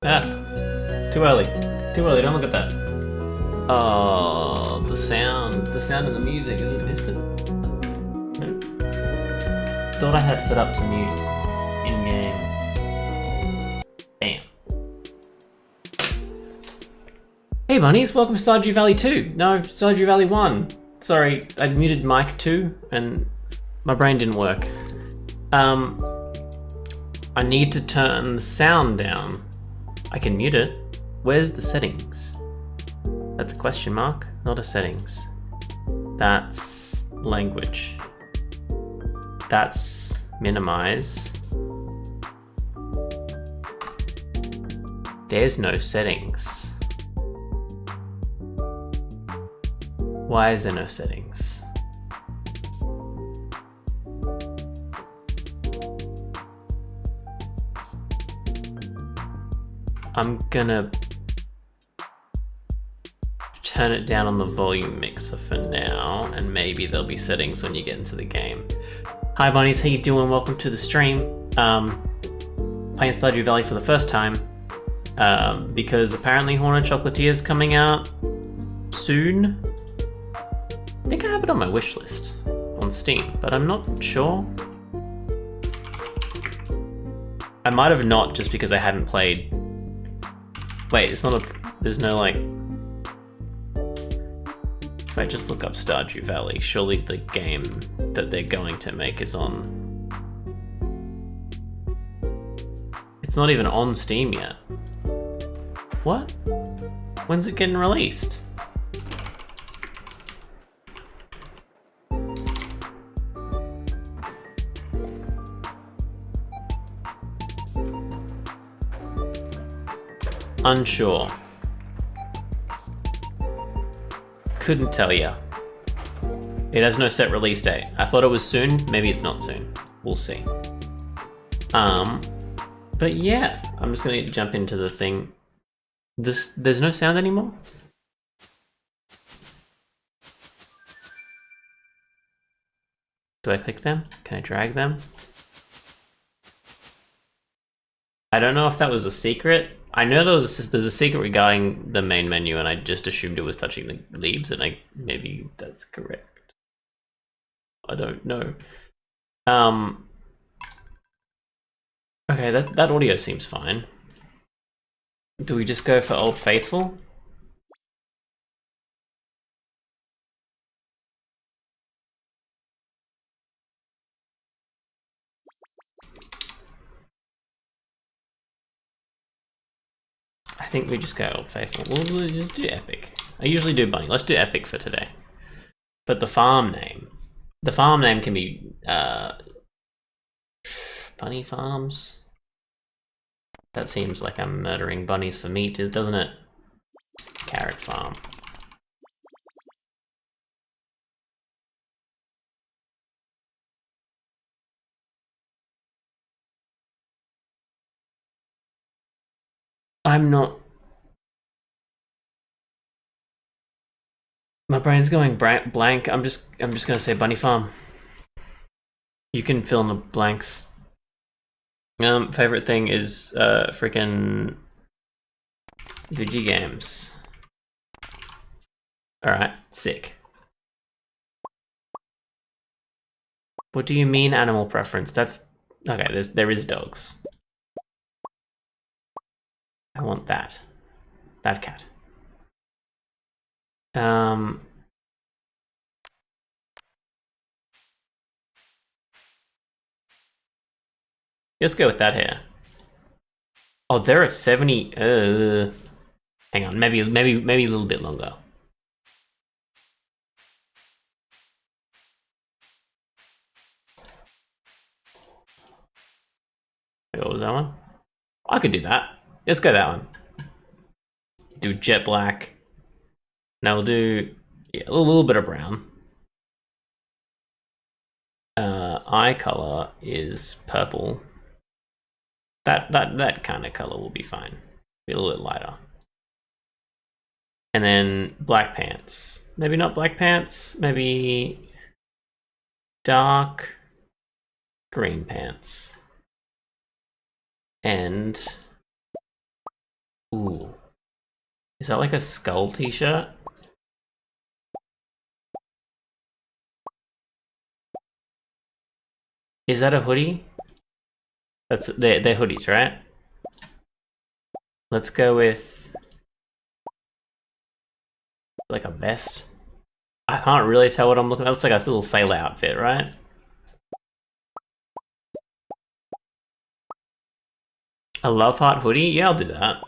Ah, too early. Too early, don't look at that. Oh, the sound of the music, has it missed it? Nope. Thought I had set up to mute in-game. Bam. Hey bunnies, welcome to Stardew Valley 2. No, Stardew Valley 1. Sorry, I muted mic 2 and my brain didn't work. I need to turn the sound down. I can mute it. Where's the settings? That's a question mark, not a settings. That's language. That's minimize. There's no settings. Why is there no settings? I'm gonna turn it down on the volume mixer for now, and maybe there'll be settings when you get into the game. Hi bunnies, how you doing? Welcome to the stream. Playing Stardew Valley for the first time, because apparently Horned Chocolatier is coming out soon. I think I have it on my wish list on Steam, but I'm not sure. I might have not, just because I hadn't played. Wait, it's not a. There's no like. If I just look up Stardew Valley, surely the game that they're going to make is on. It's not even on Steam yet. What? When's it getting released? Unsure. Couldn't tell ya. It has no set release date. I thought it was soon. Maybe it's not soon. We'll see. But yeah, I'm just gonna jump into the thing. There's no sound anymore? Do I click them? Can I drag them? I don't know if that was a secret. I know there's a secret regarding the main menu, and I just assumed it was touching the leaves, and maybe that's correct. I don't know. Okay, that audio seems fine. Do we just go for Old Faithful? I think we just go Old Faithful. We'll just do Epic. I usually do Bunny. Let's do Epic for today. But the farm name can be Bunny Farms. That seems like I'm murdering bunnies for meat, doesn't it? Carrot Farm. I'm not. My brain's going blank. I'm just gonna say Bunny Farm. You can fill in the blanks. Favorite thing is freaking Vigi games. All right, sick. What do you mean animal preference? That's okay. There is dogs. I want that cat. Let's go with that here. Oh, there are 70. Hang on, maybe a little bit longer. What was that one? I could do that. Let's go that one. Do jet black. Now we'll do a little bit of brown. Eye color is purple. That kind of color will be fine. Be a little bit lighter. And then black pants. Maybe not black pants. Maybe dark green pants. And Ooh. Is that like a skull t-shirt? Is that a hoodie? They're hoodies, right? Let's go with like a vest. I can't really tell what I'm looking at. It's like a little sailor outfit, right? A love heart hoodie? Yeah, I'll do that.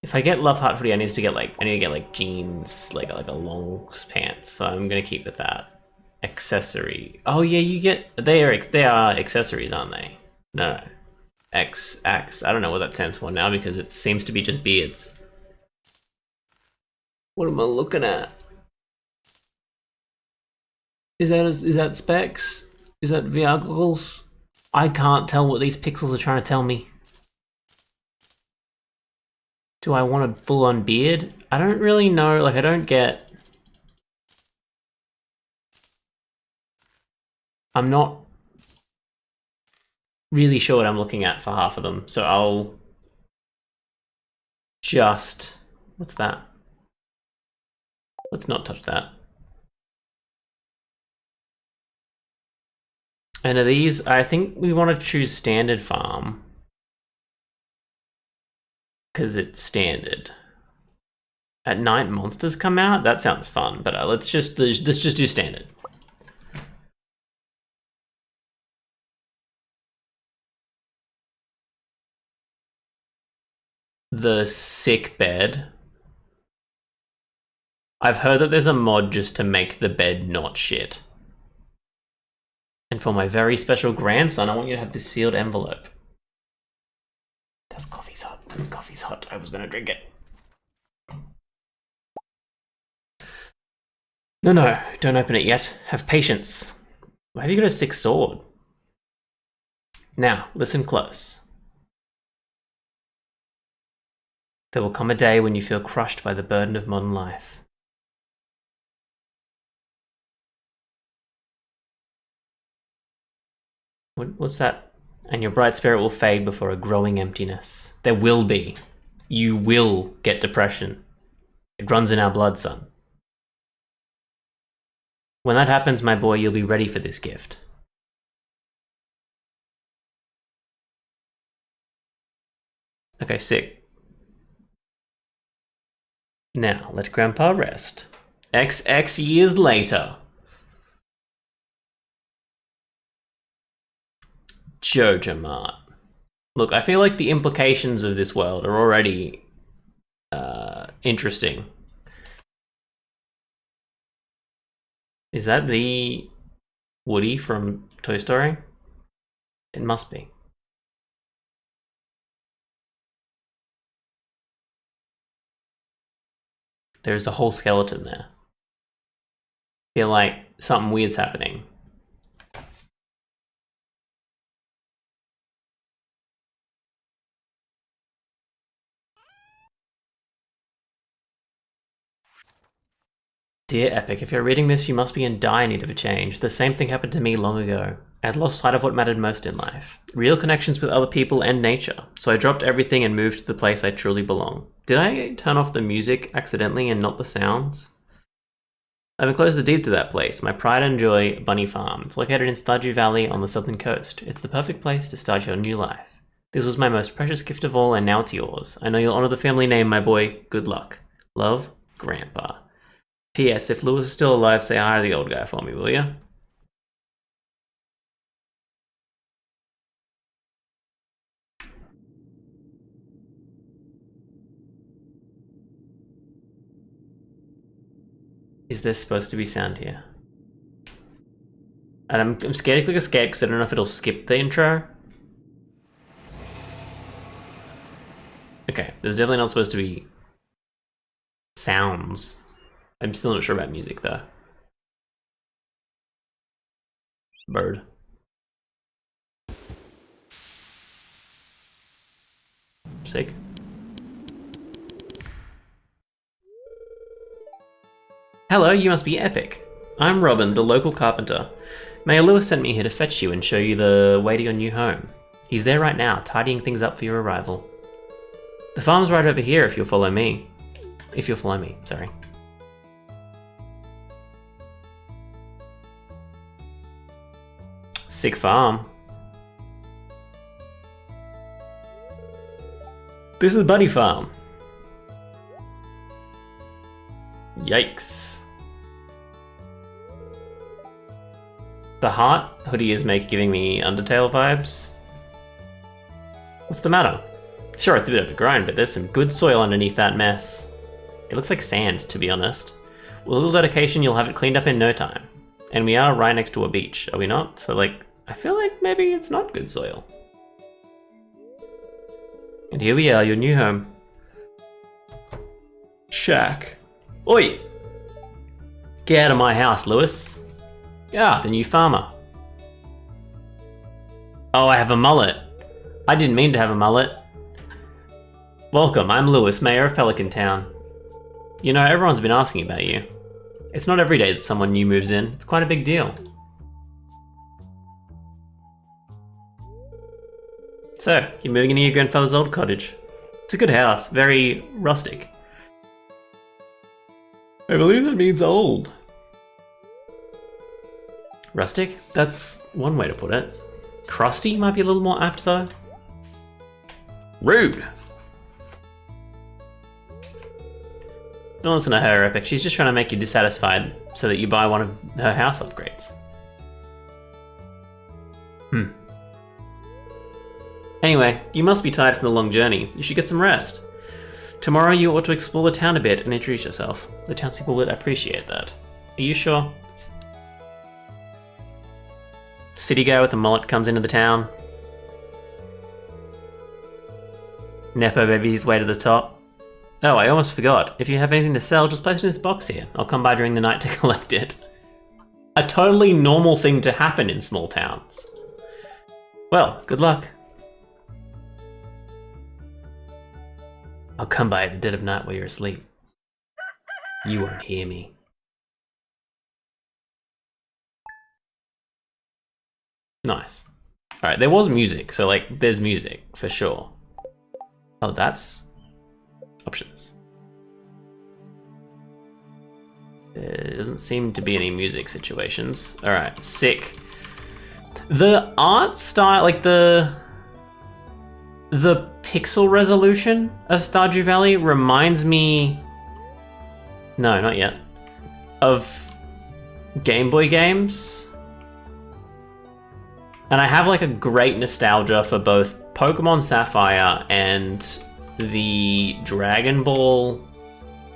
If I get love heart hoodie, I need to get like jeans, like a long pants. So I'm gonna keep with that. Accessory. Oh yeah, you get they are accessories, aren't they? No. X. I don't know what that stands for now because it seems to be just beards. What am I looking at? Is that specs? Is that VR goggles? I can't tell what these pixels are trying to tell me. Do I want a full-on beard? I don't really know, like I don't get... I'm not really sure what I'm looking at for half of them, so I'll just... What's that? Let's not touch that. And are these... I think we want to choose standard farm. Because it's standard. At night monsters come out? That sounds fun, but let's just do standard. The sick bed. I've heard that there's a mod just to make the bed not shit. And for my very special grandson, I want you to have this sealed envelope. That's coffee's hot. That's coffee's hot. I was gonna drink it. No, don't open it yet. Have patience. Why have you got a sick sword? Now, listen close. There will come a day when you feel crushed by the burden of modern life. What's that? And your bright spirit will fade before a growing emptiness. There will be. You will get depression. It runs in our blood, son. When that happens, my boy, you'll be ready for this gift. Okay, sick. Now, let Grandpa rest. XX years later. Jojo Mart. Look, I feel like the implications of this world are already interesting. Is that the Woody from Toy Story? It must be. There's a whole skeleton there. I feel like something weird's happening. Dear Epic, if you're reading this, you must be in dire need of a change. The same thing happened to me long ago. I had lost sight of what mattered most in life. Real connections with other people and nature. So I dropped everything and moved to the place I truly belong. Did I turn off the music accidentally and not the sounds? I've enclosed the deed to that place, my pride and joy bunny farm. It's located in Stardew Valley on the southern coast. It's the perfect place to start your new life. This was my most precious gift of all, and now it's yours. I know you'll honor the family name, my boy. Good luck. Love, Grandpa. P.S. If Lewis is still alive, say hi to the old guy for me, will ya? Is there supposed to be sound here? And I'm scared to click escape because I don't know if it'll skip the intro. Okay, there's definitely not supposed to be sounds. I'm still not sure about music though. Bird. Sick. Hello, you must be Epic. I'm Robin, the local carpenter. Mayor Lewis sent me here to fetch you and show you the way to your new home. He's there right now, tidying things up for your arrival. The farm's right over here if you'll follow me. If you'll follow me, sorry. Sick farm. This is Bunny Farm. Yikes. The heart hoodie is giving me Undertale vibes. What's the matter? Sure, it's a bit overgrown, but there's some good soil underneath that mess. It looks like sand, to be honest. With a little dedication, you'll have it cleaned up in no time. And we are right next to a beach, are we not? So like, I feel like maybe it's not good soil. And here we are, your new home. Shack. Oi! Get out of my house, Lewis. Ah, the new farmer. Oh, I have a mullet. I didn't mean to have a mullet. Welcome, I'm Lewis, Mayor of Pelican Town. You know, everyone's been asking about you. It's not every day that someone new moves in. It's quite a big deal. So, you're moving into your grandfather's old cottage. It's a good house, very rustic. I believe that means old. Rustic? That's one way to put it. Crusty might be a little more apt though. Rude! Don't listen to her, Epic. She's just trying to make you dissatisfied so that you buy one of her house upgrades. Anyway, you must be tired from the long journey. You should get some rest. Tomorrow you ought to explore the town a bit and introduce yourself. The townspeople would appreciate that. Are you sure? City guy with a mullet comes into the town. Nepo baby his way to the top. Oh, I almost forgot. If you have anything to sell, just place it in this box here. I'll come by during the night to collect it. A totally normal thing to happen in small towns. Well, good luck. I'll come by at the dead of night while you're asleep. You won't hear me. Nice. Alright, there was music, so like, there's music, for sure. Oh, that's... options. There doesn't seem to be any music situations. Alright, sick. The art style, like the pixel resolution of Stardew Valley reminds me... No, not yet. Of Game Boy games. And I have like a great nostalgia for both Pokemon Sapphire and the Dragon Ball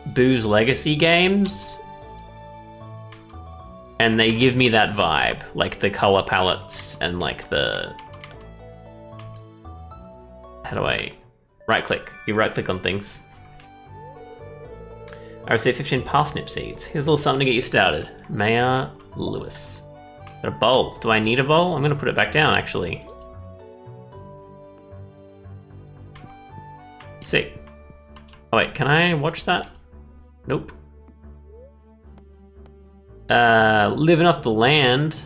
Boo's Legacy games. And they give me that vibe, like the color palettes and like the... How do I... Right click. You right click on things. I received 15 parsnip seeds. Here's a little something to get you started. Mayor Lewis. Got a bowl. Do I need a bowl? I'm gonna put it back down actually. Sick. Oh wait, can I watch that? Nope. Living off the land.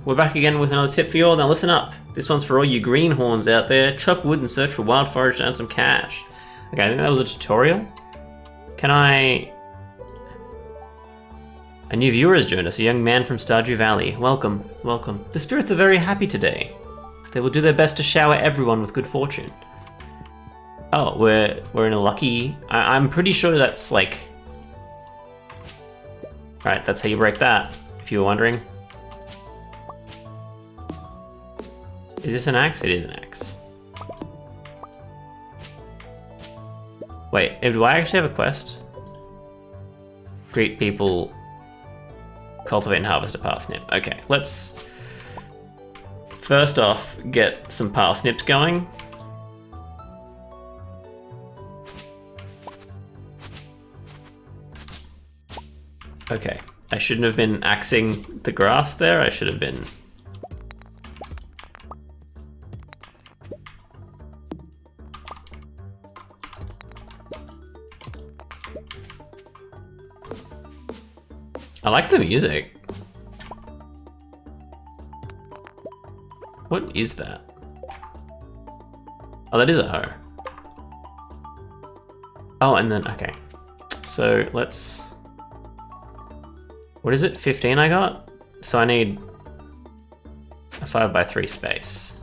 We're back again with another tip for you all. Now listen up. This one's for all you greenhorns out there. Chop wood and search for wild forage to earn some cash. Okay, I think that was a tutorial. Can I... A new viewer has joined us, a young man from Stardew Valley. Welcome, welcome. The spirits are very happy today. They will do their best to shower everyone with good fortune. Oh, we're in a lucky... I'm pretty sure that's like... Right, that's how you break that, if you were wondering. Is this an axe? It is an axe. Wait, do I actually have a quest? Greet people, cultivate and harvest a parsnip. Okay, let's first off get some parsnips going. Okay, I shouldn't have been axing the grass there, I should have been... I like the music. What is that? Oh, that is a hoe. Oh, and then, okay. So let's... What is it, 15 I got? So I need a 5x3 space.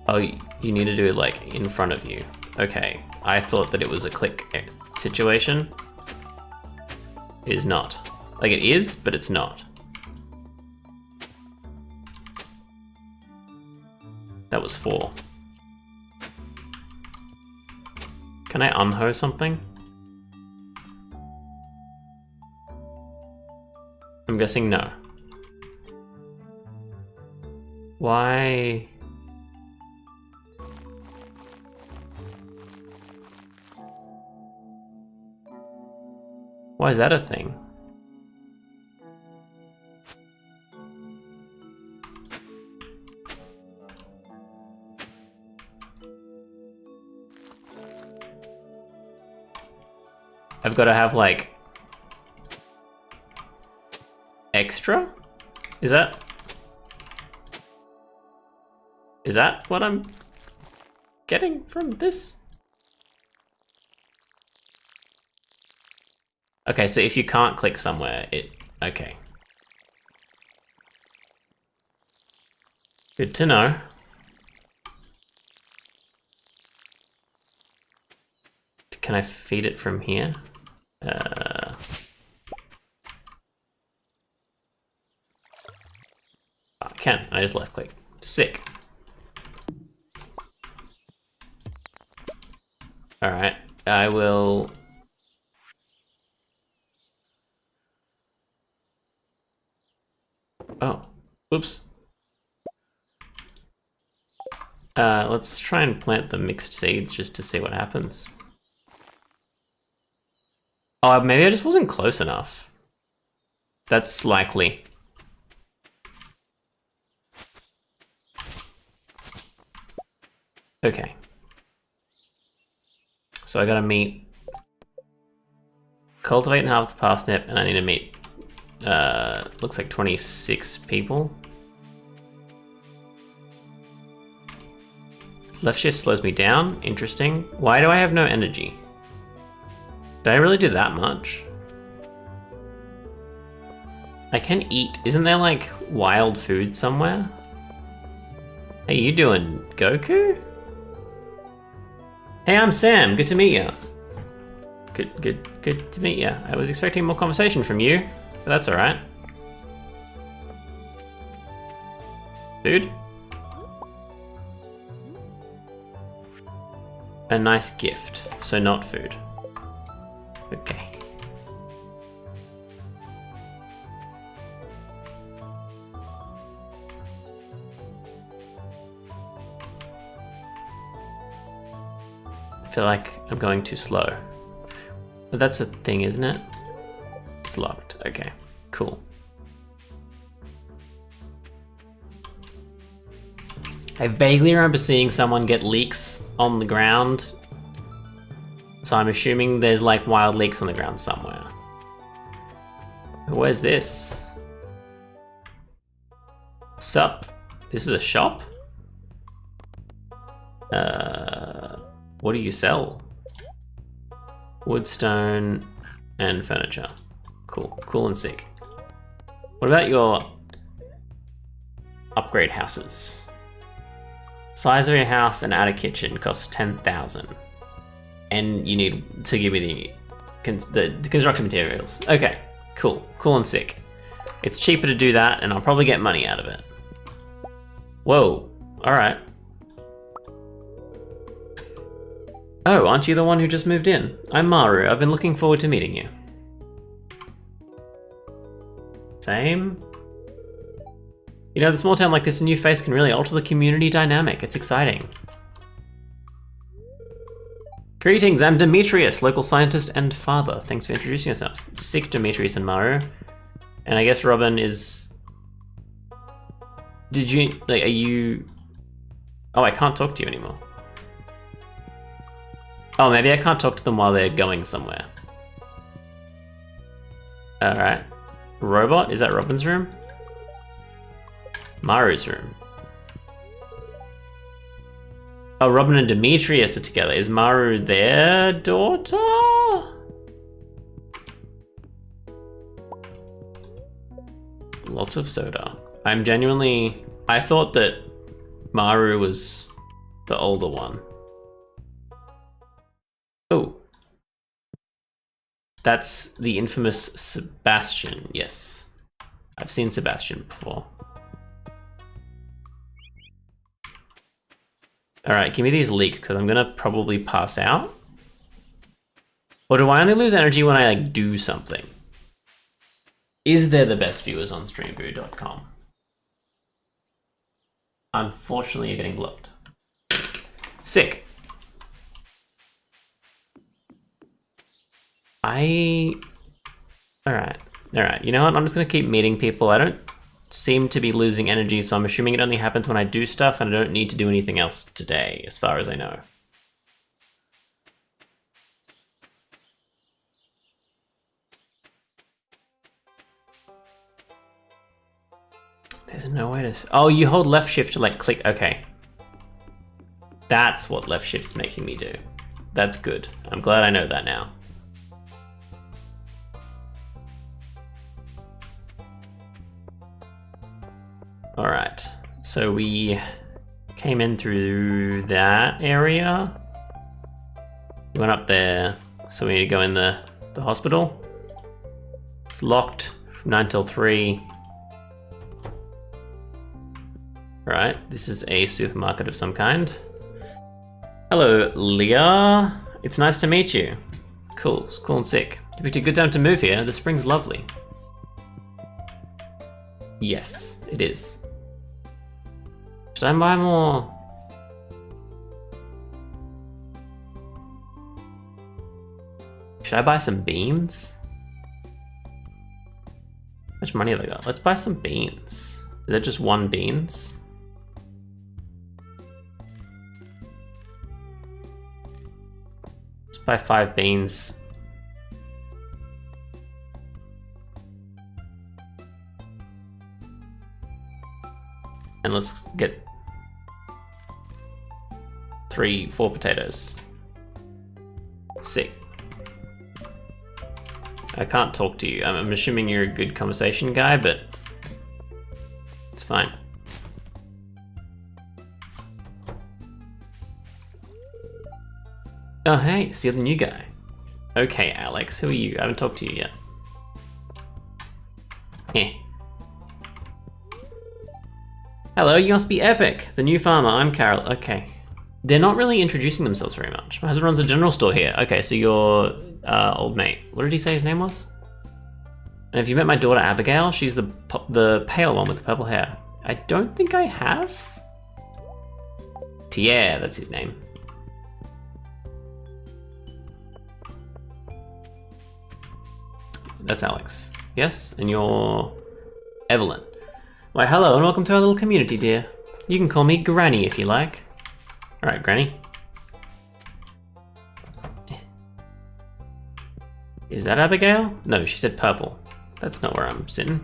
Oh, you need to do it like in front of you. Okay, I thought that it was a click situation. It is not. Like it is, but it's not. That was 4. Can I unho something? I'm guessing no. Why? Why is that a thing? I've got to have like extra? Is that what I'm getting from this? Okay, so if you can't click somewhere, okay. Good to know. Can I feed it from here? I can. I just left click. Sick. All right. I will. Oh, oops. Let's try and plant the mixed seeds just to see what happens. Oh, maybe I just wasn't close enough. That's likely. Okay. So I gotta meet... Cultivate and halve the parsnip, and I need to meet... looks like 26 people. Left shift slows me down. Interesting. Why do I have no energy? Did I really do that much? I can eat. Isn't there like wild food somewhere? How you doing, Goku? Hey, I'm Sam. Good to meet you. Good to meet you. I was expecting more conversation from you, but that's all right. Food? A nice gift, so not food. Okay. I feel like I'm going too slow. But that's a thing, isn't it? It's locked. Okay, cool. I vaguely remember seeing someone get leeks on the ground. So I'm assuming there's like wild leeks on the ground somewhere. Where's this? Sup? This is a shop? What do you sell? Wood, stone, and furniture. Cool, cool and sick. What about your upgrade houses? Size of your house and add a kitchen costs 10,000. And you need to give me the construction materials. Okay, cool, cool and sick. It's cheaper to do that, and I'll probably get money out of it. Whoa, all right. Oh, aren't you the one who just moved in? I'm Maru. I've been looking forward to meeting you. Same. You know, the small town like this, a new face can really alter the community dynamic. It's exciting. Greetings, I'm Demetrius, local scientist and father. Thanks for introducing yourself. Sick, Demetrius and Maru. And I guess Robin is... Did you... Like, are you... Oh, I can't talk to you anymore. Oh, maybe I can't talk to them while they're going somewhere. Alright. Robot? Is that Robin's room? Maru's room. Oh, Robin and Demetrius are together. Is Maru their daughter? Lots of soda. I thought that Maru was the older one. Oh. That's the infamous Sebastian, yes. I've seen Sebastian before. Alright, give me these leaks, because I'm gonna probably pass out. Or do I only lose energy when I like do something? Is there the best viewers on streamview.com? Unfortunately, you're getting blocked. Sick. Alright. You know what? I'm just gonna keep meeting people. I don't seem to be losing energy, so I'm assuming it only happens when I do stuff, and I don't need to do anything else today, as far as I know. There's no way to... Oh, you hold left shift to like click... Okay. That's what left shift's making me do. That's good. I'm glad I know that now. Alright. So we came in through that area. We went up there. So we need to go in the hospital. It's locked from 9 till 3. Right, this is a supermarket of some kind. Hello, Leah. It's nice to meet you. Cool, it's cool and sick. You picked a good time to move here. The spring's lovely. Yes, it is. Should I buy more? Should I buy some beans? How much money have I got? Let's buy some beans. Is that just one beans? Buy 5 beans. And let's get 4 potatoes. Sick. I can't talk to you. I'm assuming you're a good conversation guy, but it's fine. Oh, hey, so you're the new guy. Okay, Alex, who are you? I haven't talked to you yet. Eh. Hello, you must be Epic, the new farmer. I'm Carol. Okay. They're not really introducing themselves very much. My husband runs a general store here. Okay, so you're old mate. What did he say his name was? And have you met my daughter Abigail? She's the pale one with the purple hair. I don't think I have. Pierre, that's his name. That's Alex. Yes, and you're Evelyn. Why, hello and welcome to our little community, dear. You can call me Granny if you like. Alright, Granny. Is that Abigail? No, she said purple. That's not where I'm sitting.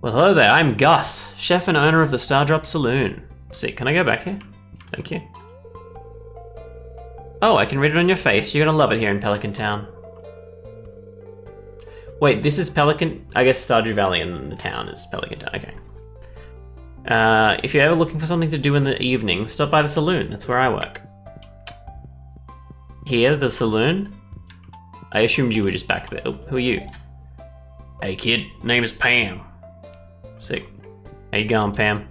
Well, hello there, I'm Gus, chef and owner of the Stardrop Saloon. See, can I go back here? Thank you. Oh, I can read it on your face. You're gonna love it here in Pelican Town. Wait, this is Pelican... I guess Stardew Valley and the town is Pelican Town. Okay. If you're ever looking for something to do in the evening, stop by the saloon. That's where I work. Here, the saloon? I assumed you were just back there. Oh, who are you? Hey kid, name is Pam. Sick. How you going, Pam?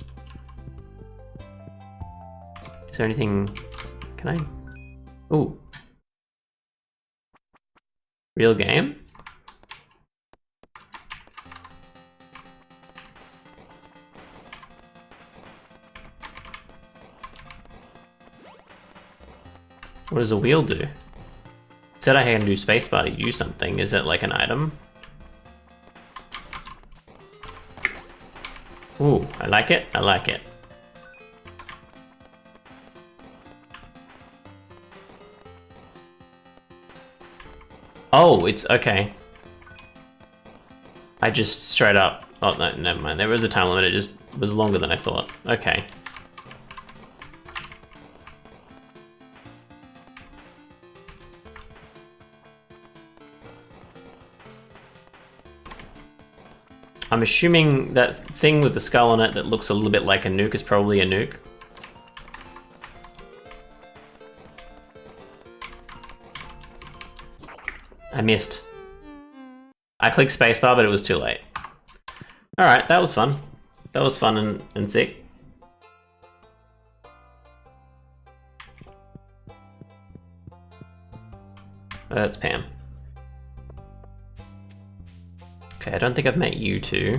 Is there anything... Can I... Ooh. Real game? What does a wheel do? It said I can do spacebar to use something. Is it like an item? Ooh, I like it. I like it. Oh, it's okay. I just straight up... Oh, no, never mind. There was a time limit. It just was longer than I thought. Okay. I'm assuming that thing with the skull on it that looks a little bit like a nuke is probably a nuke. I missed. I clicked spacebar, but it was too late. Alright, that was fun. That was fun and sick. That's Pam. Okay, I don't think I've met you two.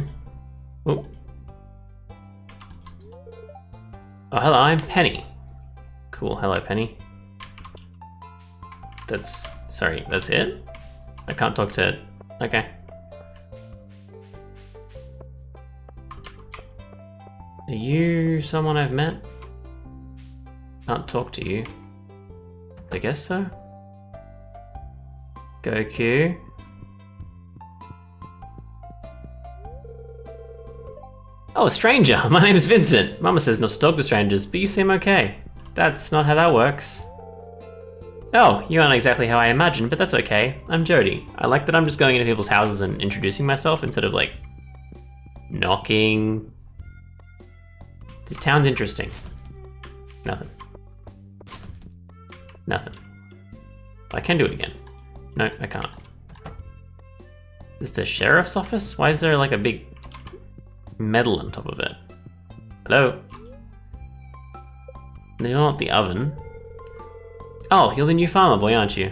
Ooh. Oh, hello, I'm Penny. Cool, hello, Penny. Sorry, that's it? I can't talk to... Okay. Are you someone I've met? Can't talk to you. I guess so. Goku. Oh, a stranger! My name is Vincent. Mama says not to talk to strangers, but you seem okay. That's not how that works. Oh, you aren't exactly how I imagined, but that's okay. I'm Jody. I like that I'm just going into people's houses and introducing myself instead of, like, knocking. This town's interesting. Nothing. Nothing. I can do it again. No, I can't. Is the sheriff's office? Why is there, like, a big medal on top of it? Hello? No, you're not the oven. Oh, you're the new farmer boy, aren't you?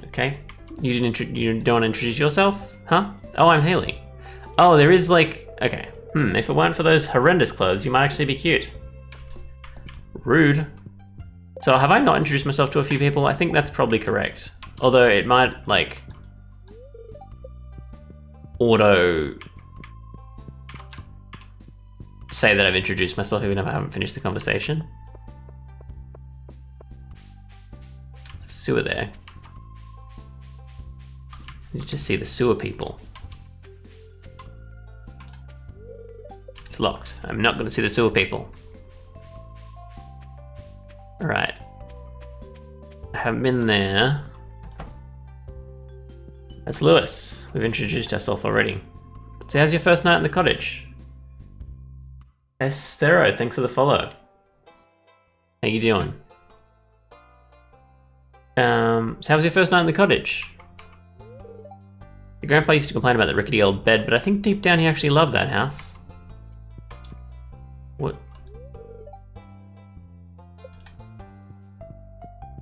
Okay. You don't want to introduce yourself? Huh? Oh, I'm Haley. Oh, there is like... Okay. If it weren't for those horrendous clothes, you might actually be cute. Rude. So have I not introduced myself to a few people? I think that's probably correct. Although it might, like... auto... say that I've introduced myself even if I haven't finished the conversation. Sewer there. You just see the sewer people. It's locked. I'm not going to see the sewer people. Alright. I haven't been there. That's Lewis. We've introduced ourselves already. So how's your first night in the cottage? Estero, thanks for the follow. How you doing? So how was your first night in the cottage? Your grandpa used to complain about the rickety old bed, but I think deep down he actually loved that house. What?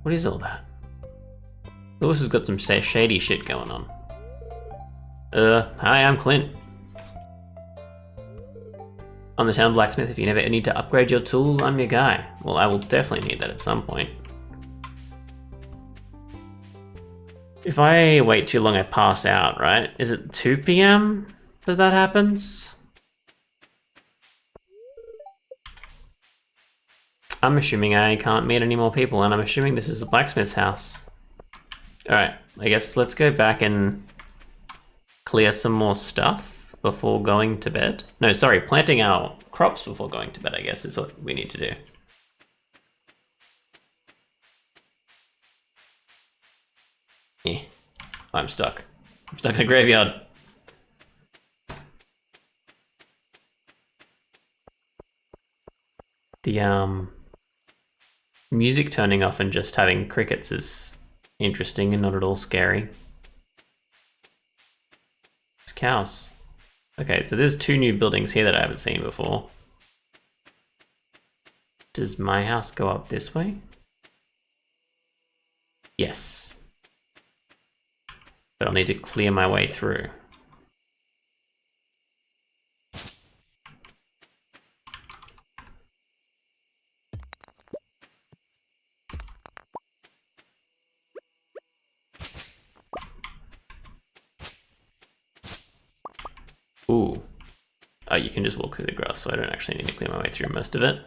What is all that? Lewis has got some shady shit going on. Hi, I'm Clint. I'm the town blacksmith. If you never need to upgrade your tools, I'm your guy. Well, I will definitely need that at some point. If I wait too long, I pass out, right? Is it 2 PM that happens? I'm assuming I can't meet any more people, and I'm assuming this is the blacksmith's house. Alright, I guess let's go back and clear some more stuff before going to bed. No, sorry, planting our crops before going to bed, I guess, is what we need to do. Yeah, I'm stuck. I'm stuck in a graveyard. The music turning off and just having crickets is interesting and not at all scary. There's cows. Okay, so there's 2 new buildings here that I haven't seen before. Does my house go up this way? Yes. But I'll need to clear my way through. Ooh. Oh, you can just walk through the grass, so I don't actually need to clear my way through most of it.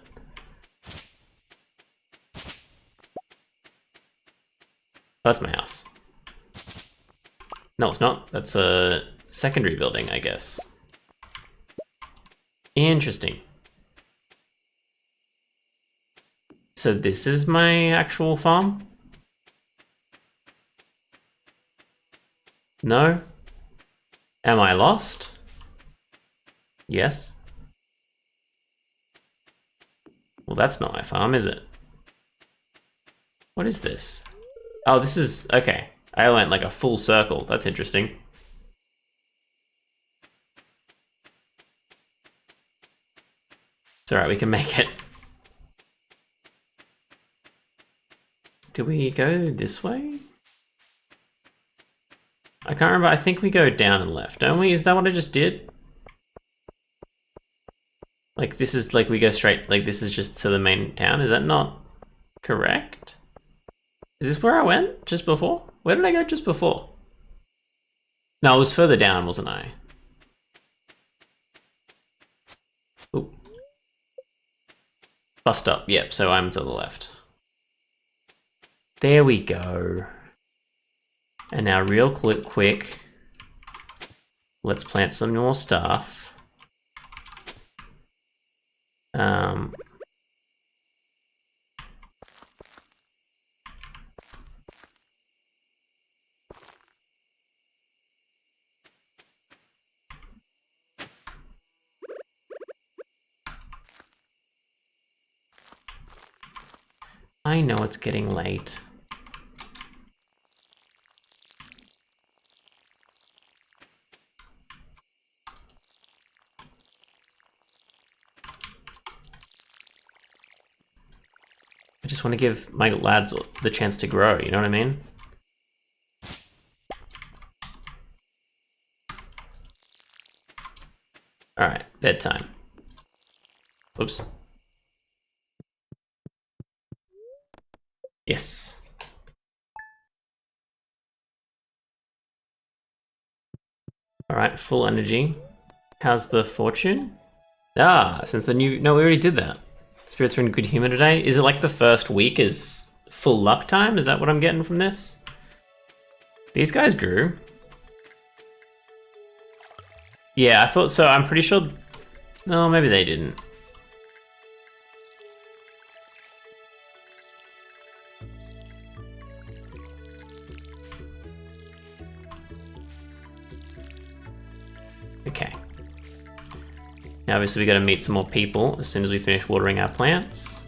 That's my house. No, it's not. That's a secondary building, I guess. Interesting. So this is my actual farm? No? Am I lost? Yes? Well, that's not my farm, is it? What is this? Oh, this is... okay. I went like a full circle. That's interesting. It's alright, we can make it. Do we go this way? I can't remember. I think we go down and left, don't we? Is that what I just did? Like, this is like we go straight, like this is just to the main town. Is that not correct? Is this where I went just before? Where did I go just before? No, it was further down, wasn't I? Oop. Bus stop, yep, so I'm to the left. There we go. And now real quick, let's plant some more stuff. I know it's getting late. I just want to give my lads the chance to grow, you know what I mean? Alright, bedtime. Oops. Yes. Alright, full energy. How's the fortune? Ah, since the new... no, we already did that. Spirits are in good humor today. Is it like the first week is full luck time? Is that what I'm getting from this? These guys grew. Yeah, I thought so. I'm pretty sure... no, maybe they didn't. Okay. Now obviously we gotta meet some more people as soon as we finish watering our plants.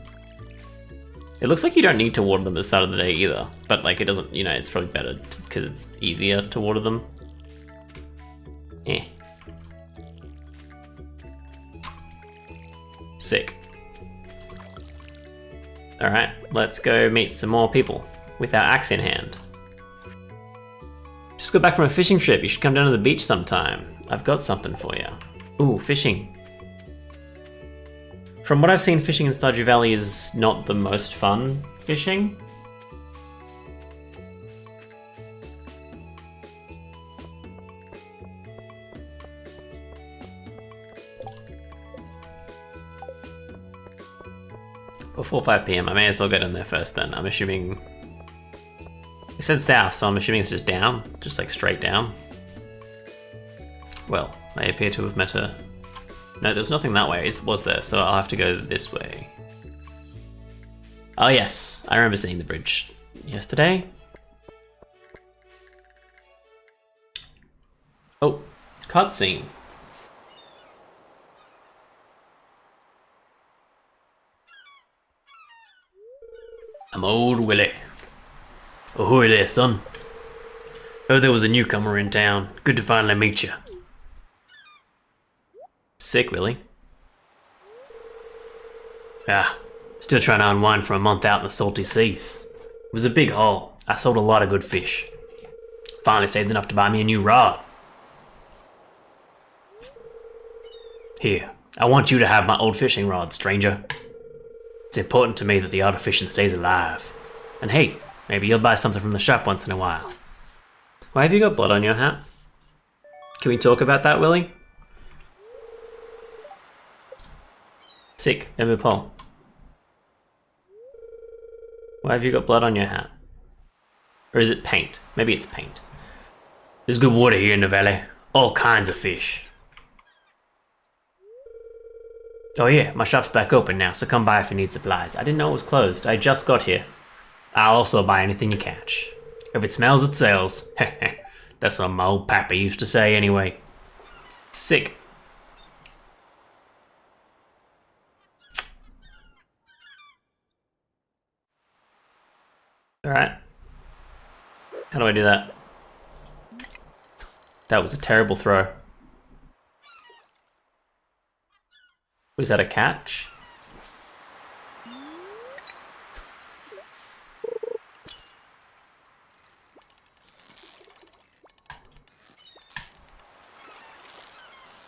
It looks like you don't need to water them at the start of the day either, but like it doesn't, you know, it's probably better because it's easier to water them. Eh. Sick. Alright, let's go meet some more people with our axe in hand. Just got back from a fishing trip. You should come down to the beach sometime. I've got something for you. Ooh, fishing. From what I've seen, fishing in Stardew Valley is not the most fun fishing. Before 5 PM, I may as well get in there first then. I'm assuming... it said south, so I'm assuming it's just down. Just like straight down. Well, they appear to have met a... no, there was nothing that way, was there? So I'll have to go this way. Oh yes, I remember seeing the bridge yesterday. Oh, cutscene. I'm old Willie. Ahoy there, son. Heard there was a newcomer in town. Good to finally meet you. Sick, Willie. Ah, still trying to unwind for a month out in the salty seas. It was a big haul. I sold a lot of good fish. Finally saved enough to buy me a new rod. Here, I want you to have my old fishing rod, stranger. It's important to me that the art of fishing stays alive. And hey, maybe you'll buy something from the shop once in a while. Why have you got blood on your hat? Can we talk about that, Willie? Sick, Emma Paul. Why have you got blood on your hat? Or is it paint? Maybe it's paint. There's good water here in the valley. All kinds of fish. Oh yeah, my shop's back open now, so come by if you need supplies. I didn't know it was closed. I just got here. I'll also buy anything you catch. If it smells, it sells. That's what my old papa used to say anyway. Sick. Alright. How do I do that? That was a terrible throw. Was that a catch?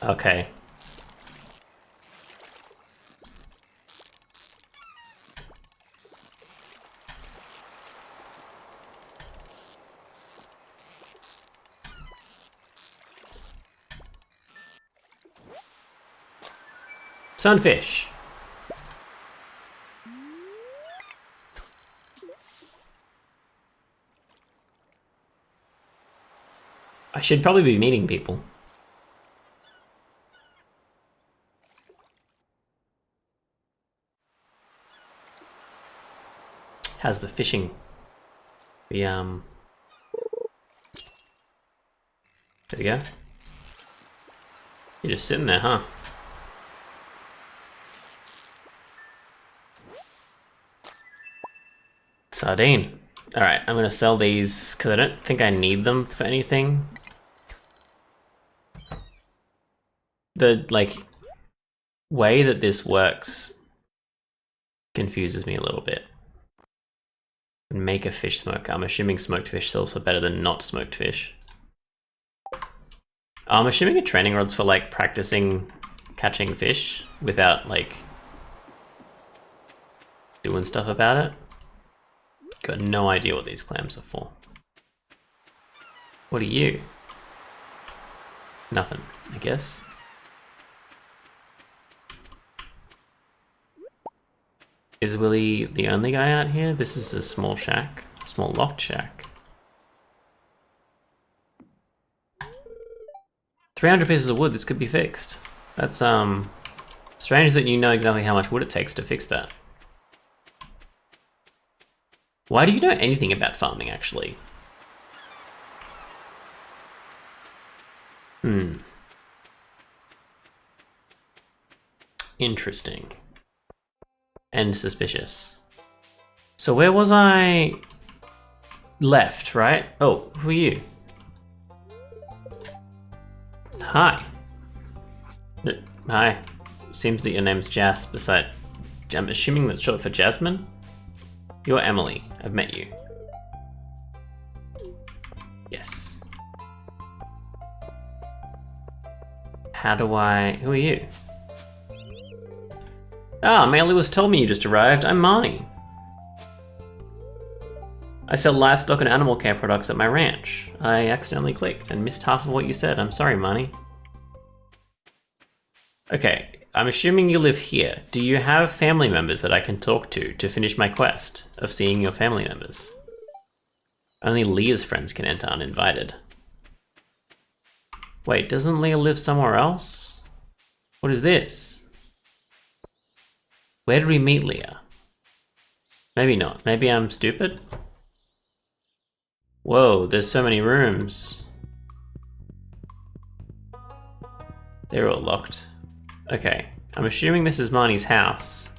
Okay. Sunfish. I should probably be meeting people. How's the fishing? There we go. You're just sitting there, huh? Sardine. Alright, I'm gonna sell these because I don't think I need them for anything. The, like, way that this works confuses me a little bit. Make a fish smoke. I'm assuming smoked fish sells for better than not smoked fish. I'm assuming a training rod's for, like, practicing catching fish without, like, doing stuff about it. Got no idea what these clams are for. What are you? Nothing, I guess. Is Willy the only guy out here? This is a small shack, a small locked shack. 300 pieces of wood, this could be fixed. That's, strange that you know exactly how much wood it takes to fix that. Why do you know anything about farming, actually? Interesting. And suspicious. So where was I? Left, right? Oh, who are you? Hi. Hi. Seems that your name's Jas, beside... I'm assuming that's short for Jasmine? You're Emily. I've met you. Yes. How do I... Who are you? Ah, Mailey was told me you just arrived. I'm Marnie. I sell livestock and animal care products at my ranch. I accidentally clicked and missed half of what you said. I'm sorry, Marnie. Okay, I'm assuming you live here. Do you have family members that I can talk to finish my quest of seeing your family members? Only Leah's friends can enter uninvited. Wait, doesn't Leah live somewhere else? What is this? Where did we meet Leah? Maybe not. Maybe I'm stupid? Whoa, there's so many rooms. They're all locked. Okay, I'm assuming this is Marnie's house.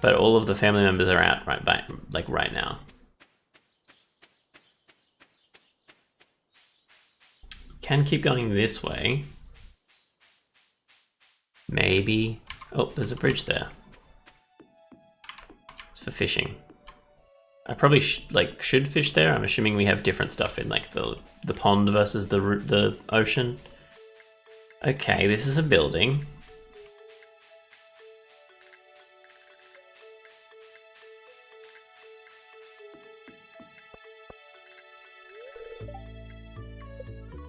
But all of the family members are out right now. Can keep going this way. Maybe. Oh, there's a bridge there. It's for fishing. I probably should fish there. I'm assuming we have different stuff in like the pond versus the ocean. Okay, this is a building.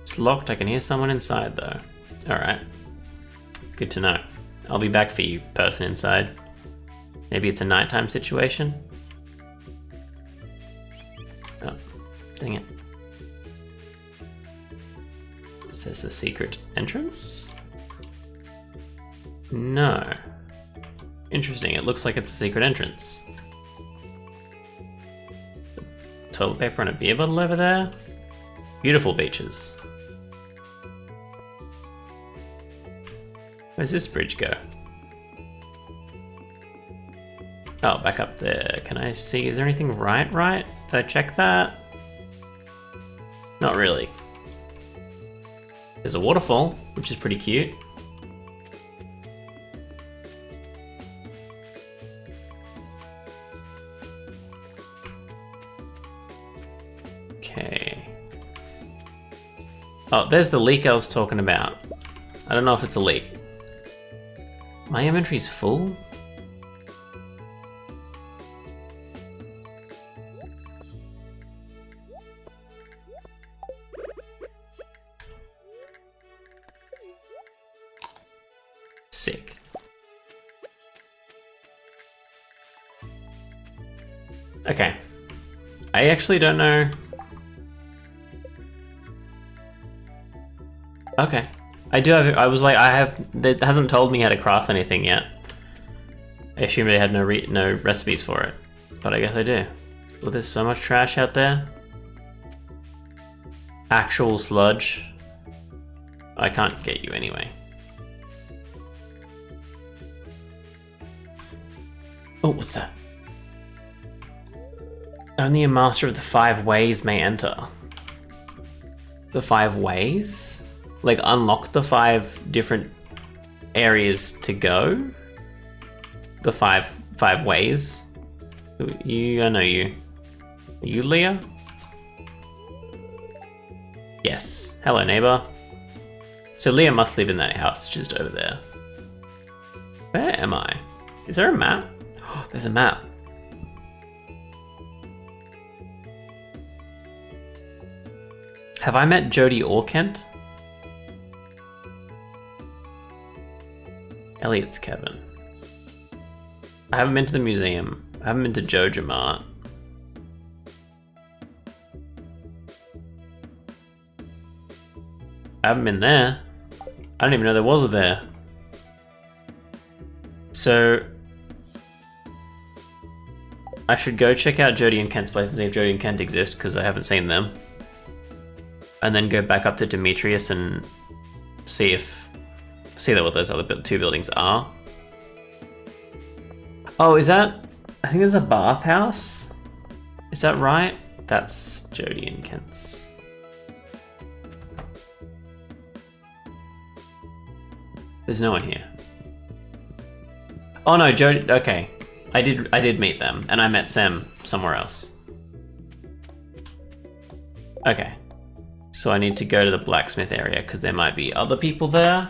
It's locked. I can hear someone inside though. All right. Good to know. I'll be back for you, person inside. Maybe it's a nighttime situation? Oh, dang it. Is this a secret entrance? No. Interesting, it looks like it's a secret entrance. Toilet paper and a beer bottle over there? Beautiful beaches. Where's this bridge go? Oh, back up there. Can I see? Is there anything right? Did I check that? Not really. There's a waterfall, which is pretty cute. Okay. Oh, there's the leak I was talking about. I don't know if it's a leak. My inventory's full? Sick. Okay. I actually don't know. Okay. I do have, I was like, it hasn't told me how to craft anything yet. I assumed I had no recipes for it, but I guess I do. Well, there's so much trash out there. Actual sludge. I can't get you anyway. Oh, what's that? Only a master of the 5 ways may enter. The 5 ways? Like, unlock the 5 different areas to go? The five ways? You, I know you. Are you Leah? Yes. Hello, neighbor. So Leah must live in that house just over there. Where am I? Is there a map? Oh, there's a map. Have I met Jody or Kent? Elliot's Kevin. I haven't been to the museum. I haven't been to Joja Mart. I haven't been there. I don't even know there was a there. So I should go check out Jody and Kent's place and see if Jody and Kent exist, because I haven't seen them. And then go back up to Demetrius and see what those other 2 buildings are. Oh, is that? I think there's a bathhouse. Is that right? That's Jody and Kent's. There's no one here. Oh no, Jody. Okay, I did meet them, and I met Sam somewhere else. Okay, so I need to go to the blacksmith area because there might be other people there.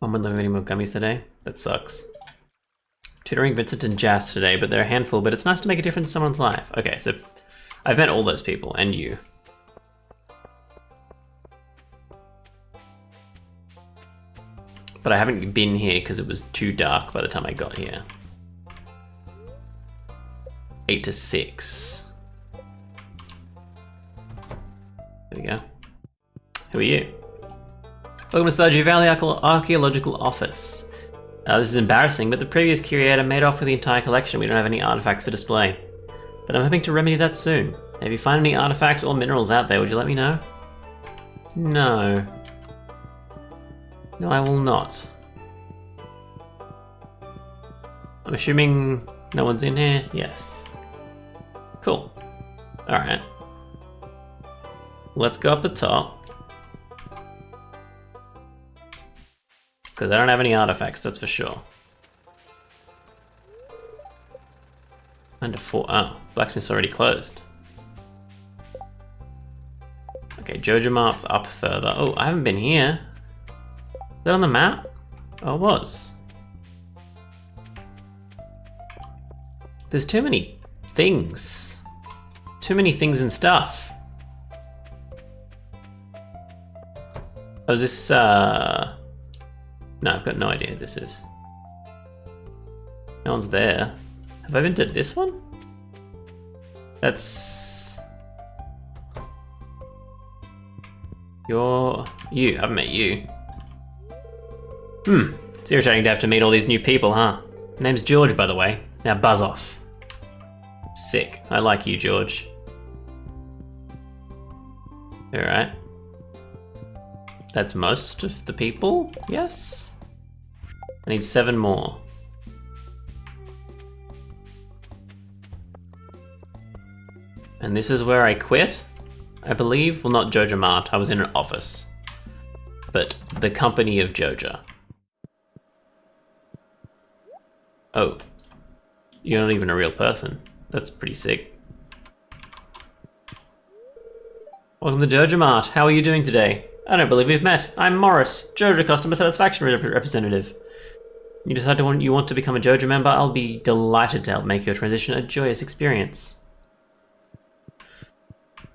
Mom wouldn't have any more gummies today. That sucks. Tutoring Vincent and Jas today, but they're a handful, but it's nice to make a difference in someone's life. Okay, so I've met all those people, and you. But I haven't been here because it was too dark by the time I got here. 8 to 6. There we go. Who are you? Welcome to Stardew Valley Archaeological Office. This is embarrassing, but the previous curator made off with the entire collection. We don't have any artifacts for display. But I'm hoping to remedy that soon. If you find any artifacts or minerals out there, would you let me know? No. No, I will not. I'm assuming no one's in here? Yes. Cool. Alright. Let's go up the top. Because I don't have any artifacts, that's for sure. Under 4. Oh, blacksmith's already closed. Okay, Joja Mart's up further. Oh, I haven't been here. Is that on the map? Oh, it was. There's too many things. Too many things and stuff. Oh, is this, No, I've got no idea who this is. No one's there. Have I been to this one? That's... You're you. I haven't met you. It's irritating to have to meet all these new people, huh? Name's George, by the way. Now buzz off. Sick. I like you, George. Alright. That's most of the people? Yes? I need 7 more. And this is where I quit, I believe. Well, not Joja Mart. I was in an office. But the company of Joja. Oh. You're not even a real person. That's pretty sick. Welcome to Joja Mart. How are you doing today? I don't believe we've met. I'm Morris, Joja Customer Satisfaction Representative. You decide you want to become a Joja member? I'll be delighted to help make your transition a joyous experience.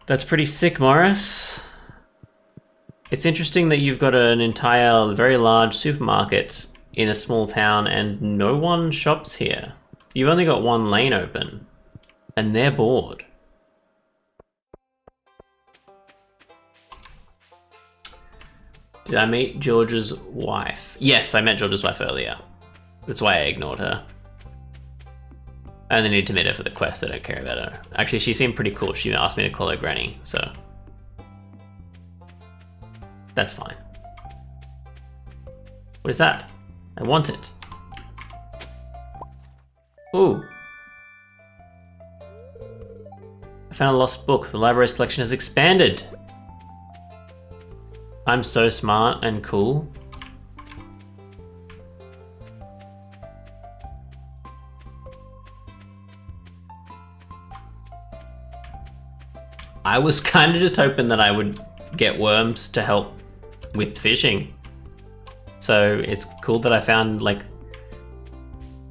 That's pretty sick, Morris. It's interesting that you've got an entire, very large supermarket in a small town and no one shops here. You've only got 1 lane open, and they're bored. Did I meet George's wife? Yes, I met George's wife earlier. That's why I ignored her. I only need to meet her for the quest. I don't care about her. Actually, she seemed pretty cool. She asked me to call her Granny, so that's fine. What is that? I want it. Ooh. I found a lost book. The library's collection has expanded. I'm so smart and cool. I was kind of just hoping that I would get worms to help with fishing. So it's cool that I found, like,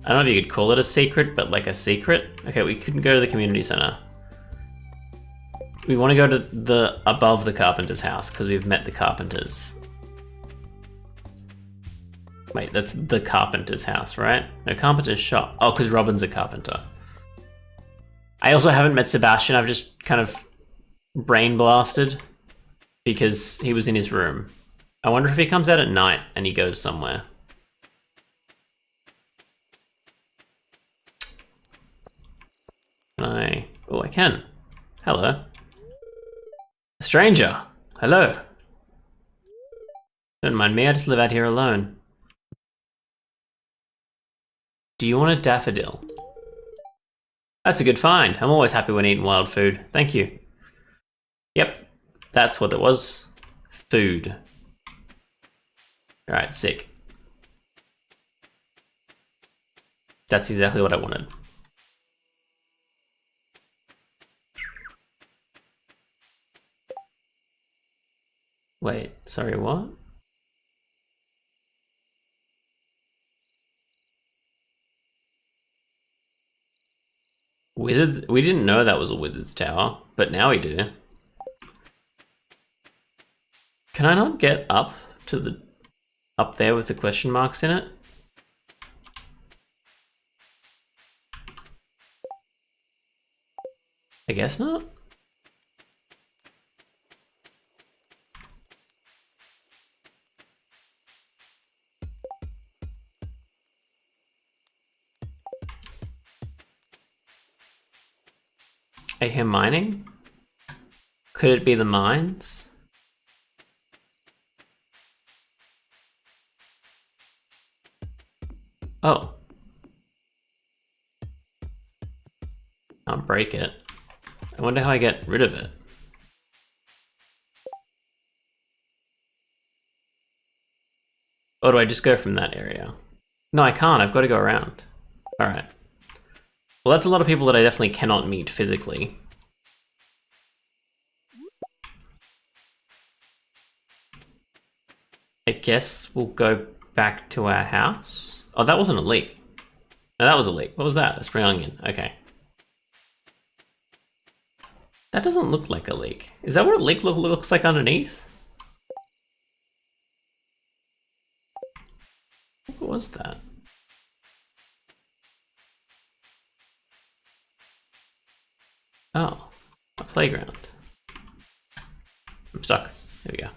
I don't know if you could call it a secret, but like a secret. Okay, we couldn't go to the community center. We want to go to the above the carpenter's house because we've met the carpenters. Wait, that's the carpenter's house, right? No, carpenter's shop. Oh, because Robin's a carpenter. I also haven't met Sebastian. I've just kind of brain blasted because he was in his room. I wonder if he comes out at night and he goes somewhere. Oh, I can. Hello. A stranger. Hello. Don't mind me, I just live out here alone. Do you want a daffodil? That's a good find. I'm always happy when eating wild food. Thank you. Yep, that's what it was. Food. Alright, sick. That's exactly what I wanted. Wait, sorry, what? Wizards? We didn't know that was a wizard's tower, but now we do. Can I not get up to the up there with the question marks in it? I guess not. I hear mining? Could it be the mines? Oh. Can't break it. I wonder how I get rid of it. Or do I just go from that area? No, I can't. I've got to go around. Alright. Well, that's a lot of people that I definitely cannot meet physically. I guess we'll go back to our house. Oh, that wasn't a leak. No, that was a leak. What was that? A spring onion. Okay. That doesn't look like a leak. Is that what a leak looks like underneath? What was that? Oh, a playground. I'm stuck. There we go.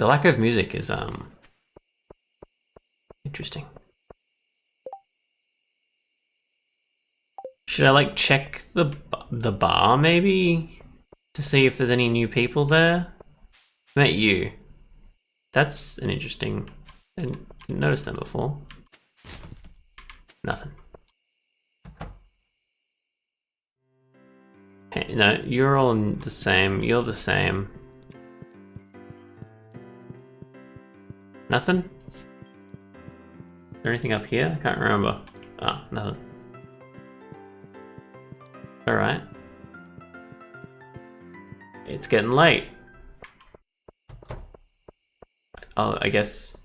The lack of music is interesting. Should I like check the bar maybe to see if there's any new people there? I met you. That's an interesting. I didn't notice them before. Nothing. Hey, no, you're all the same. You're the same. Nothing? Is there anything up here? I can't remember. Oh, nothing. Alright. It's getting late. Oh, I guess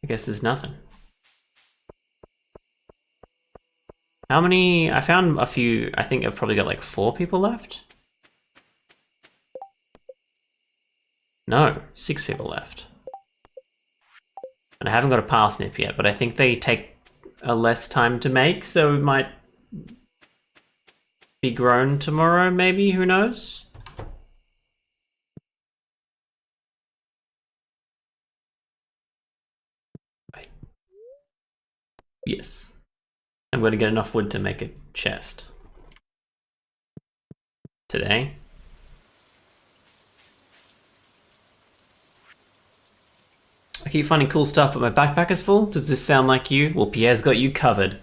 there's nothing. How many? I found a few. I think I've probably got like 4 people left. No, 6 people left. And I haven't got a parsnip yet, but I think they take a less time to make, so it might be grown tomorrow, maybe, who knows? Wait. Yes. I'm going to get enough wood to make a chest. Today. I keep finding cool stuff, but my backpack is full. Does this sound like you? Well, Pierre's got you covered.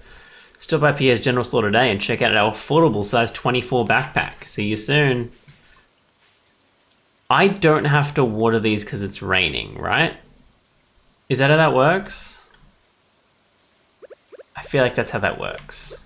Stop by Pierre's General Store today and check out our affordable size 24 backpack. See you soon. I don't have to water these because it's raining, right? Is that how that works? I feel like that's how that works.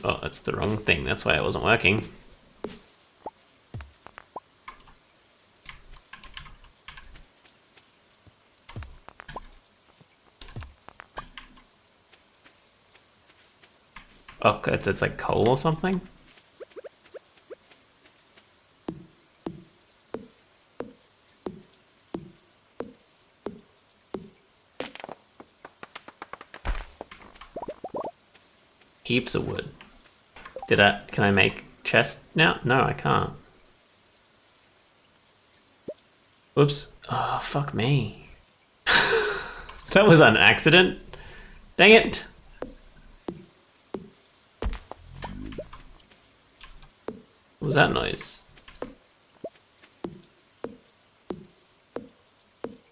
Oh, that's the wrong thing. That's why it wasn't working. Oh, that's like coal or something? Heaps of wood. Can I make chest now? No, I can't. Oops. Oh, fuck me. That was an accident. Dang it. What was that noise?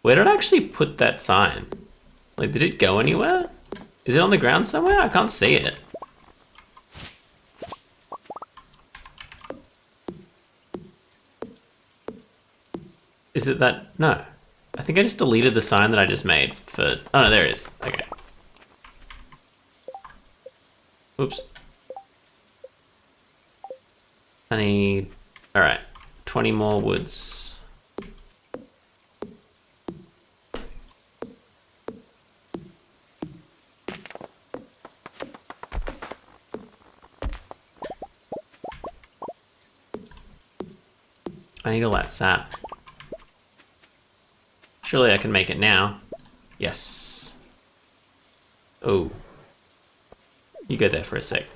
Where did I actually put that sign? Like, did it go anywhere? Is it on the ground somewhere? I can't see it. Is it that? No. I think I just deleted the sign that I just made for... Oh, no, there it is. Okay. Oops. I need... Alright. 20 more woods. I need all that sap. Surely I can make it now. Yes. Oh. You go there for a sec.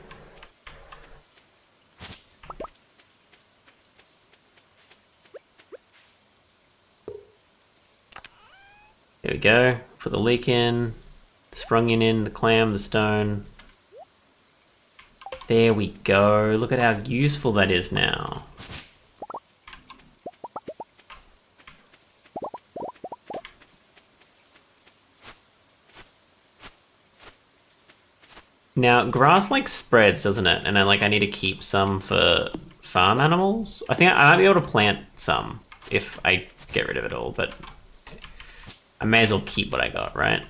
There we go. Put the leek in, the sprung in, the clam, the stone. There we go. Look at how useful that is now. Now, grass like spreads, doesn't it? And I need to keep some for farm animals. I think I might be able to plant some if I get rid of it all, but I may as well keep what I got, right?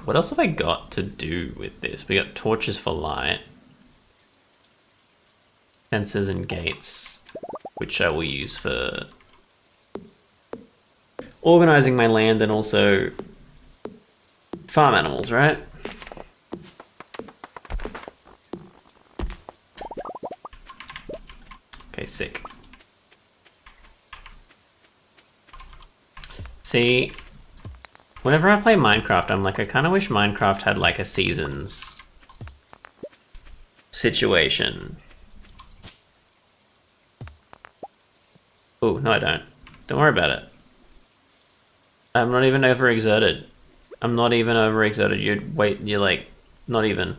What else have I got to do with this? We got torches for light. Fences and gates, which I will use for organizing my land and also farm animals, right? Okay, sick. See, whenever I play Minecraft, I'm like, I kind of wish Minecraft had like a seasons situation. Oh, no I don't. Don't worry about it. I'm not even overexerted. I'm not even overexerted. You're like, not even.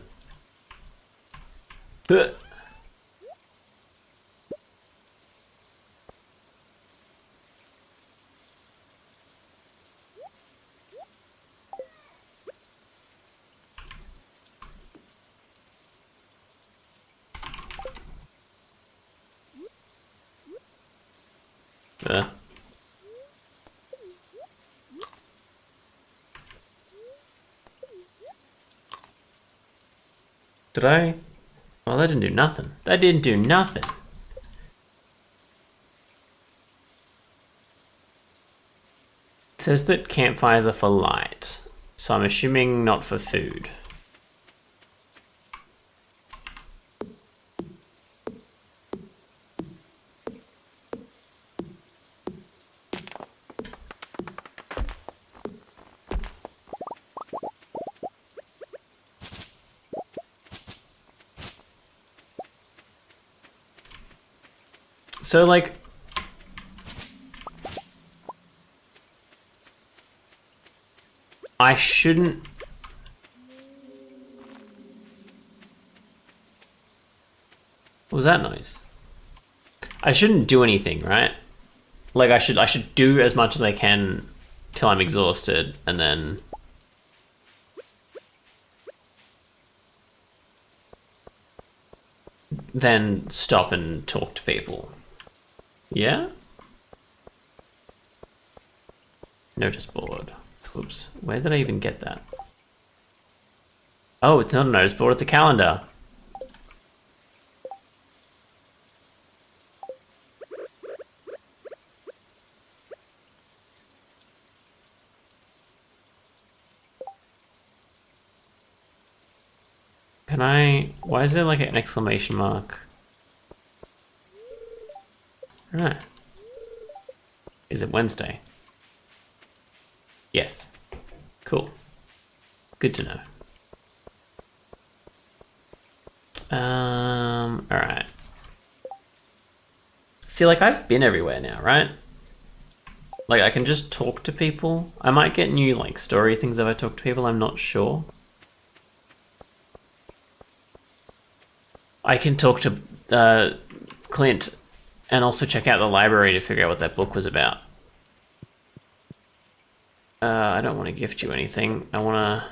Did I? Well, that didn't do nothing. That didn't do nothing. It says that campfires are for light, so I'm assuming not for food. So, like, I shouldn't... What was that noise? I shouldn't do anything, right? Like, I should do as much as I can till I'm exhausted, and then stop and talk to people. Yeah? Notice board. Oops. Where did I even get that? Oh, it's not a notice board, it's a calendar. Can I... Why is there like an exclamation mark? I don't know. Is it Wednesday? Yes. Cool. Good to know. Alright. See, like, I've been everywhere now, right? Like, I can just talk to people. I might get new, like, story things if I talk to people, I'm not sure. I can talk to Clint and also check out the library to figure out what that book was about. I don't want to gift you anything. I want to...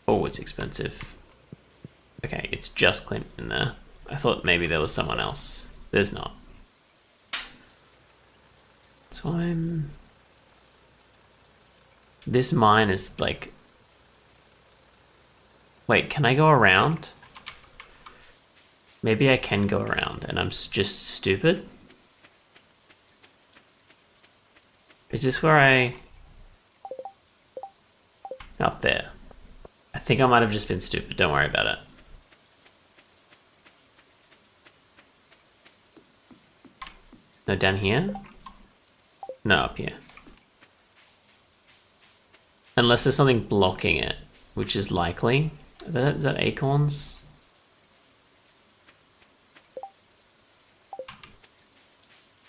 Oh, it's expensive. Okay, it's just Clint in there. I thought maybe there was someone else. There's not. So I'm... This mine is like... Wait, can I go around? Maybe I can go around and I'm just stupid? Is this where I... Up there. I think I might have just been stupid, don't worry about it. No, down here? No, up here. Unless there's something blocking it, which is likely. Is that acorns?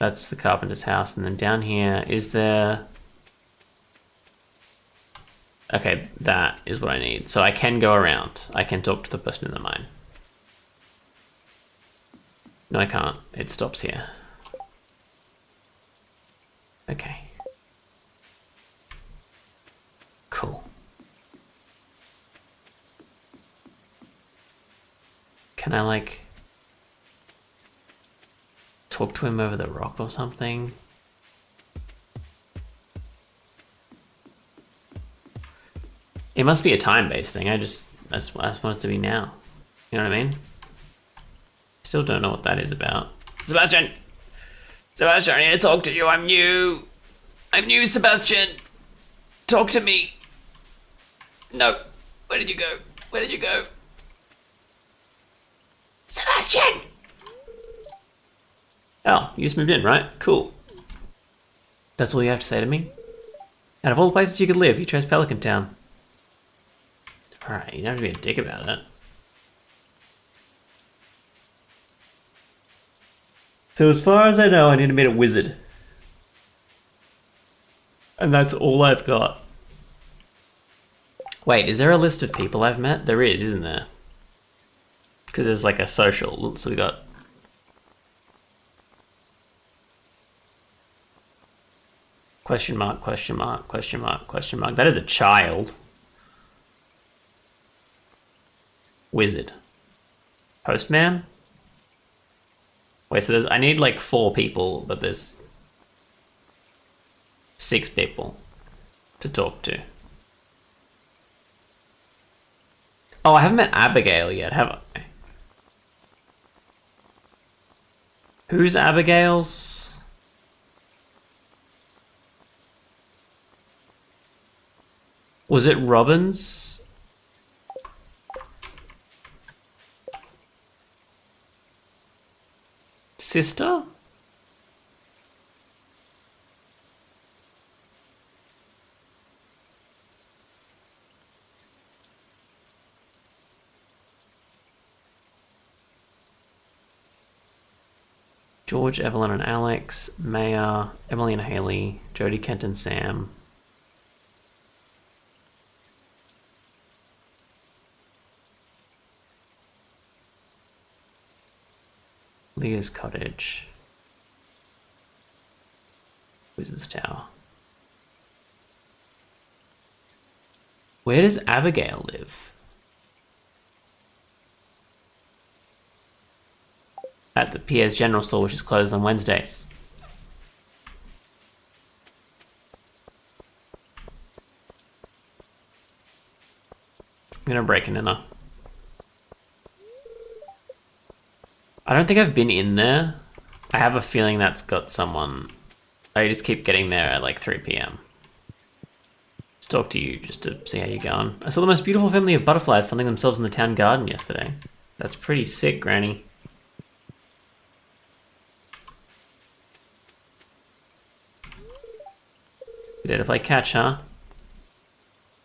That's the carpenter's house, and then down here, is there... Okay, that is what I need. So I can go around. I can talk to the person in the mine. No, I can't. It stops here. Okay. Cool. Can I, like, talk to him over the rock or something? It must be a time-based thing. I just want it to be now. You know what I mean? Still don't know what that is about. Sebastian! Sebastian, I need to talk to you. I'm new. I'm new, Sebastian. Talk to me. No. Where did you go? Where did you go? Sebastian! Oh, you just moved in, right? Cool. That's all you have to say to me? Out of all the places you could live, you chose Pelican Town. Alright, you don't have to be a dick about it. So as far as I know, I need to meet a wizard. And that's all I've got. Wait, is there a list of people I've met? There is, isn't there? Because there's like a social, so we got... Question mark, question mark, question mark, question mark. That is a child. Wizard. Postman? Wait, so there's... I need like 4 people, but there's 6 people to talk to. Oh, I haven't met Abigail yet, have I? Who's Abigail's? Was it Robin's? Sister? George, Evelyn and Alex, Maya, Emily and Haley, Jody, Kent and Sam. Leah's cottage. Wizard's Tower. Where does Abigail live? At the Pierre's General Store, which is closed on Wednesdays. I'm gonna break into her. I don't think I've been in there. I have a feeling that's got someone. I just keep getting there at like 3 p.m. to talk to you, just to see how you're going. I saw the most beautiful family of butterflies sunning themselves in the town garden yesterday. That's pretty sick, Granny. You dare to play catch, huh?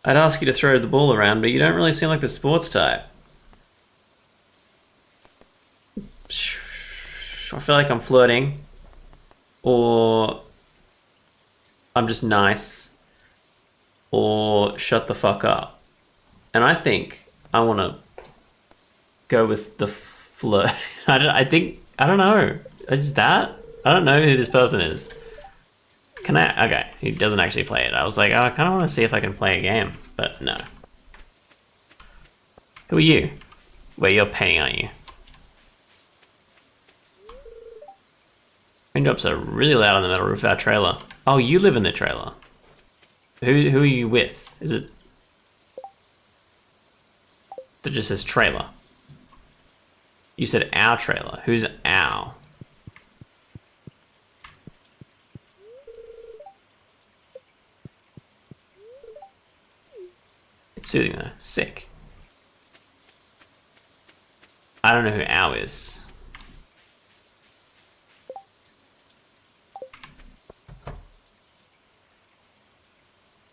I'd ask you to throw the ball around, but you don't really seem like the sports type. I feel like I'm flirting, or I'm just nice, or shut the fuck up. And I think I want to go with the flirt. I don't know. It's that? I don't know who this person is. Can I? Okay, he doesn't actually play it. I was like, oh, I kind of want to see if I can play a game, but no. Who are you? Wait, you're paying, aren't you? Raindrops are really loud on the metal roof of our trailer. Oh, you live in the trailer. Who are you with? Is it... That just says trailer. You said our trailer. Who's our? It's soothing though. Sick. I don't know who our is.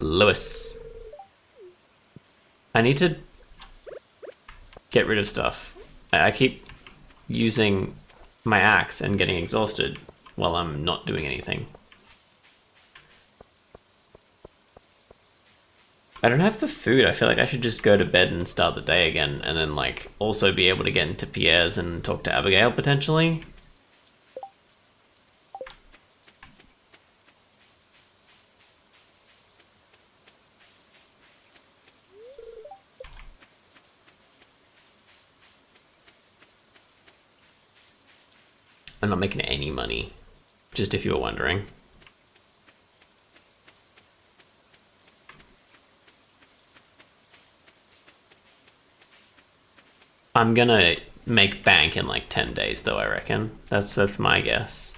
Lewis. I need to get rid of stuff. I keep using my axe and getting exhausted while I'm not doing anything. I don't have the food. I feel like I should just go to bed and start the day again, and then like also be able to get into Pierre's and talk to Abigail potentially. I'm not making any money, just if you were wondering. I'm gonna make bank in like 10 days though, I reckon. That's my guess.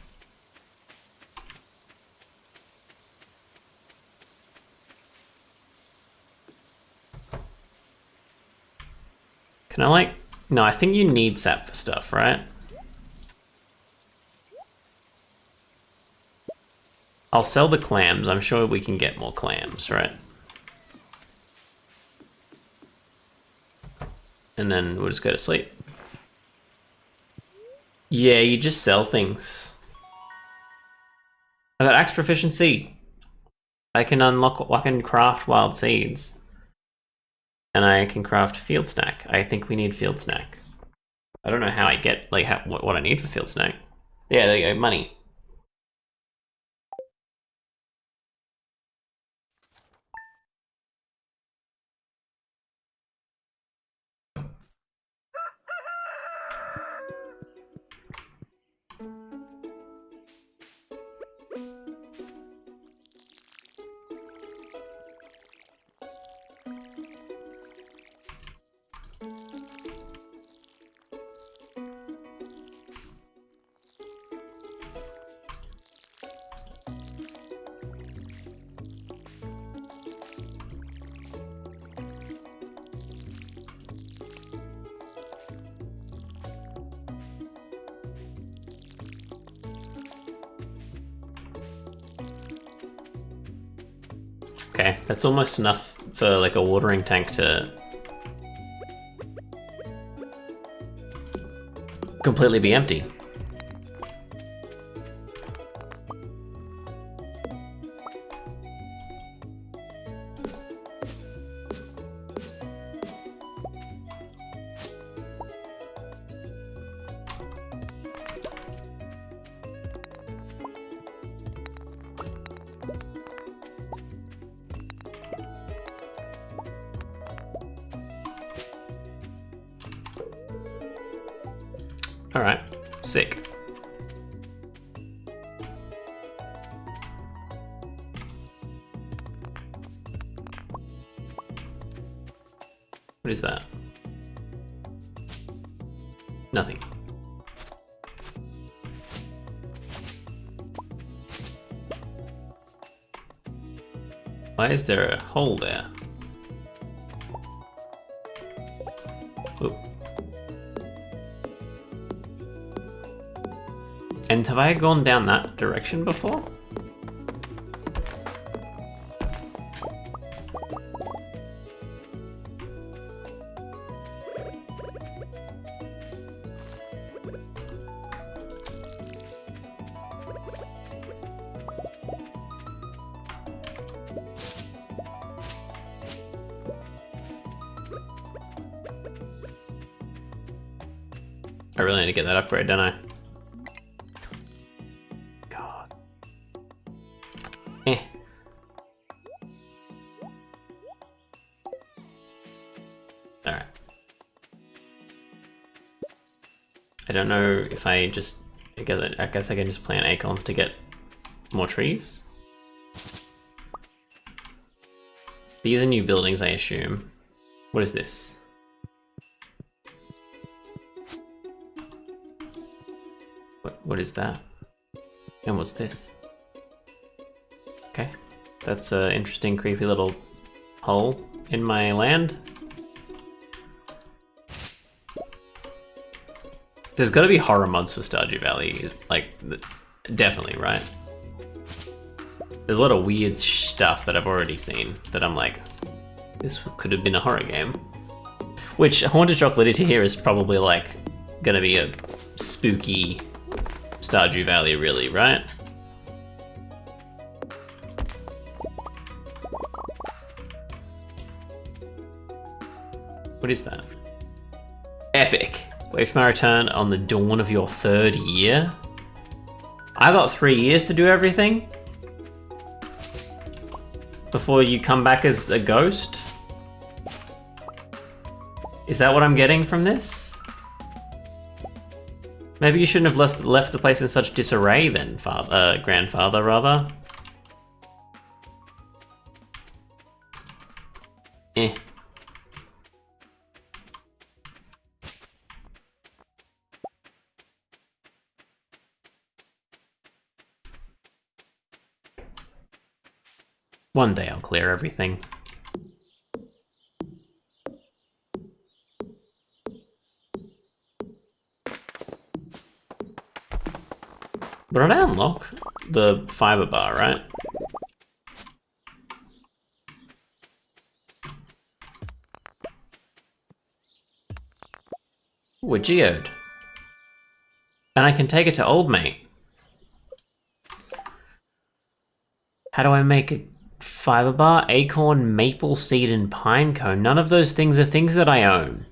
Can I like... No, I think you need sap for stuff, right? I'll sell the clams. I'm sure we can get more clams, right? And then we'll just go to sleep. Yeah, you just sell things. I got axe proficiency. I can craft wild seeds. And I can craft field snack. I think we need field snack. I don't know how I get, like, what I need for field snack. Yeah, there you go, money. Okay, that's almost enough for like a watering tank to completely be empty. Alright, sick. What is that? Nothing. Why is there a hole there? Oop. And have I gone down that direction before? I really need to get that upgrade, don't I? God. Eh. Alright. I don't know if I just... I guess I can just plant acorns to get more trees. These are new buildings, I assume. What is this? What is that? And what's this? Okay, that's an interesting, creepy little hole in my land. There's gotta be horror mods for Stardew Valley, like, definitely, right? There's a lot of weird stuff that I've already seen that I'm like, this could have been a horror game. Which, Haunted Chocolatey here is probably like, gonna be a spooky Stardew Valley, really, right? What is that? Epic. Wait for my return on the dawn of your 3rd year? I got 3 years to do everything? Before you come back as a ghost? Is that what I'm getting from this? Maybe you shouldn't have left the place in such disarray then, grandfather, rather. Eh. One day I'll clear everything. But I unlock the fiber bar, right? We're geode. And I can take it to old mate. How do I make a fiber bar? Acorn, maple seed, and pine cone. None of those things are things that I own.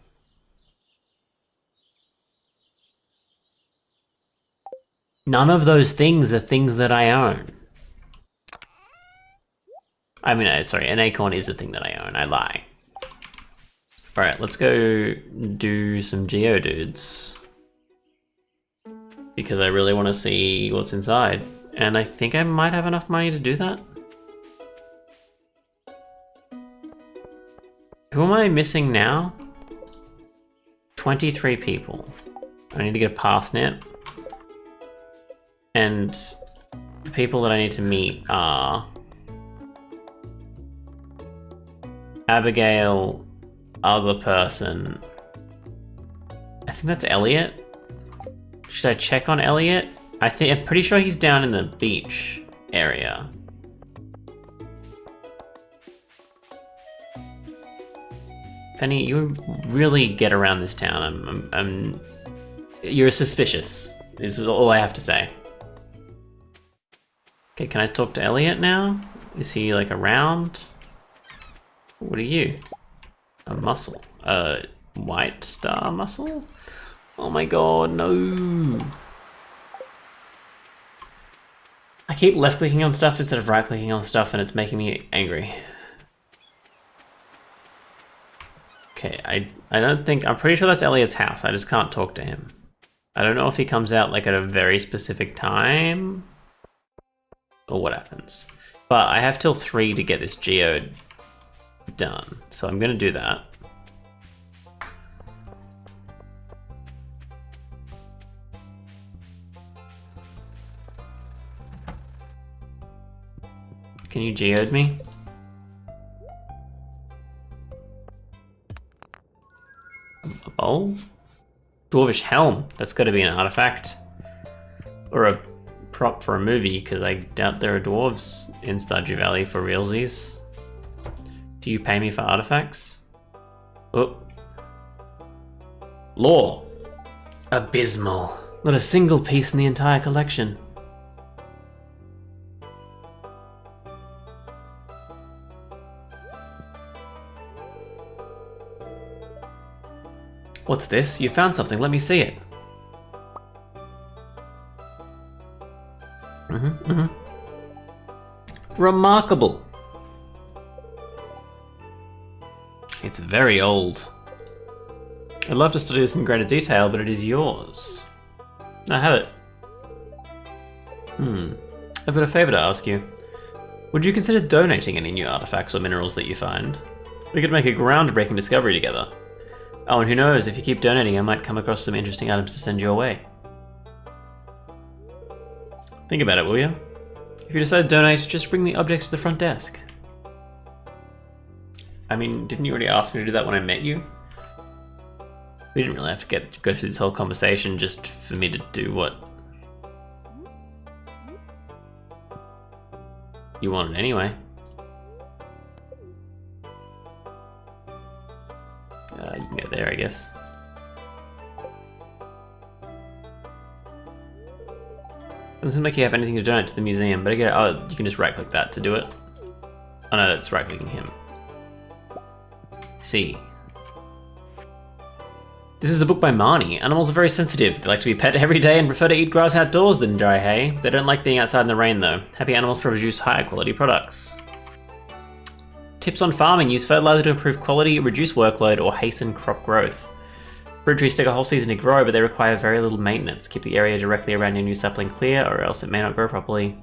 None of those things are things that I own. I mean, sorry, an acorn is a thing that I own. I lie. Alright, let's go do some geodudes. Because I really want to see what's inside. And I think I might have enough money to do that. Who am I missing now? 23 people. I need to get a parsnip. And the people that I need to meet are Abigail, other person. I think that's Elliot. Should I check on Elliot? I'm pretty sure he's down in the beach area. Penny, you really get around this town. You're suspicious, is all I have to say. Okay, can I talk to Elliot now? Is he like around? What are you? A mussel. A white star mussel? Oh my god, no! I keep left clicking on stuff instead of right clicking on stuff and it's making me angry. Okay, I'm pretty sure that's Elliot's house. I just can't talk to him. I don't know if he comes out like at a very specific time or what happens. But I have till 3 to get this geode done. So I'm gonna do that. Can you geode me? A bowl? Dwarvish helm. That's got to be an artifact. Or a prop for a movie, because I doubt there are dwarves in Stardew Valley for realsies. Do you pay me for artifacts? Oh. Lore. Abysmal. Not a single piece in the entire collection. What's this? You found something, let me see it. Remarkable. It's very old. I'd love to study this in greater detail, but it is yours. I have it. I've got a favor to ask you. Would you consider donating any new artifacts or minerals that you find? We could make a groundbreaking discovery together. Oh, and who knows, if you keep donating, I might come across some interesting items to send your way. Think about it, will you? If you decide to donate, just bring the objects to the front desk. I mean, didn't you already ask me to do that when I met you? We didn't really have to go through this whole conversation just for me to do what you wanted anyway. You can go there, I guess. Doesn't seem like you have anything to donate to the museum, but again, you can just right-click that to do it. Oh no, that's right-clicking him. See. This is a book by Marnie. Animals are very sensitive. They like to be pet every day and prefer to eat grass outdoors than dry hay. They don't like being outside in the rain though. Happy animals produce higher quality products. Tips on farming. Use fertilizer to improve quality, reduce workload, or hasten crop growth. Fruit trees take a whole season to grow, but they require very little maintenance. Keep the area directly around your new sapling clear, or else it may not grow properly.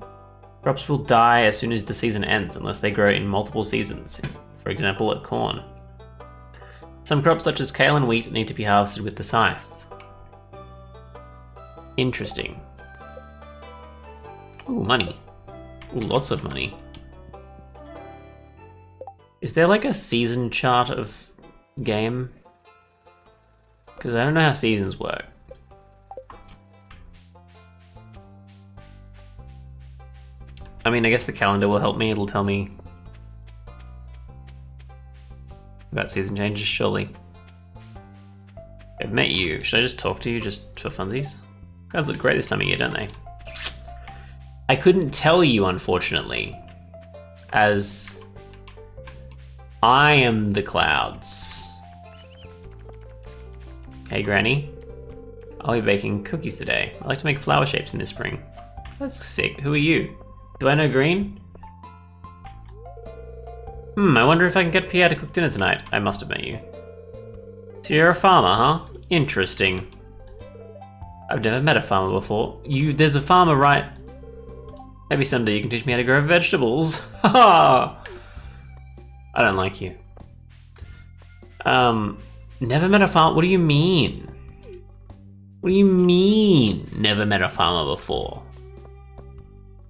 Crops will die as soon as the season ends, unless they grow in multiple seasons. For example, at corn. Some crops, such as kale and wheat, need to be harvested with the scythe. Interesting. Ooh, money. Ooh, lots of money. Is there like a season chart of game? Because I don't know how seasons work. I mean, I guess the calendar will help me. It'll tell me about season changes, surely. I've met you. Should I just talk to you just for funsies? Clouds look great this time of year, don't they? I couldn't tell you, unfortunately, as I am the clouds. Hey, Granny. I'll be baking cookies today. I like to make flower shapes in the spring. That's sick. Who are you? Do I know Green? I wonder if I can get Pierre to cook dinner tonight. I must have met you. So you're a farmer, huh? Interesting. I've never met a farmer before. There's a farmer, right? Maybe someday you can teach me how to grow vegetables. Haha! I don't like you. Never met a farmer? What do you mean? What do you mean, never met a farmer before?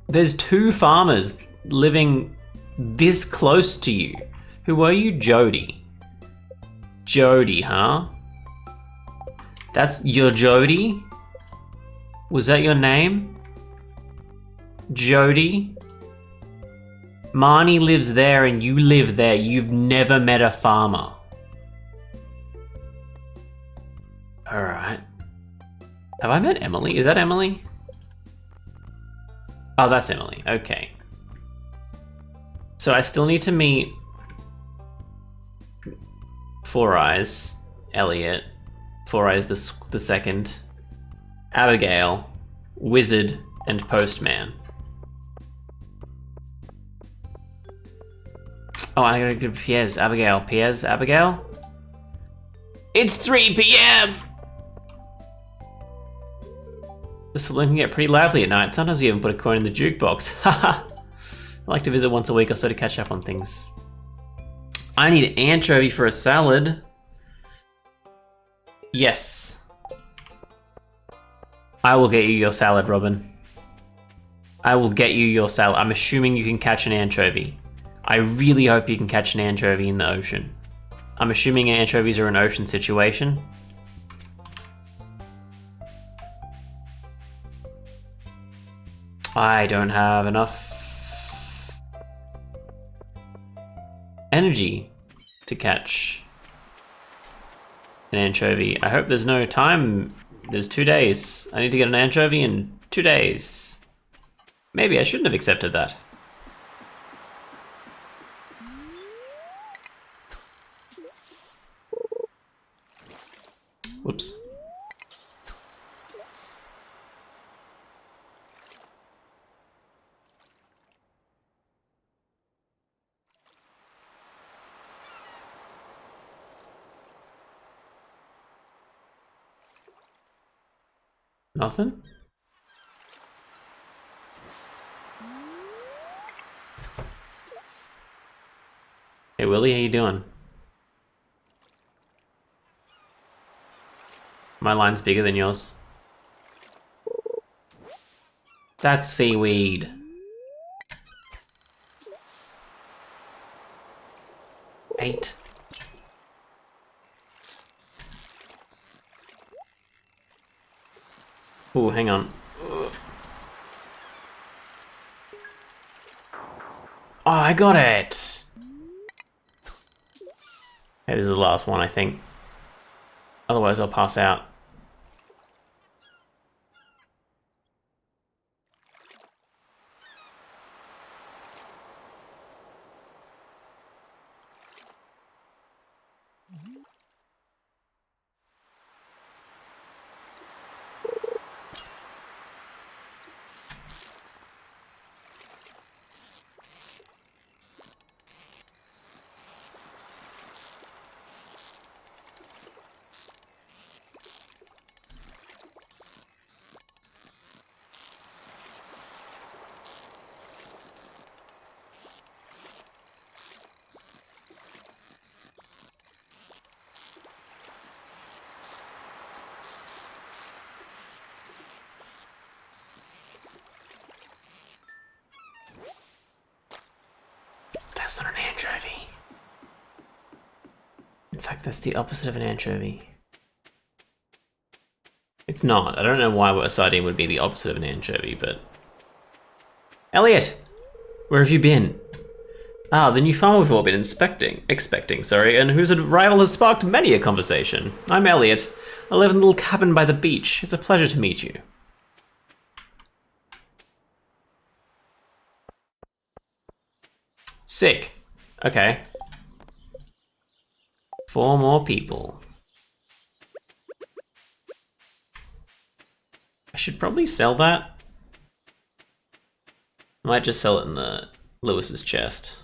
There's 2 farmers living this close to you. Who are you, Jody? Jody, huh? That's your Jody? Was that your name? Jody? Marnie lives there and you live there. You've never met a farmer. Alright. Have I met Emily? Is that Emily? Oh, that's Emily. Okay. So I still need to meet Four Eyes, Elliot, Four Eyes the second, Abigail, Wizard, and Postman. Oh, I gotta give Pierre's Abigail. Pierre's Abigail? It's 3 p.m. The saloon can get pretty lively at night. Sometimes you even put a coin in the jukebox. Haha. I like to visit once a week or so to catch up on things. I need anchovy for a salad. Yes. I will get you your salad, Robin. I will get you your salad. I'm assuming you can catch an anchovy. I really hope you can catch an anchovy in the ocean. I'm assuming anchovies are an ocean situation. I don't have enough energy to catch an anchovy. I hope there's no time. There's 2 days. I need to get an anchovy in 2 days. Maybe I shouldn't have accepted that. Whoops. Nothing? Hey Willie, how you doing? My line's bigger than yours. That's seaweed. Eight. Ooh, hang on. Oh, I got it! Okay, this is the last one, I think. Otherwise, I'll pass out. that's not an anchovy. In fact, that's the opposite of an anchovy. It's not. I don't know why a sardine would be the opposite of an anchovy, but... Elliot! Where have you been? Ah, the new farm we've all been expecting, and whose arrival has sparked many a conversation. I'm Elliot. I live in a little cabin by the beach. It's a pleasure to meet you. Sick. Okay. 4 more people. I should probably sell that. I might just sell it in the Lewis's chest.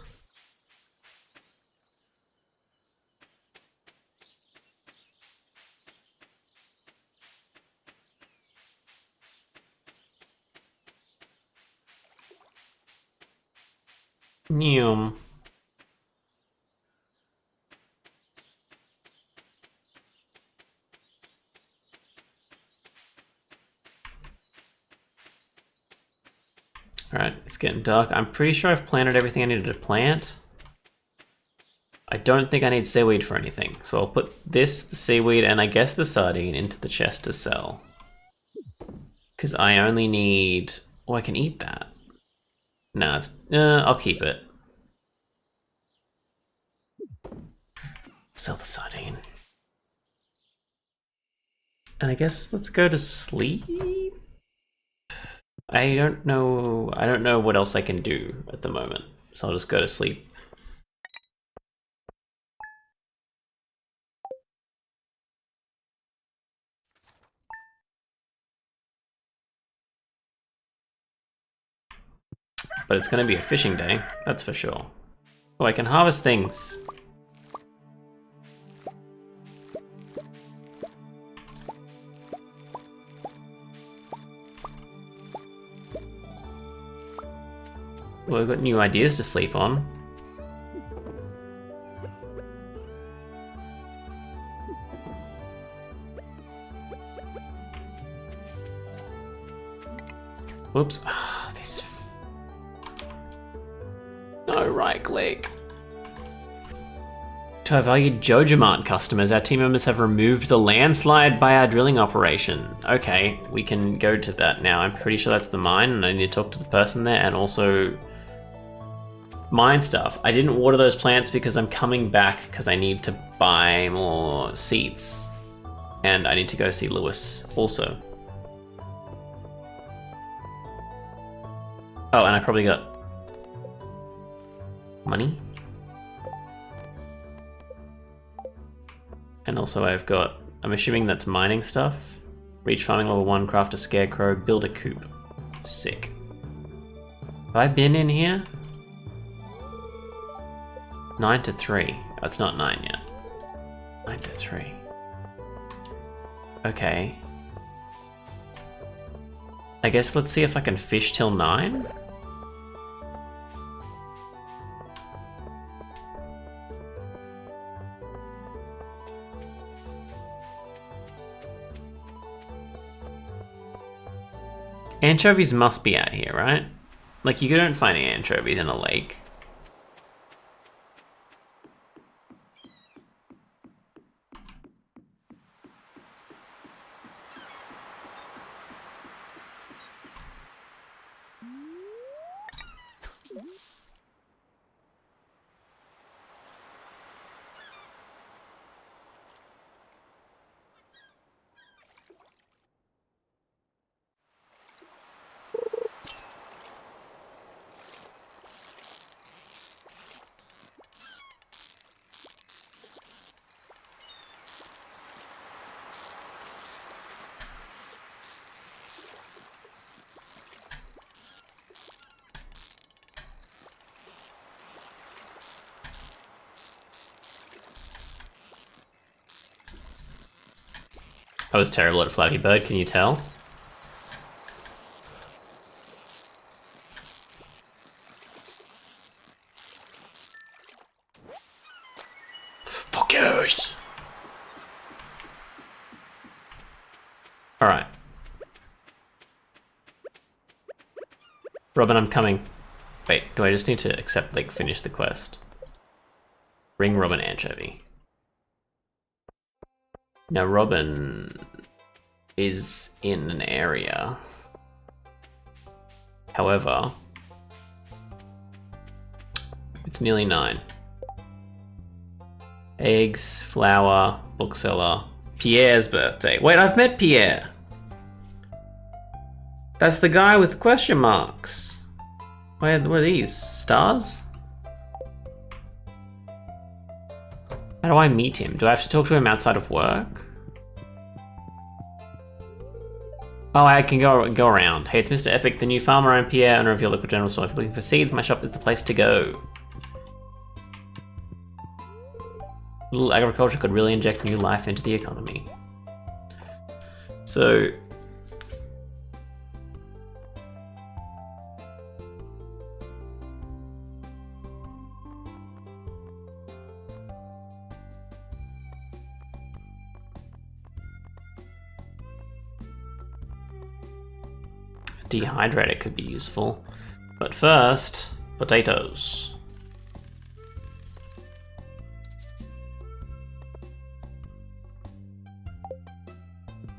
Neum. Alright, it's getting dark. I'm pretty sure I've planted everything I needed to plant. I don't think I need seaweed for anything, so I'll put this, the seaweed, and I guess the sardine into the chest to sell. Because I only need... Oh, I can eat that. No, it's... I'll keep it. Sell the sardine. And I guess let's go to sleep? I don't know what else I can do at the moment, so I'll just go to sleep. But it's gonna be a fishing day, that's for sure. Oh, I can harvest things. Well, we've got new ideas to sleep on. Whoops. Ah, this... No, right click. To our valued Jojamart customers, our team members have removed the landslide by our drilling operation. Okay, we can go to that now. I'm pretty sure that's the mine, and I need to talk to the person there, and also mine stuff. I didn't water those plants because I'm coming back because I need to buy more seeds. And I need to go see Lewis also. Oh, and I probably got money. And also I've got, I'm assuming that's mining stuff. Reach farming level 1, craft a scarecrow, build a coop. Sick. Have I been in here? 9 to 3. Oh, it's not 9 yet. 9 to 3. Okay. I guess let's see if I can fish till 9. Anchovies must be out here, right? Like, you don't find anchovies in a lake. I was terrible at Flappy Bird, can you tell? Fuck yes! Alright. Robin, I'm coming. Wait, do I just need to accept, like, finish the quest? Bring Robin Anchovy. Now Robin is in an area. However, it's nearly 9. Eggs, flour, bookseller, Pierre's birthday. Wait, I've met Pierre. That's the guy with question marks. Where are these? Stars? How do I meet him? Do I have to talk to him outside of work? Oh, I can go around. Hey, it's Mr. Epic, the new farmer. I'm Pierre, owner of your local general store. If you're looking for seeds, my shop is the place to go. Little agriculture could really inject new life into the economy. So... dehydrator could be useful. But first, potatoes.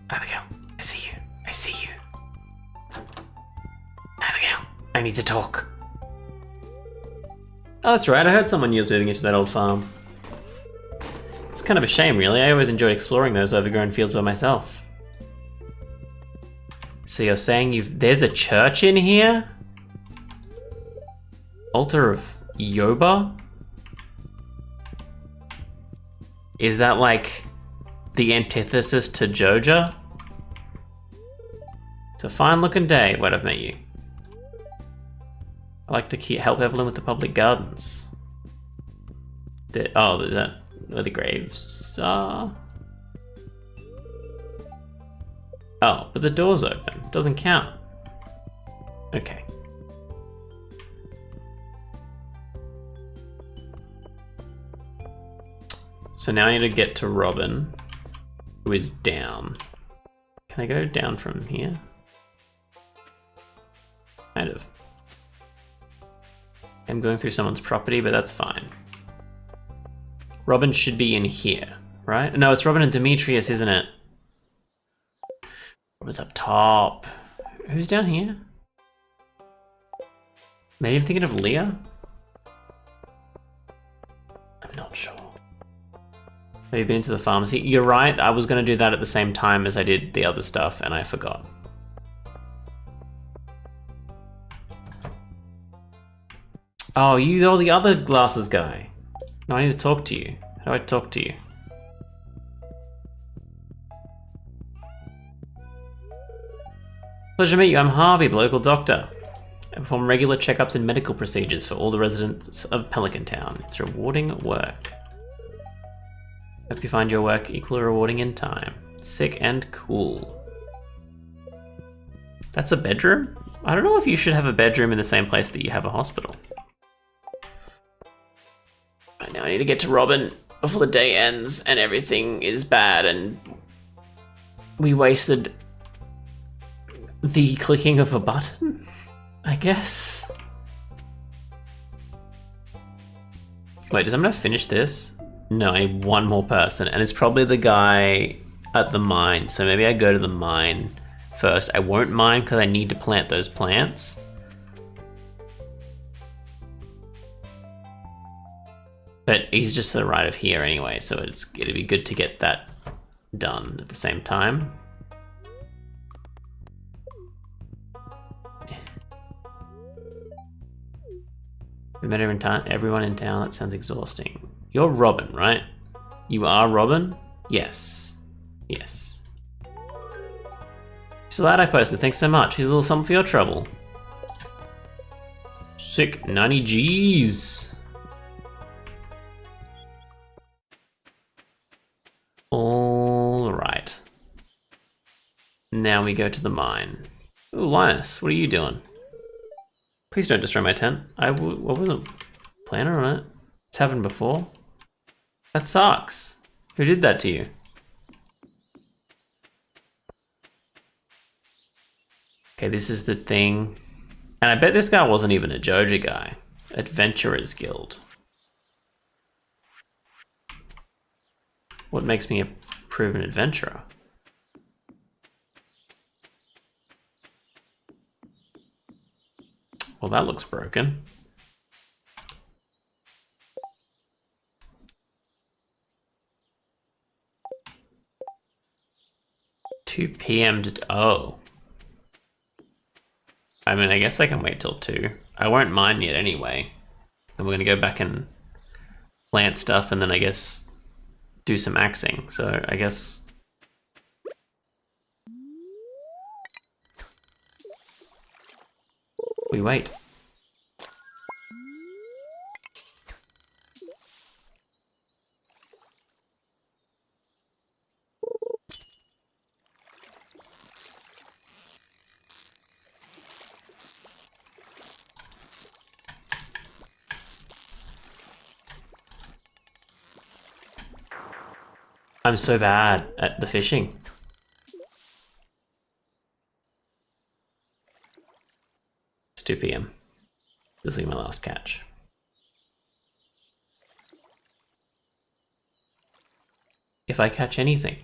Abigail, I see you. I see you. Abigail, I need to talk. Oh, that's right. I heard someone was moving into that old farm. It's kind of a shame, really. I always enjoyed exploring those overgrown fields by myself. So you're saying there's a church in here? Altar of Yoba? Is that like the antithesis to Joja? It's a fine looking day. Wait, I've met you. I like to help Evelyn with the public gardens. Oh, is that where the graves are? Oh, but the door's open. Doesn't count. Okay. So now I need to get to Robin, who is down. Can I go down from here? Kind of. I'm going through someone's property, but that's fine. Robin should be in here, right? No, it's Robin and Demetrius, isn't it? Robin's up top. Who's down here? Maybe I'm thinking of Leah? I'm not sure. Have you been into the pharmacy? You're right, I was going to do that at the same time as I did the other stuff, and I forgot. Oh, you're the other glasses guy. No, I need to talk to you. How do I talk to you? Pleasure to meet you. I'm Harvey, the local doctor. I perform regular checkups and medical procedures for all the residents of Pelican Town. It's rewarding work. Hope you find your work equally rewarding in time. Sick and cool. That's a bedroom? I don't know if you should have a bedroom in the same place that you have a hospital. But now I need to get to Robin before the day ends and everything is bad and we wasted the clicking of a button, I guess. Wait, does someone finish this? No, I need one more person, and it's probably the guy at the mine. So maybe I go to the mine first. I won't mine because I need to plant those plants. But he's just to the right of here anyway, so it'd be good to get that done at the same time. We met everyone in town. That sounds exhausting. You're Robin, right? You are Robin? Yes. Yes. So that I posted. Thanks so much. Here's a little something for your trouble. Sick. 90 G's. All right. Now we go to the mine. Ooh, Linus, what are you doing? Please don't destroy my tent. I wasn't planning on it. It's happened before. That sucks. Who did that to you? Okay, this is the thing. And I bet this guy wasn't even a Joja guy. Adventurers Guild. What makes me a proven adventurer? Well, that looks broken. $2 p.m. to... Oh. I mean, I guess I can wait till 2. I won't mine yet anyway. And we're going to go back and plant stuff and then I guess do some axing. So I guess... we wait. I'm so bad at the fishing. It's 2 p.m. This will be my last catch. If I catch anything.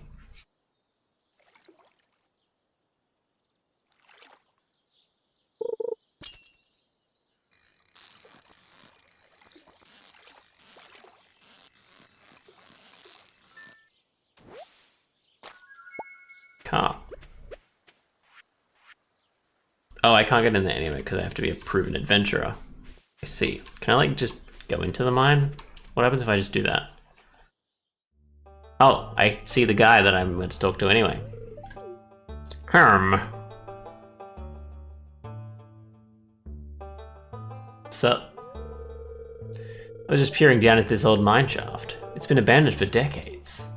Can't. Oh, I can't get in there anyway because I have to be a proven adventurer. I see. Can I like just go into the mine? What happens if I just do that? Oh, I see the guy that I'm meant to talk to anyway. Sup? I was just peering down at this old mine shaft. It's been abandoned for decades.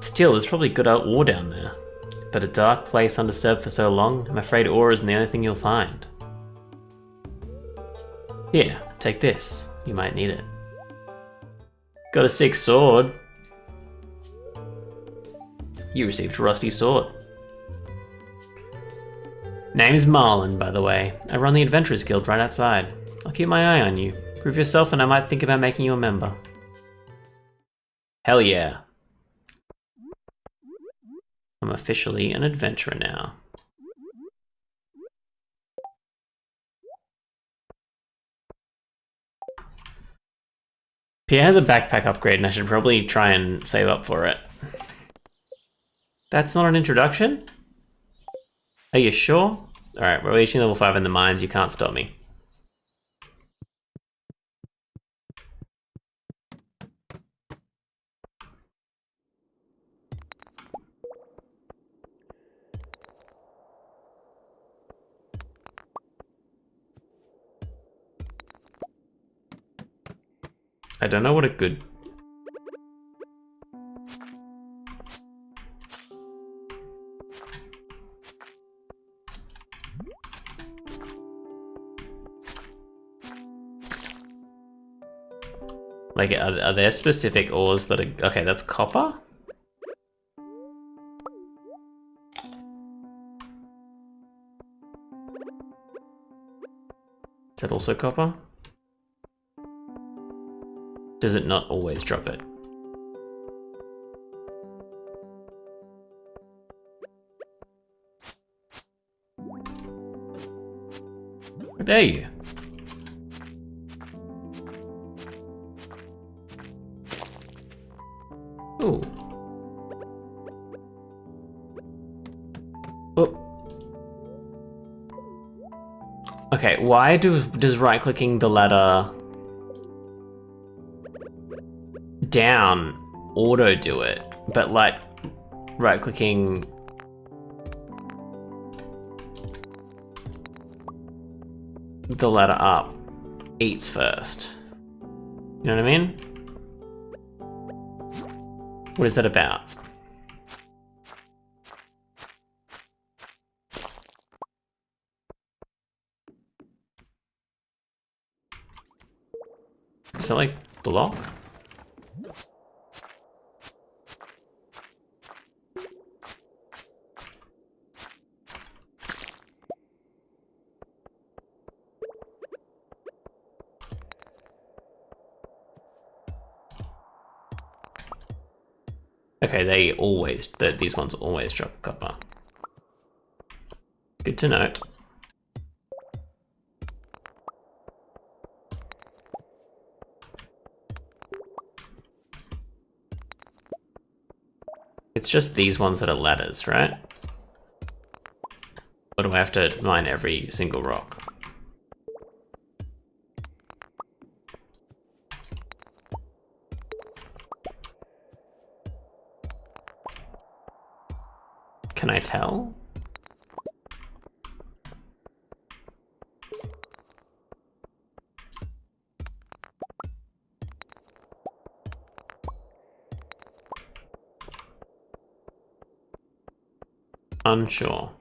Still, there's probably good ore down there. But a dark place undisturbed for so long, I'm afraid ore isn't the only thing you'll find. Here, take this. You might need it. Got a 6 sword. You received a rusty sword. Name is Marlin, by the way. I run the Adventurers Guild right outside. I'll keep my eye on you. Prove yourself and I might think about making you a member. Hell yeah. I'm officially an adventurer now. Pierre has a backpack upgrade and I should probably try and save up for it. That's not an introduction? Are you sure? Alright, we're reaching level 5 in the mines, you can't stop me. I don't know what a good... Like, are there specific ores that are... Okay, that's copper? Is that also copper? Does it not always drop it? How dare you? Ooh. Oh. Okay, why does right-clicking the ladder down auto do it, but like right-clicking the ladder up eats first? You know what I mean? What is that about? Is that like block? Okay, these ones always drop copper. Good to note. It's just these ones that are ladders, right? Or do I have to mine every single rock? Can I tell? Unsure.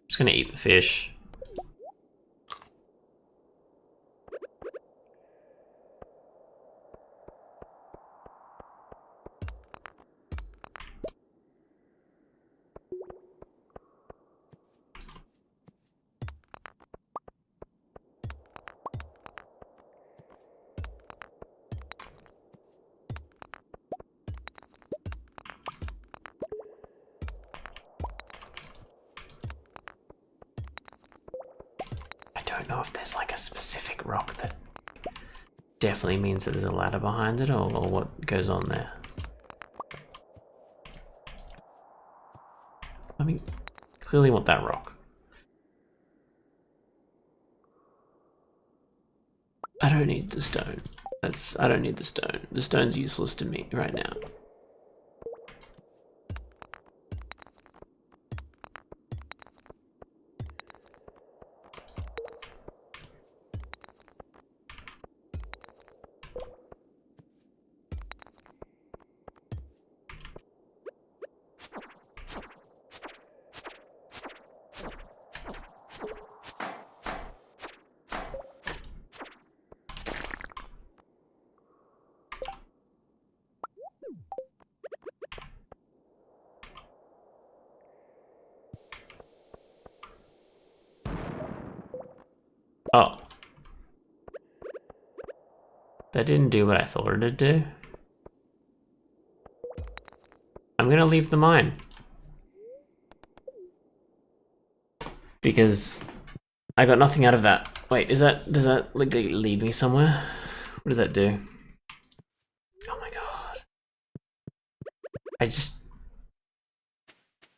Just gonna eat the fish. I don't know if there's like a specific rock that definitely means that there's a ladder behind it, or what goes on there. I mean, clearly want that rock. I don't need the stone. I don't need the stone. The stone's useless to me right now. Oh. That didn't do what I thought it'd do. I'm gonna leave the mine. Because I got nothing out of that. Wait, does that like lead me somewhere? What does that do? Oh my god. I just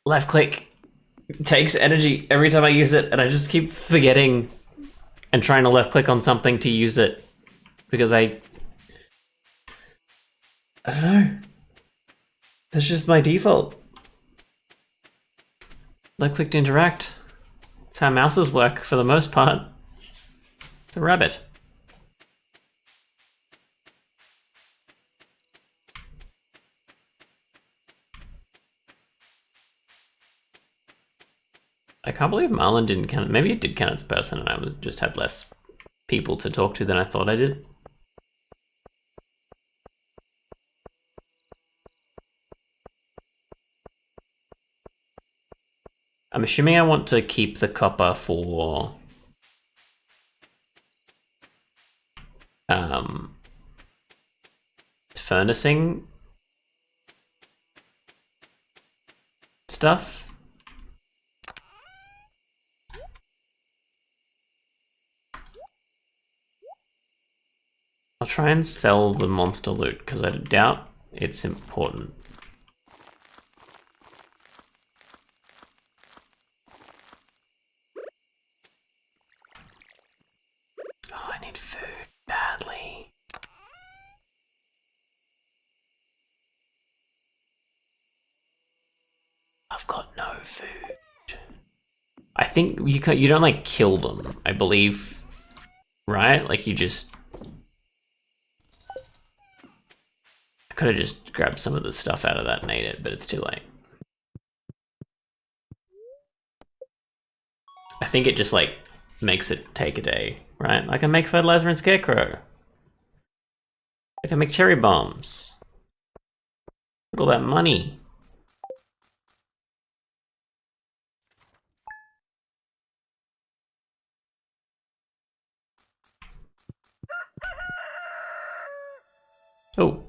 left click takes energy every time I use it, and I just keep forgetting and trying to left click on something to use it because I don't know. That's just my default. Left click to interact. That's how mouses work for the most part. It's a rabbit. I can't believe Marlon didn't count. Maybe it did count as a person and I just had less people to talk to than I thought I did. I'm assuming I want to keep the copper for furnacing stuff. I'll try and sell the monster loot because I doubt it's important. Oh, I need food badly. I've got no food. I think you don't like kill them, I believe, right? Like you just. I could have just grabbed some of the stuff out of that and ate it, but it's too late. I think it just like makes it take a day, right? I can make fertilizer and scarecrow. I can make cherry bombs. Look at all that money. Oh.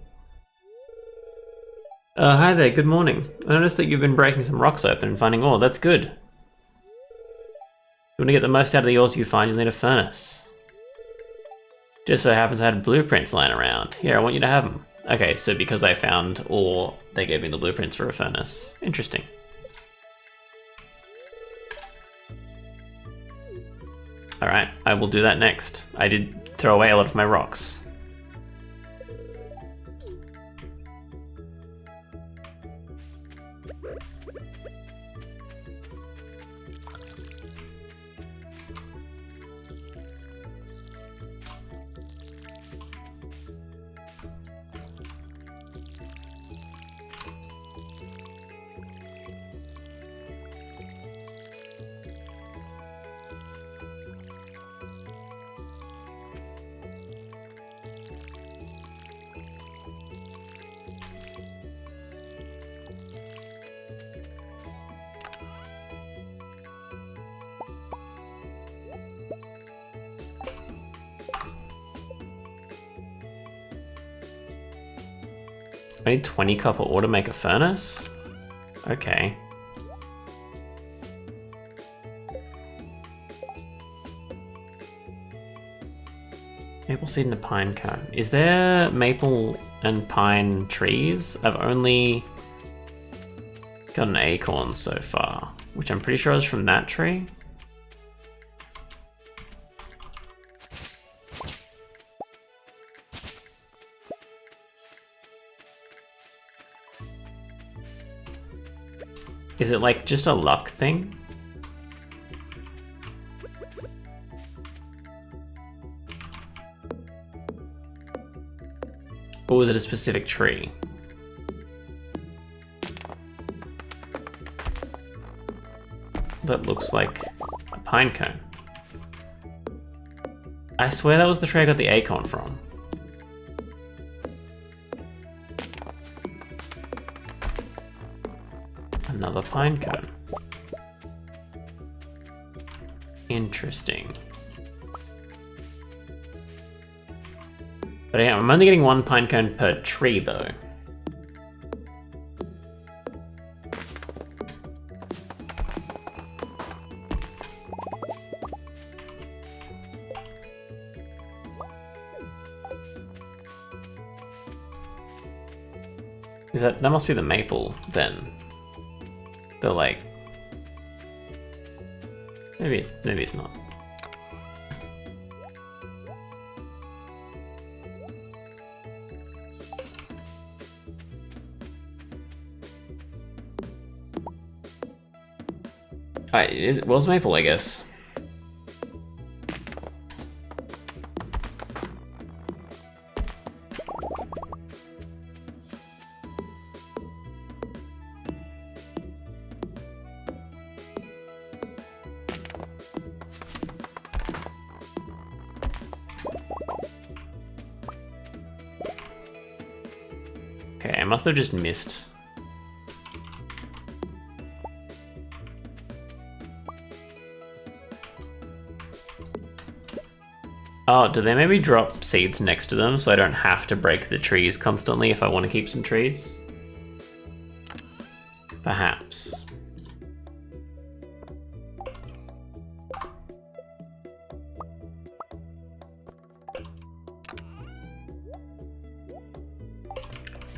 Hi there, good morning. I noticed that you've been breaking some rocks open and finding ore. That's good. You want to get the most out of the ores you find, you'll need a furnace. Just so happens I had blueprints lying around. Here, I want you to have them. Okay, so because I found ore, they gave me the blueprints for a furnace. Interesting. Alright, I will do that next. I did throw away a lot of my rocks. I need 20 copper ore to make a furnace? Okay. Maple seed and a pine cone. Is there maple and pine trees? I've only got an acorn so far, which I'm pretty sure is from that tree. Is it like just a luck thing? Or was it a specific tree? That looks like a pine cone. I swear that was the tree I got the acorn from. Another pine cone. Interesting. But yeah, I'm only getting one pine cone per tree though. Is that must be the maple then? They're like, maybe it's not. It was maple, I guess. Okay, I must have just missed. Oh, do they maybe drop seeds next to them so I don't have to break the trees constantly if I want to keep some trees? Perhaps.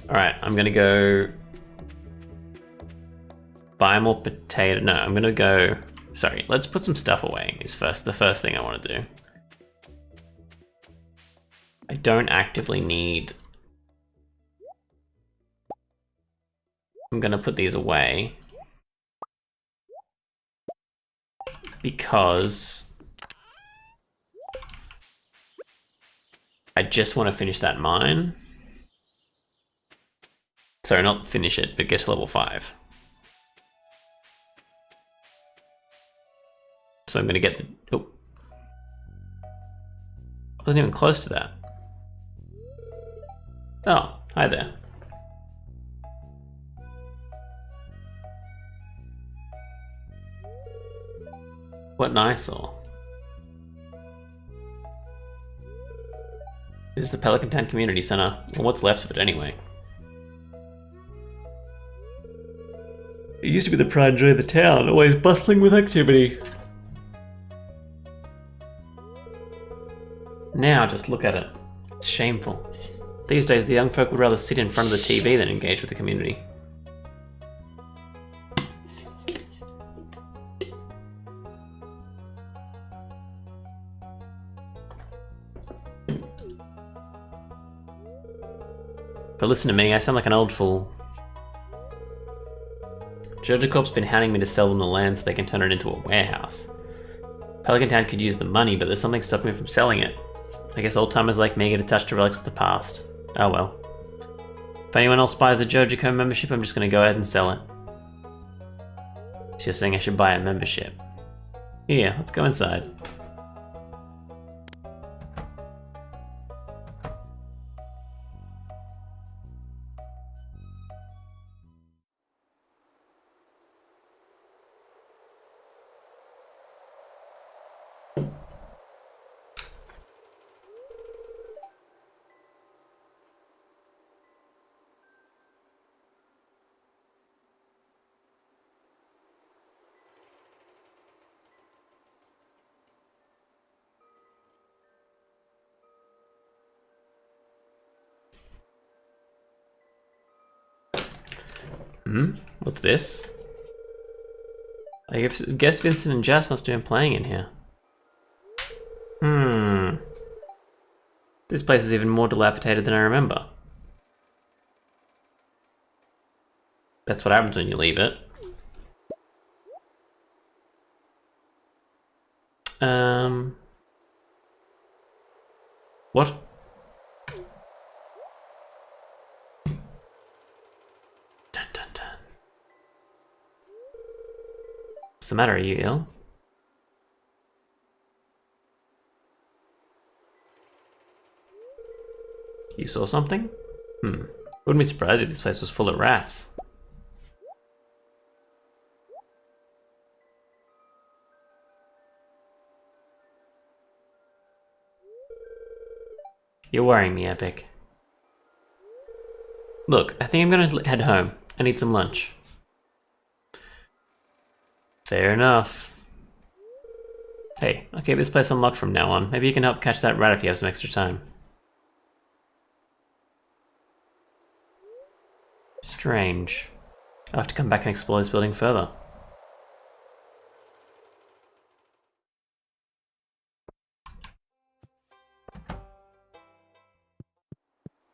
Alright, I'm gonna go buy more potato. No, I'm gonna go. Sorry, let's put some stuff away. Is the first thing I want to do. I don't actively need. I'm gonna put these away because I just want to finish that mine. Sorry, not finish it, but get to level 5. So I'm gonna get the. Oh, I wasn't even close to that. Oh, hi there. What an eyesore. This is the Pelican Town Community Center, or what's left of it anyway. It used to be the pride and joy of the town, always bustling with activity. Now just look at it. It's shameful. These days the young folk would rather sit in front of the TV than engage with the community. But listen to me, I sound like an old fool. Jojo Corp's been hounding me to sell them the land so they can turn it into a warehouse. Pelican Town could use the money, but there's something stopping me from selling it. I guess old-timers like me get attached to relics of the past. Oh well. If anyone else buys a JoJoCo membership, I'm just gonna go ahead and sell it. She's saying I should buy a membership. Here, let's go inside. What's this? I guess Vincent and Jess must have been playing in here. This place is even more dilapidated than I remember. That's what happens when you leave it. What? Dun dun dun. What's the matter? Are you ill? You saw something? Wouldn't be surprised if this place was full of rats. You're worrying me, Epic. Look, I think I'm gonna head home. I need some lunch. Fair enough. Hey, I'll keep this place unlocked from now on. Maybe you can help catch that rat if you have some extra time. Strange. I'll have to come back and explore this building further.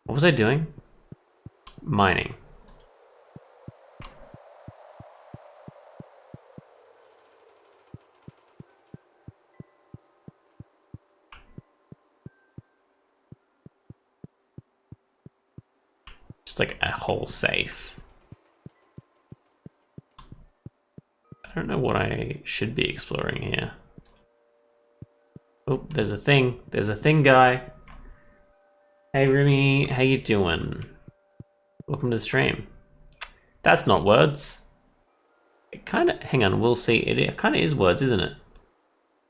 What was I doing? Mining. Just like a whole safe. I don't know what I should be exploring here. Oh, there's a thing. There's a thing, guy. Hey Rumi, how you doing? Welcome to the stream. That's not words. It kind of, hang on, we'll see. It kind of is words, isn't it?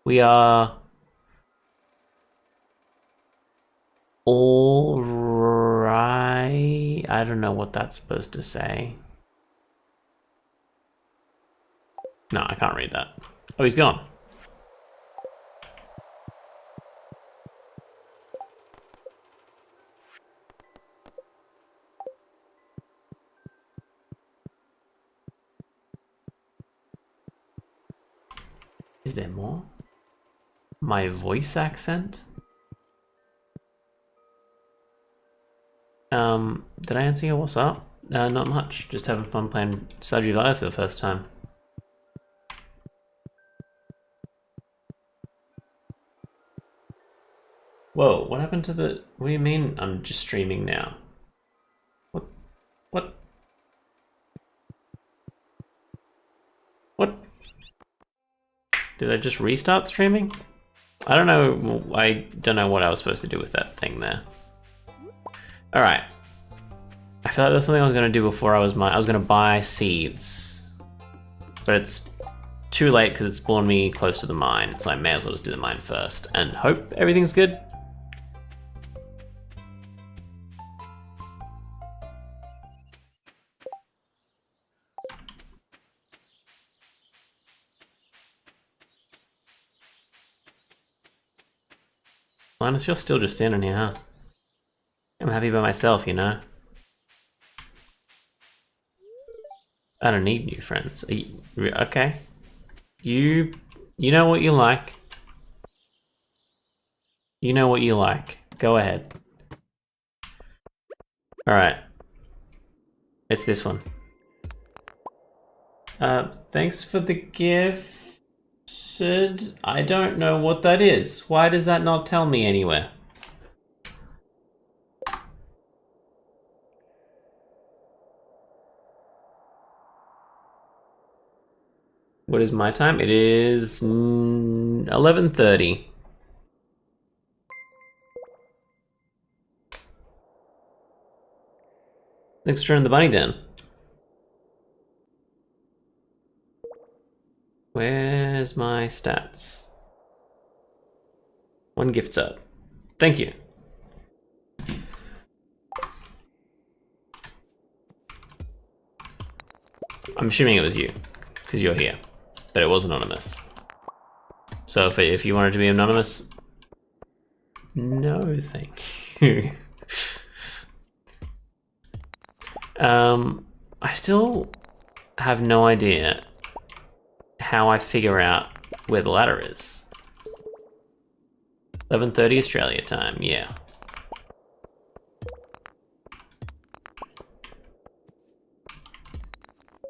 We are all right. I don't know what that's supposed to say. No, I can't read that. Oh, he's gone. Is there more? My voice accent? Did I answer your what's up? Not much. Just having fun playing Stardew Valley for the first time. Whoa, what happened to the... What do you mean I'm just streaming now? What? What? What? Did I just restart streaming? I don't know. I don't know what I was supposed to do with that thing there. All right. I feel like there's something I was gonna do before I was gonna buy seeds, but it's too late because it spawned me close to the mine. So I may as well just do the mine first and hope everything's good. Linus, you're still just standing here, huh? I'm happy by myself, you know? I don't need new friends. Okay. You know what you like. You know what you like. Go ahead. Alright. It's this one. Thanks for the gift, Sid. I don't know what that is. Why does that not tell me anywhere? What is my time? It is 11:30. Let's turn the bunny den. Where's my stats? 1 gift set. Thank you. I'm assuming it was you, because you're here. But it was anonymous. So if you wanted to be anonymous, no thank you. I still have no idea how I figure out where the ladder is. 11:30 Australia time, yeah.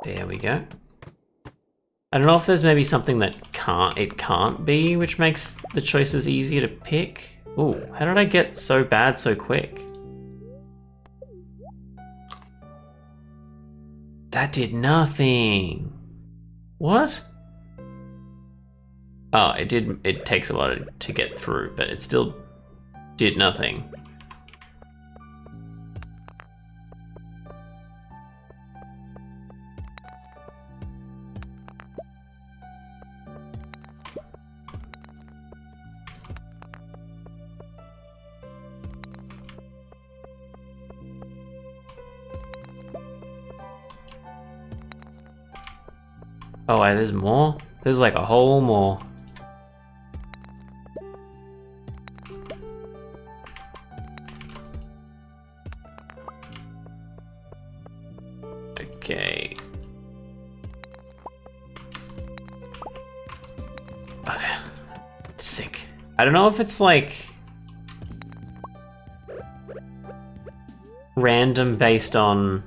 There we go. I don't know if there's maybe something that it can't be, which makes the choices easier to pick. Ooh, how did I get so bad so quick? That did nothing. What? Oh, it takes a while to get through, but it still did nothing. Oh, wait, there's more? There's like a whole more. Okay. Oh, there. Sick. I don't know if it's like random based on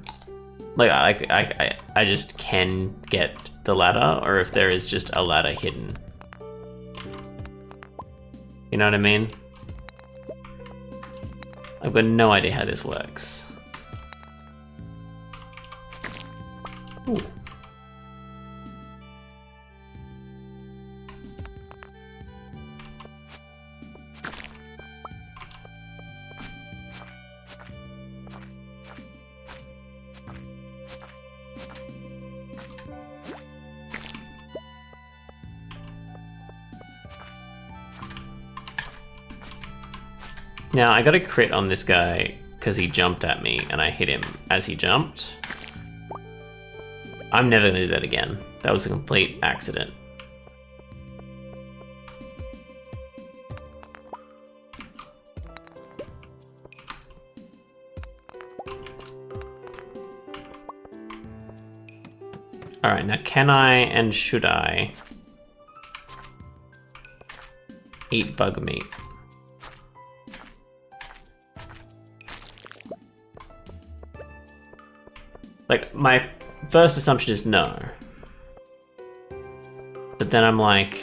like I just can get the ladder, or if there is just a ladder hidden. You know what I mean? I've got no idea how this works. Ooh. Now, I got a crit on this guy because he jumped at me and I hit him as he jumped. I'm never gonna do that again. That was a complete accident. Alright, now can I and should I eat bug meat? Like, my first assumption is no. But then I'm like,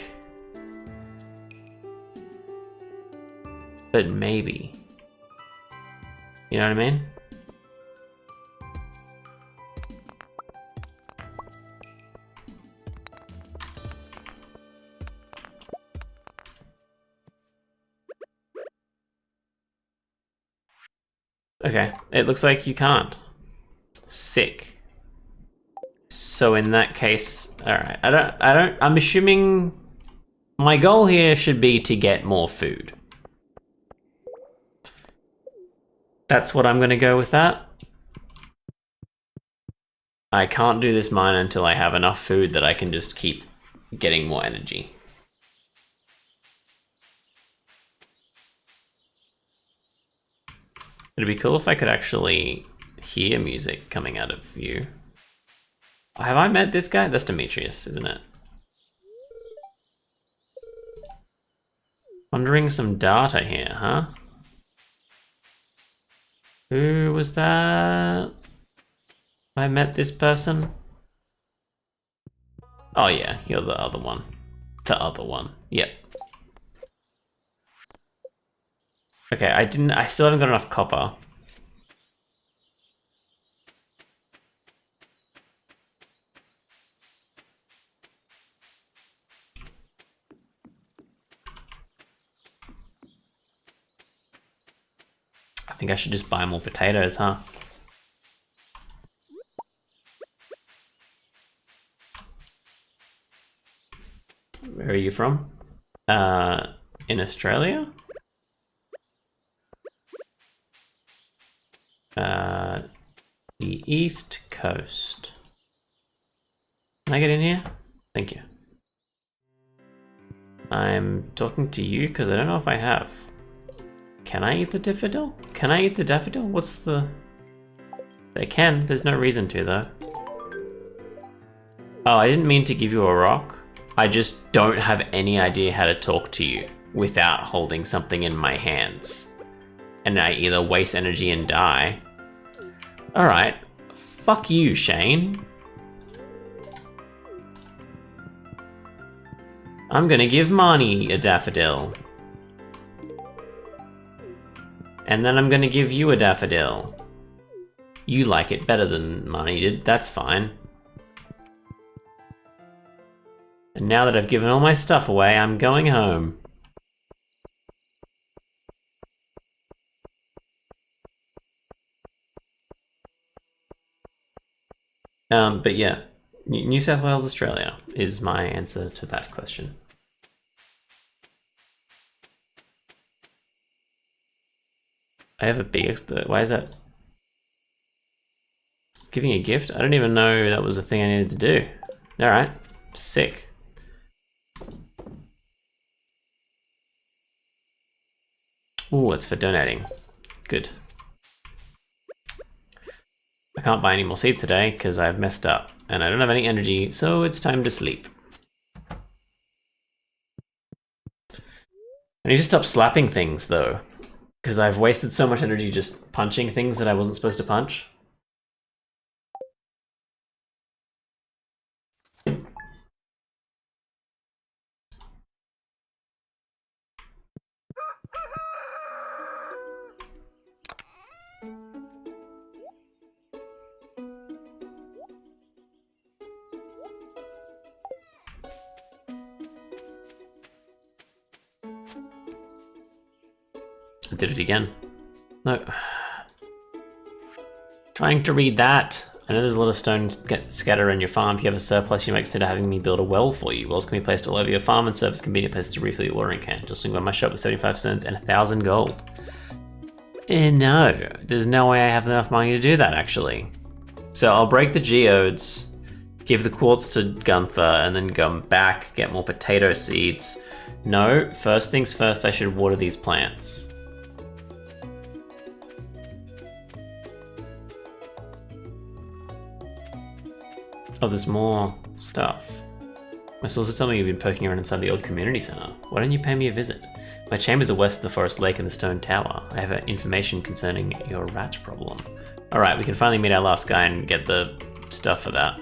but maybe. You know what I mean? Okay, it looks like you can't. Sick. So in that case, alright, I'm assuming my goal here should be to get more food. That's what I'm gonna go with that. I can't do this mine until I have enough food that I can just keep getting more energy. It'd be cool if I could actually hear music coming out of you. Have I met this guy? That's Demetrius, isn't it? Pondering some data here, huh? Who was that? I met this person? Oh yeah, you're the other one. The other one, yep. Okay, I still haven't got enough copper. I think I should just buy more potatoes, huh? Where are you from? In Australia? The East Coast. Can I get in here? Thank you. I'm talking to you because I don't know if I have. Can I eat the daffodil? Can I eat the daffodil? What's the... They can. There's no reason to, though. Oh, I didn't mean to give you a rock. I just don't have any idea how to talk to you without holding something in my hands. And I either waste energy and die. Alright. Fuck you, Shane. I'm gonna give Marnie a daffodil. And then I'm gonna give you a daffodil. You like it better than Marnie did, that's fine. And now that I've given all my stuff away, I'm going home. But yeah, New South Wales, Australia is my answer to that question. I have a big... Why is that? Giving a gift? I don't even know that was the thing I needed to do. Alright, sick. Ooh, it's for donating. Good. I can't buy any more seeds today because I've messed up and I don't have any energy, so it's time to sleep. I need to stop slapping things though, because I've wasted so much energy just punching things that I wasn't supposed to punch. I did it again. No. Trying to read that. I know there's a lot of stones get scattered on your farm. If you have a surplus, you might consider having me build a well for you. Wells can be placed all over your farm and serve as convenient places to refill your watering can. Just swing by my shop with 75 stones and 1,000 gold. No, there's no way I have enough money to do that, actually. So I'll break the geodes, give the quartz to Gunther, and then come back, get more potato seeds. No, first things first, I should water these plants. Oh, there's more stuff. My sources tell me you've been poking around inside the old community center. Why don't you pay me a visit? My chambers are west of the forest lake and the stone tower. I have information concerning your rat problem. Alright, we can finally meet our last guy and get the stuff for that.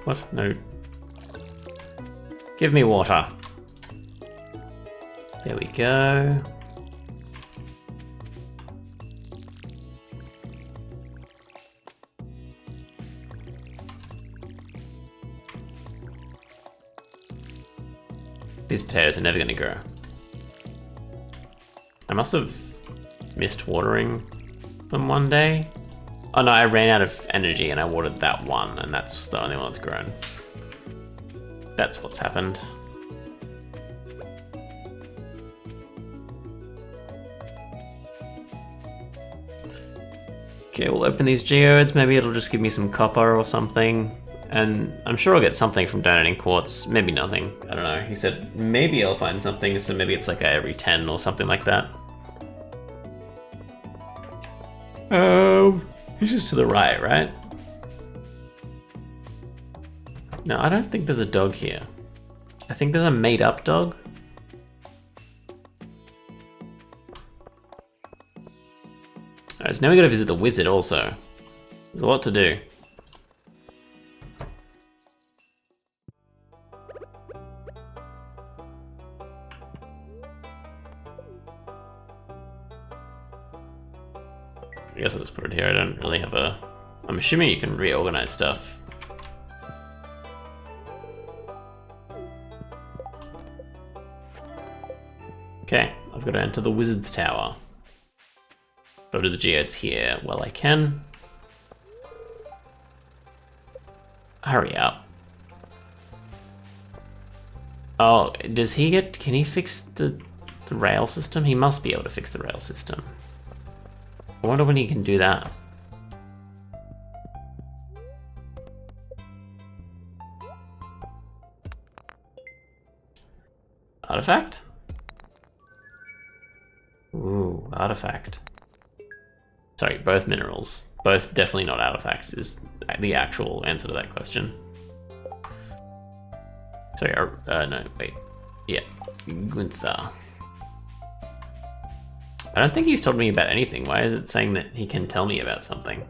What? No. Give me water. There we go. These potatoes are never going to grow. I must have missed watering them one day. Oh no, I ran out of energy and I watered that one, and that's the only one that's grown. That's what's happened. Okay, we'll open these geodes. Maybe it'll just give me some copper or something. And I'm sure I'll get something from donating quartz. Maybe nothing. I don't know. He said maybe I'll find something, so maybe it's like every 10 or something like that. He's just to the right? No, I don't think there's a dog here. I think there's a made-up dog. Alright, so now we gotta visit the wizard also. There's a lot to do. I guess I'll just put it here. I don't really have a... I'm assuming you can reorganize stuff. Okay, I've got to enter the wizard's tower. Go to the geodes here. Well, I can. Hurry up. Oh, does he get... Can he fix the rail system? He must be able to fix the rail system. I wonder when he can do that. Artifact? Ooh, artifact. Sorry, both minerals. Both definitely not artifacts is the actual answer to that question. Sorry, no, wait. Yeah, Gunstar. I don't think he's told me about anything. Why is it saying that he can tell me about something?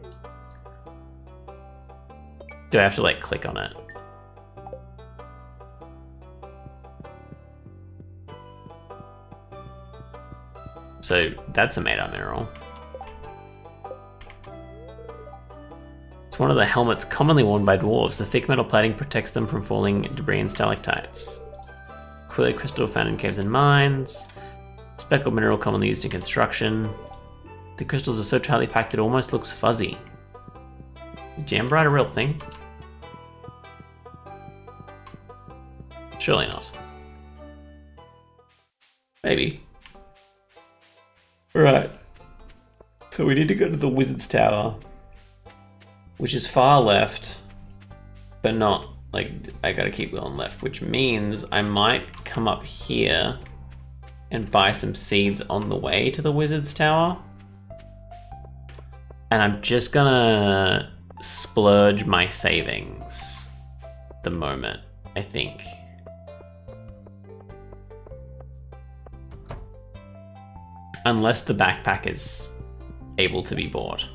Do I have to like click on it? So that's a made-up mineral. It's one of the helmets commonly worn by dwarves. The thick metal plating protects them from falling debris and stalactites. Quilly crystal found in caves and mines. Speckled mineral commonly used in construction. The crystals are so tightly packed it almost looks fuzzy. Is Jambrite a real thing? Surely not. Maybe. Right. So we need to go to the wizard's tower, which is far left, but not like I gotta keep going left, which means I might come up here and buy some seeds on the way to the wizard's tower. And I'm just gonna splurge my savings at the moment, I think. Unless the backpack is able to be bought.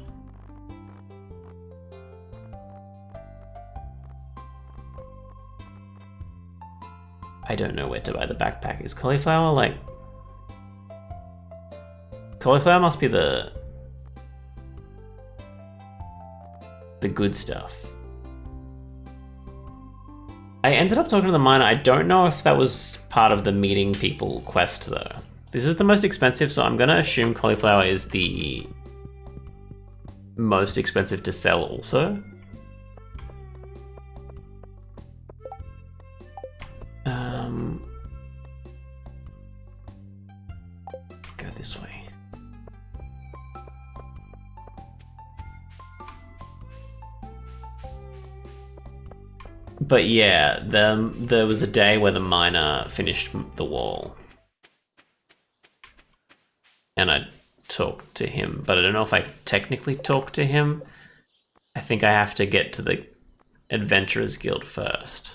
I don't know where to buy the backpack. Is cauliflower like... Cauliflower must be the good stuff. I ended up talking to the miner. I don't know if that was part of the meeting people quest though. This is the most expensive, so I'm gonna assume cauliflower is the most expensive to sell also. Go this way. But yeah, there was a day where the miner finished the wall. And I talked to him, but I don't know if I technically talked to him. I think I have to get to the Adventurers Guild first.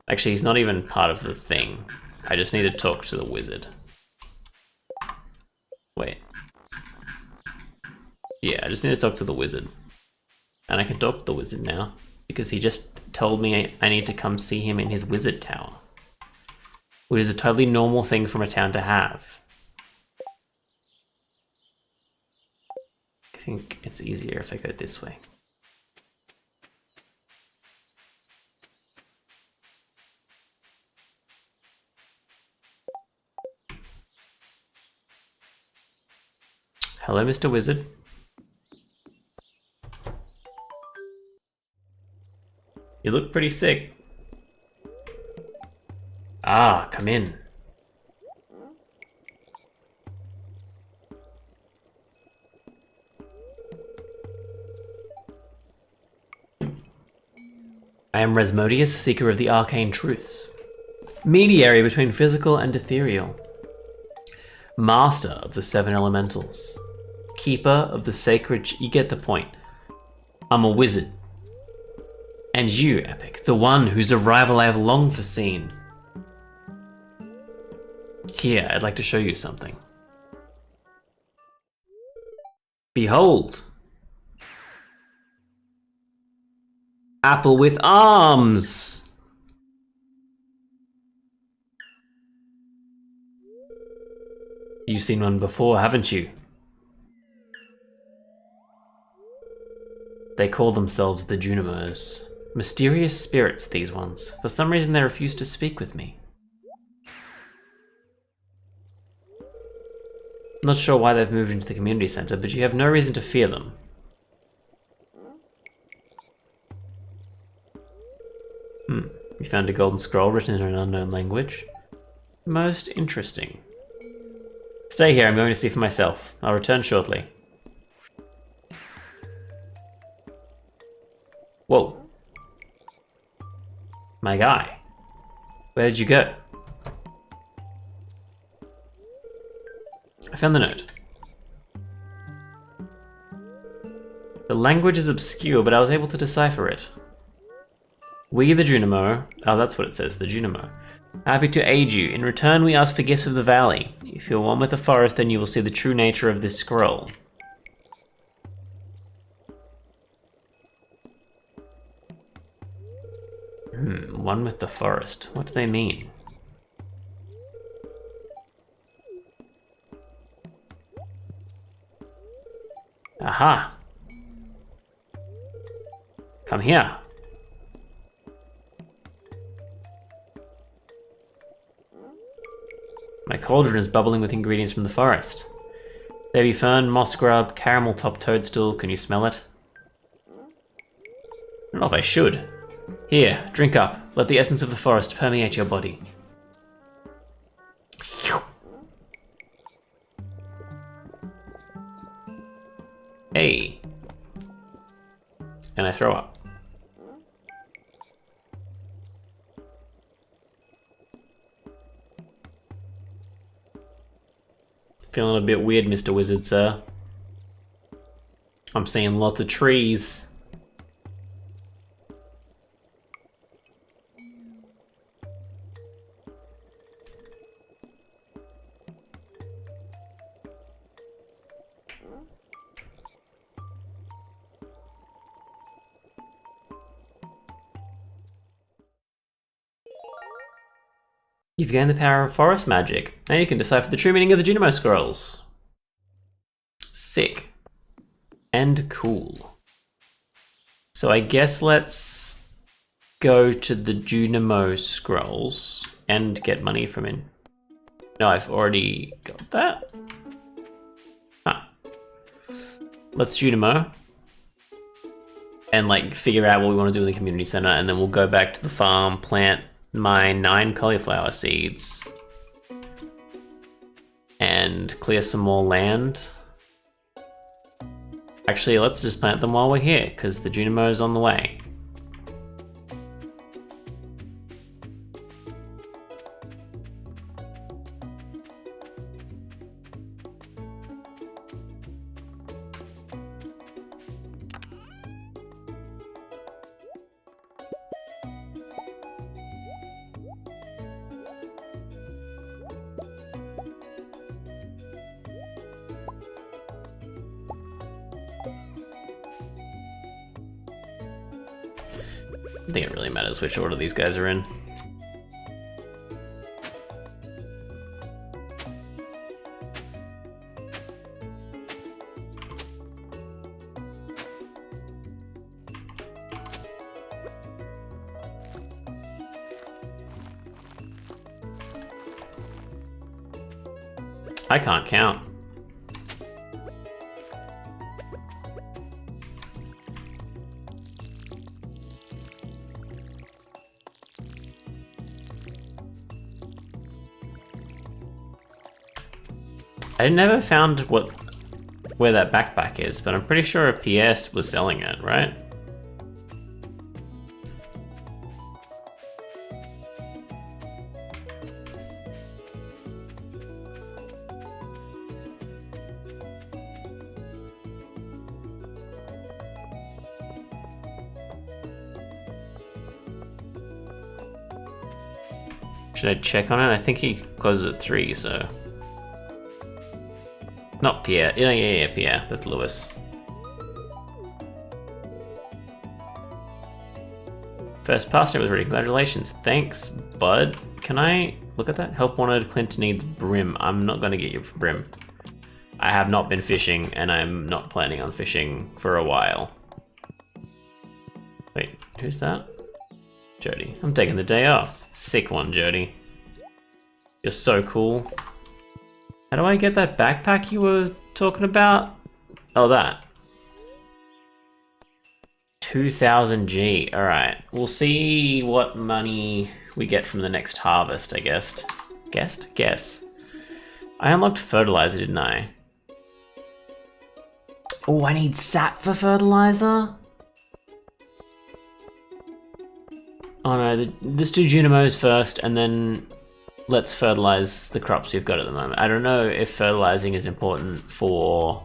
Actually, he's not even part of the thing. I just need to talk to the wizard. Wait. Yeah, I just need to talk to the wizard. And I can talk to the wizard now, because he just told me I need to come see him in his wizard tower. Which is a totally normal thing from a town to have. I think it's easier if I go this way. Hello, Mr. Wizard. You look pretty sick. Ah, come in. I am Resmodius, seeker of the arcane truths, mediary between physical and ethereal, master of the 7 elementals, keeper of the sacred... You get the point. I'm a wizard. And you, Epic, the one whose arrival I have long foreseen. Here, I'd like to show you something. Behold! Apple with arms! You've seen one before, haven't you? They call themselves the Junimos. Mysterious spirits, these ones. For some reason they refuse to speak with me. Not sure why they've moved into the community center, but you have no reason to fear them. You found a golden scroll written in an unknown language. Most interesting. Stay here, I'm going to see for myself. I'll return shortly. Whoa. My guy. Where did you go? I found the note. The language is obscure, but I was able to decipher it. We, the Junimo... Oh, that's what it says, the Junimo. Happy to aid you. In return, we ask for gifts of the valley. If you're one with the forest, then you will see the true nature of this scroll. One with the forest. What do they mean? Aha! Come here. My cauldron is bubbling with ingredients from the forest. Baby fern, moss grub, caramel top toadstool. Can you smell it? I don't know if I should. Here, drink up. Let the essence of the forest permeate your body. Hey. And I throw up. Feeling a bit weird, Mr. Wizard, sir. I'm seeing lots of trees. You've gained the power of forest magic. Now you can decipher the true meaning of the Junimo scrolls. Sick. And cool. So I guess let's go to the Junimo scrolls and get money from it. No, I've already got that. Let's Junimo. And like figure out what we want to do in the community center, and then we'll go back to the farm, plant my 9 cauliflower seeds and clear some more land. Actually, let's just plant them while we're here, because the Junimo's on the way. I think it really matters which order these guys are in. I can't count. I never found where that backpack is, but I'm pretty sure a PS was selling it, right? Should I check on it? I think he closes at 3, so... Not Pierre. Yeah, Pierre. That's Lewis. First pass it was ready. Congratulations. Thanks, bud. Can I look at that? Help wanted. Clint needs brim. I'm not going to get you brim. I have not been fishing, and I'm not planning on fishing for a while. Wait, who's that? Jody. I'm taking the day off. Sick one, Jody. You're so cool. How do I get that backpack you were talking about? Oh, that. 2000 G. Alright. We'll see what money we get from the next harvest, I guess. Guess. I unlocked fertilizer, didn't I? Oh, I need sap for fertilizer? Oh no, let's do Junimos first and then let's fertilize the crops we've got at the moment. I don't know if fertilizing is important for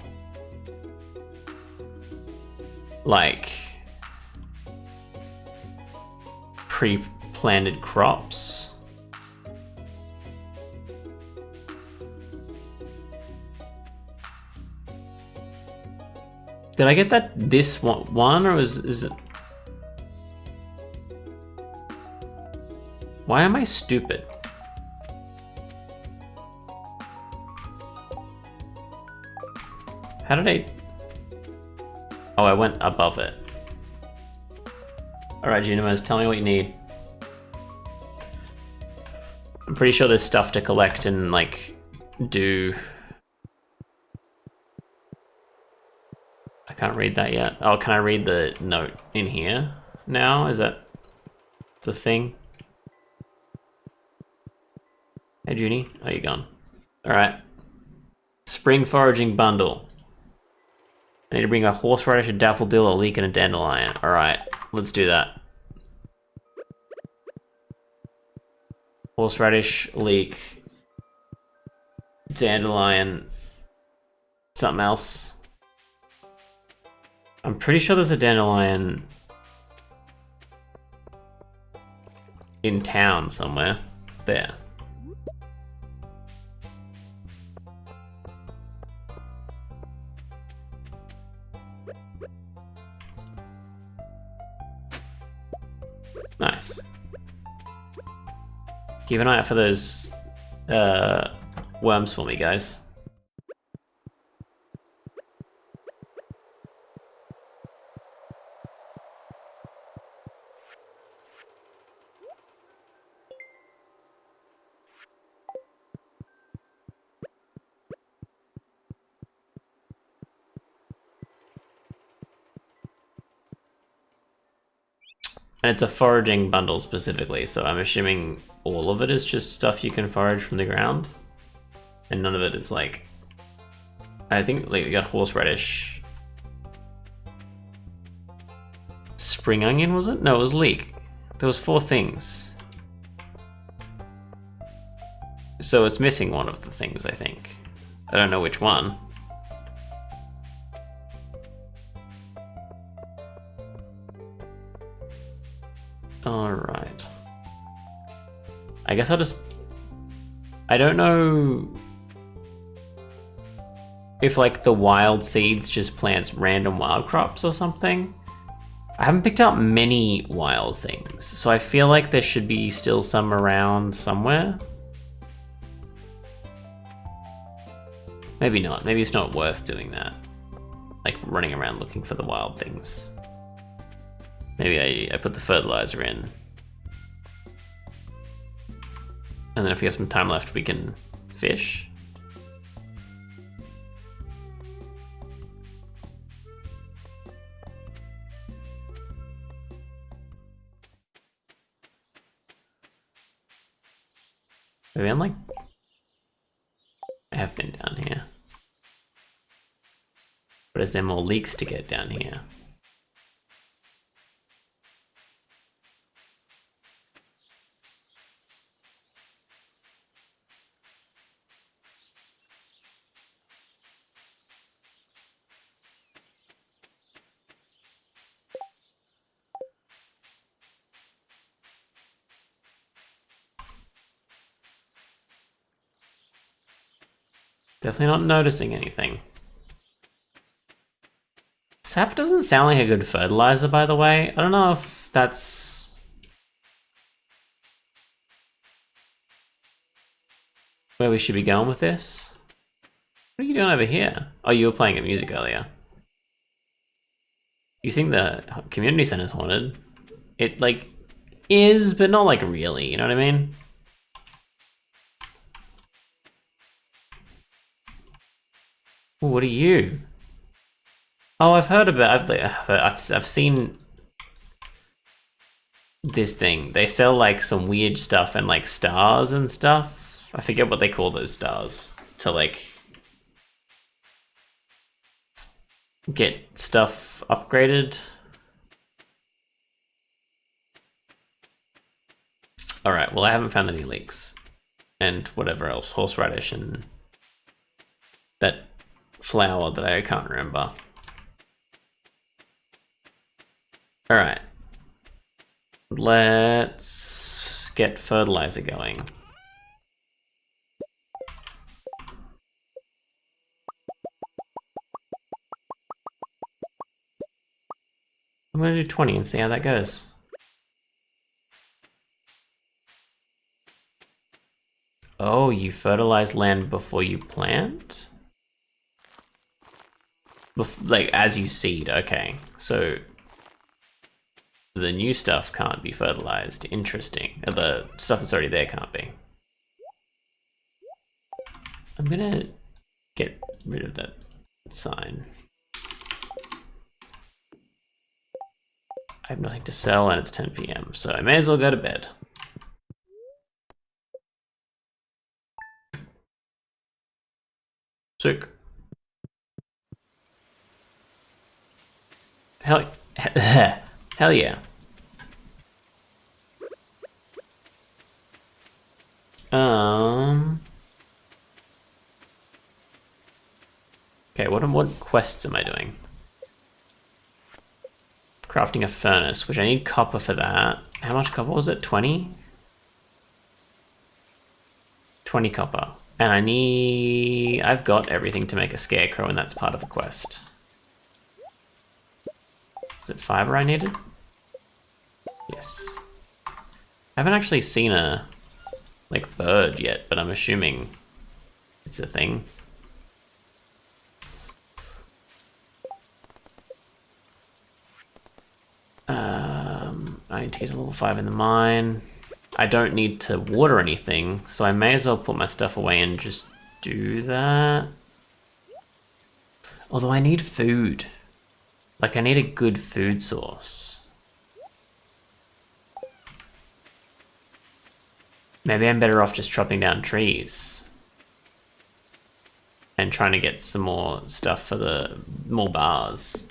like pre-planted crops. Did I get this one or is it? Why am I stupid? How did I? Oh, I went above it. All right, Junimos, tell me what you need. I'm pretty sure there's stuff to collect and like do. I can't read that yet. Oh, can I read the note in here now? Is that the thing? Hey, Junie. Oh, you're gone. All right. Spring foraging bundle. I need to bring a horseradish, a daffodil, a leek, and a dandelion. All right, let's do that. Horseradish, leek, dandelion, something else. I'm pretty sure there's a dandelion in town somewhere. There. Nice. Keep an eye out for those worms for me, guys. And it's a foraging bundle specifically, so I'm assuming all of it is just stuff you can forage from the ground. And none of it is like... I think like we got horseradish. Spring onion, was it? No, it was leek. There was 4 things. So it's missing one of the things, I think. I don't know which one. Alright. I guess I'll just... I don't know if like the wild seeds just plants random wild crops or something. I haven't picked out many wild things, so I feel like there should be still some around somewhere. Maybe not. Maybe it's not worth doing that. Like running around looking for the wild things. Maybe I put the fertilizer in. And then if we have some time left, we can fish. Maybe I'm like... I have been down here. But is there more leaks to get down here? Definitely not noticing anything. Sap doesn't sound like a good fertilizer, by the way. I don't know if that's where we should be going with this. What are you doing over here? Oh, you were playing a music earlier. You think the community center's haunted? It, like, is, but not, like, really, you know what I mean? Ooh, what are you? Oh, I've heard about. I've seen this thing. They sell like some weird stuff and like stars and stuff. I forget what they call those stars to like get stuff upgraded. All right. Well, I haven't found any leaks and whatever else, horseradish and that flower that I can't remember. All right. Let's get fertilizer going. I'm gonna do 20 and see how that goes. Oh, you fertilize land before you plant? Like, as you seed, okay. So, the new stuff can't be fertilized. Interesting. The stuff that's already there can't be. I'm gonna get rid of that sign. I have nothing to sell and it's 10 PM, so I may as well go to bed. Sick. Hell yeah. Okay, what quests am I doing? Crafting a furnace, which I need copper for that. How much copper was it? 20? 20 copper. And I've got everything to make a scarecrow, and that's part of the quest. Is it fiber I needed? Yes. I haven't actually seen a, like, bird yet, but I'm assuming it's a thing. I need to get a level 5 in the mine. I don't need to water anything, so I may as well put my stuff away and just do that. Although I need food. Like, I need a good food source. Maybe I'm better off just chopping down trees. And trying to get some more stuff for the more bars.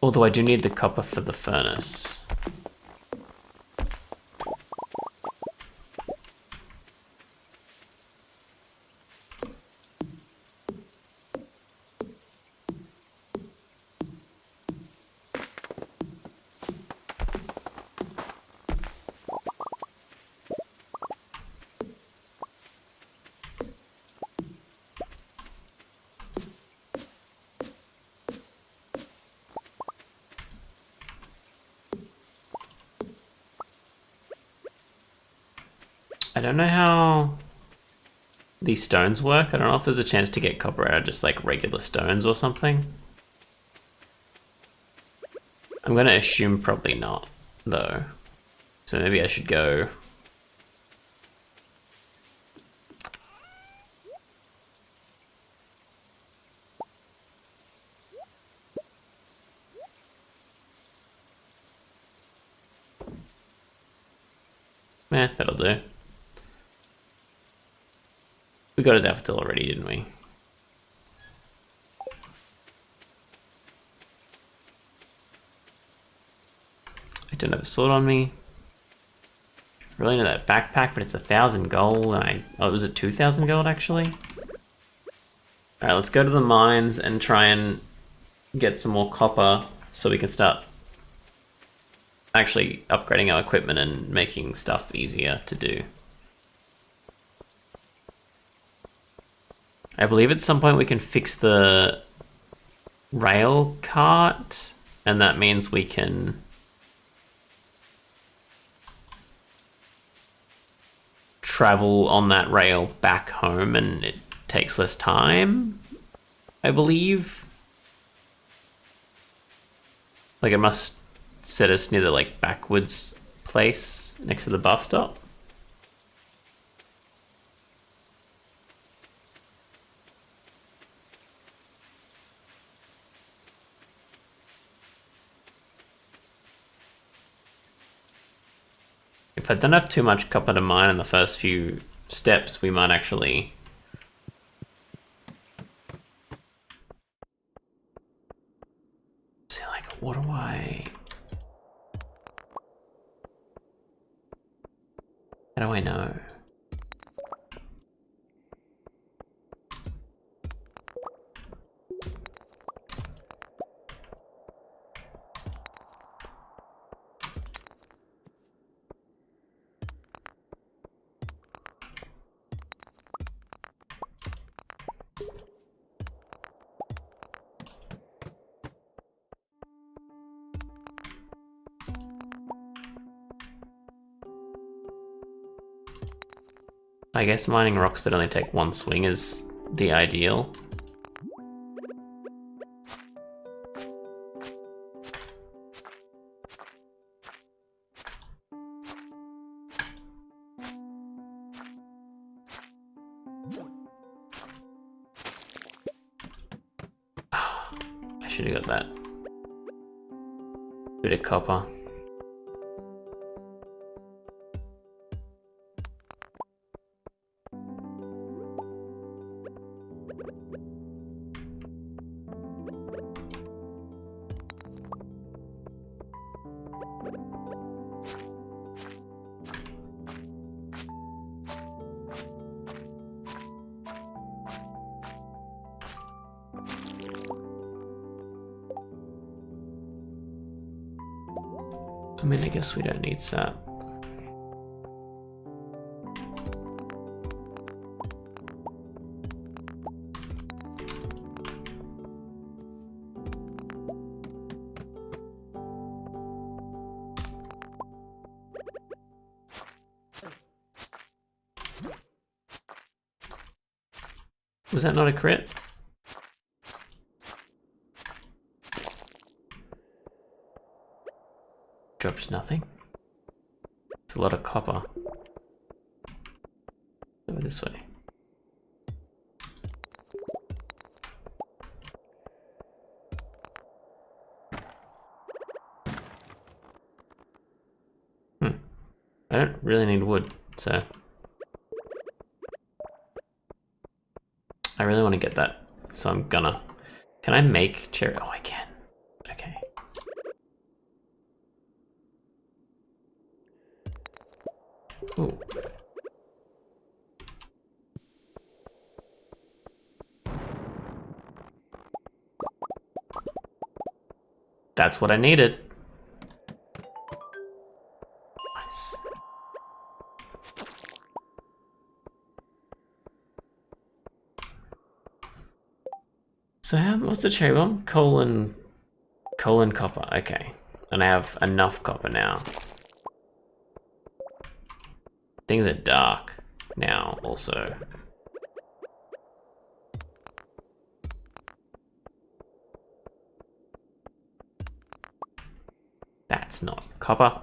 Although I do need the copper for the furnace. I don't know how these stones work. I don't know if there's a chance to get copper out of just like regular stones or something. I'm gonna assume probably not, though. So maybe I should go... that'll do. We got a daffodil already, didn't we? I don't have a sword on me. I really know that backpack, but it's 1,000 gold, and oh, was it 2,000 gold actually? Alright, let's go to the mines and try and get some more copper so we can start actually upgrading our equipment and making stuff easier to do. I believe at some point we can fix the rail cart, and that means we can travel on that rail back home and it takes less time, I believe. Like, it must set us near the, like, backwards place next to the bus stop. If I don't have too much copper to mine in the first few steps, we might actually... See, like, what do I... How do I know? I guess mining rocks that only take one swing is the ideal. I should have got that bit of copper. I mean, I guess we don't need sap. Was that not a crit? Drops nothing. It's a lot of copper. Over this way. I don't really need wood, so I really want to get that, so I'm gonna. Can I make cherry? Oh, I can. Okay. Ooh. That's what I needed. Nice. So what's the cherry bomb? Coal and copper. Okay. And I have enough copper now. Things are dark now also. That's not copper.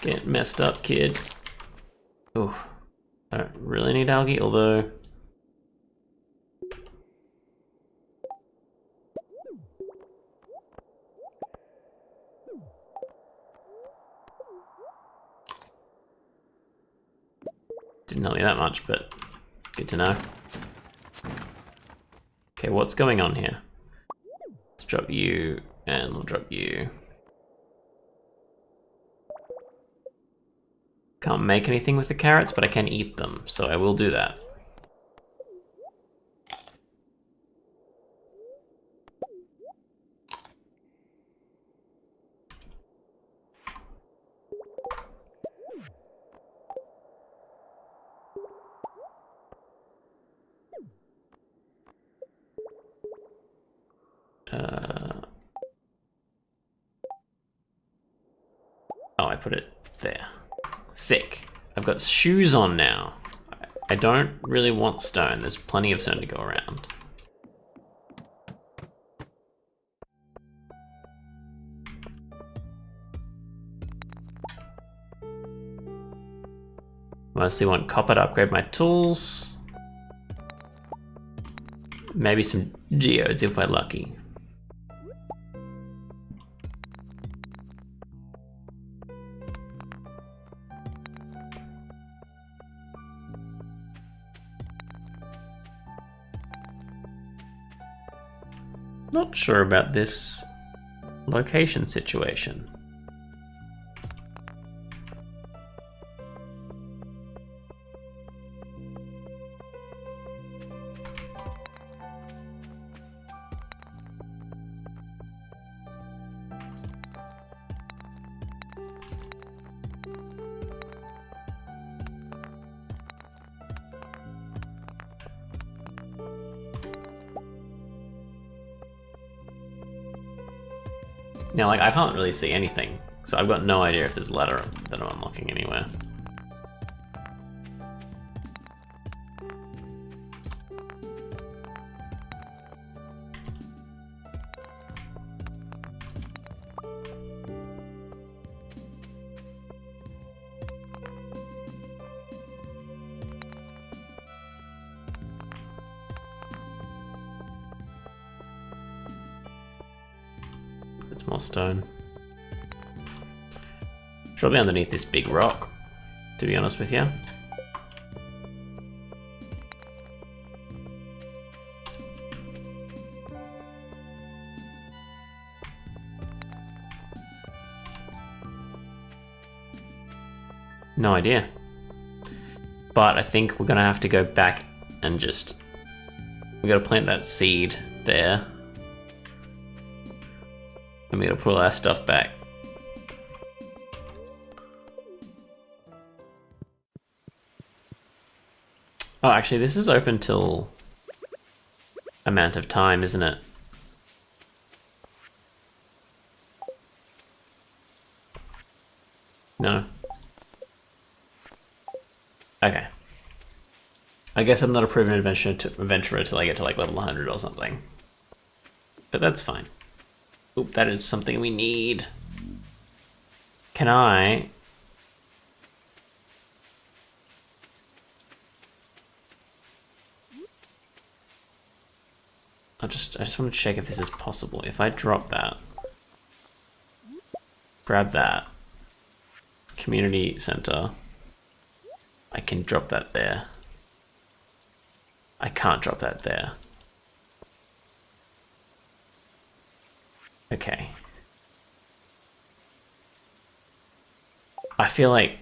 Get messed up, kid. Ooh. I don't really need algae, although... Didn't tell me that much, but good to know. Okay, what's going on here? Let's drop you, and we'll drop you. Can't make anything with the carrots, but I can eat them, so I will do that. Oh, I put it there. Sick. I've got shoes on now. I don't really want stone. There's plenty of stone to go around. Mostly want copper to upgrade my tools. Maybe some geodes if we're lucky. Not sure about this location situation. Now, like, I can't really see anything, so I've got no idea if there's a ladder that I'm unlocking anywhere. It's more stone. Probably underneath this big rock, to be honest with you. No idea. But I think we're gonna have to go back and just... we gotta plant that seed there. And we gotta put all our stuff back. Oh, actually, this is open till amount of time, isn't it? No. Okay. I guess I'm not a proven adventurer till I get to like level 100 or something. But that's fine. Oop, that is something we need. Can I... I just want to check if this is possible. If I drop that, grab that, community center, I can drop that there. I can't drop that there. Okay. I feel like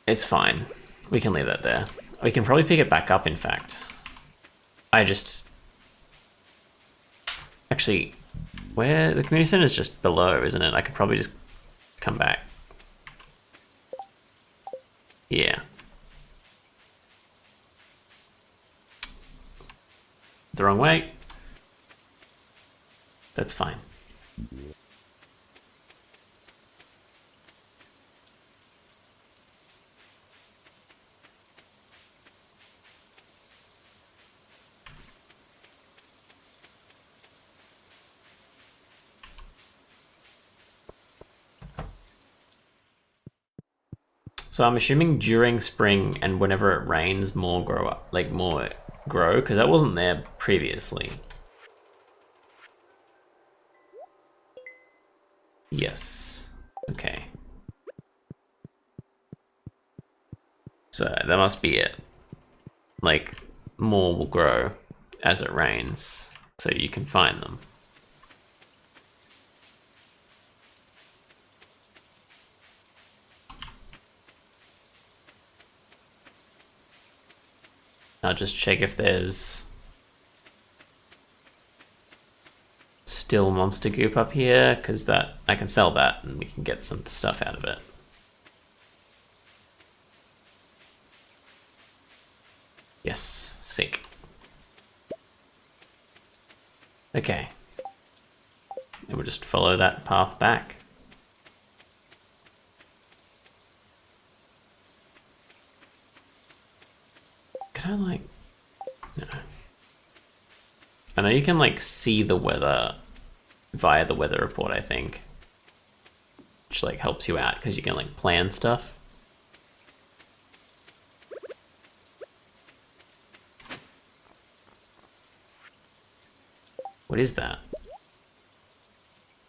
it's fine. We can leave that there. We can probably pick it back up, in fact. Actually, where the community center is just below, isn't it? I could probably just come back. Yeah. The wrong way. That's fine. So I'm assuming during spring and whenever it rains, more grow up, like more grow, because that wasn't there previously. Yes. Okay. So that must be it. Like, more will grow as it rains, so you can find them. I'll just check if there's still monster goop up here, because that I can sell that and we can get some stuff out of it. Yes, sick. Okay. And we'll just follow that path back. Can I like... No. I know you can like see the weather via the weather report, I think. Which like helps you out because you can like plan stuff. What is that?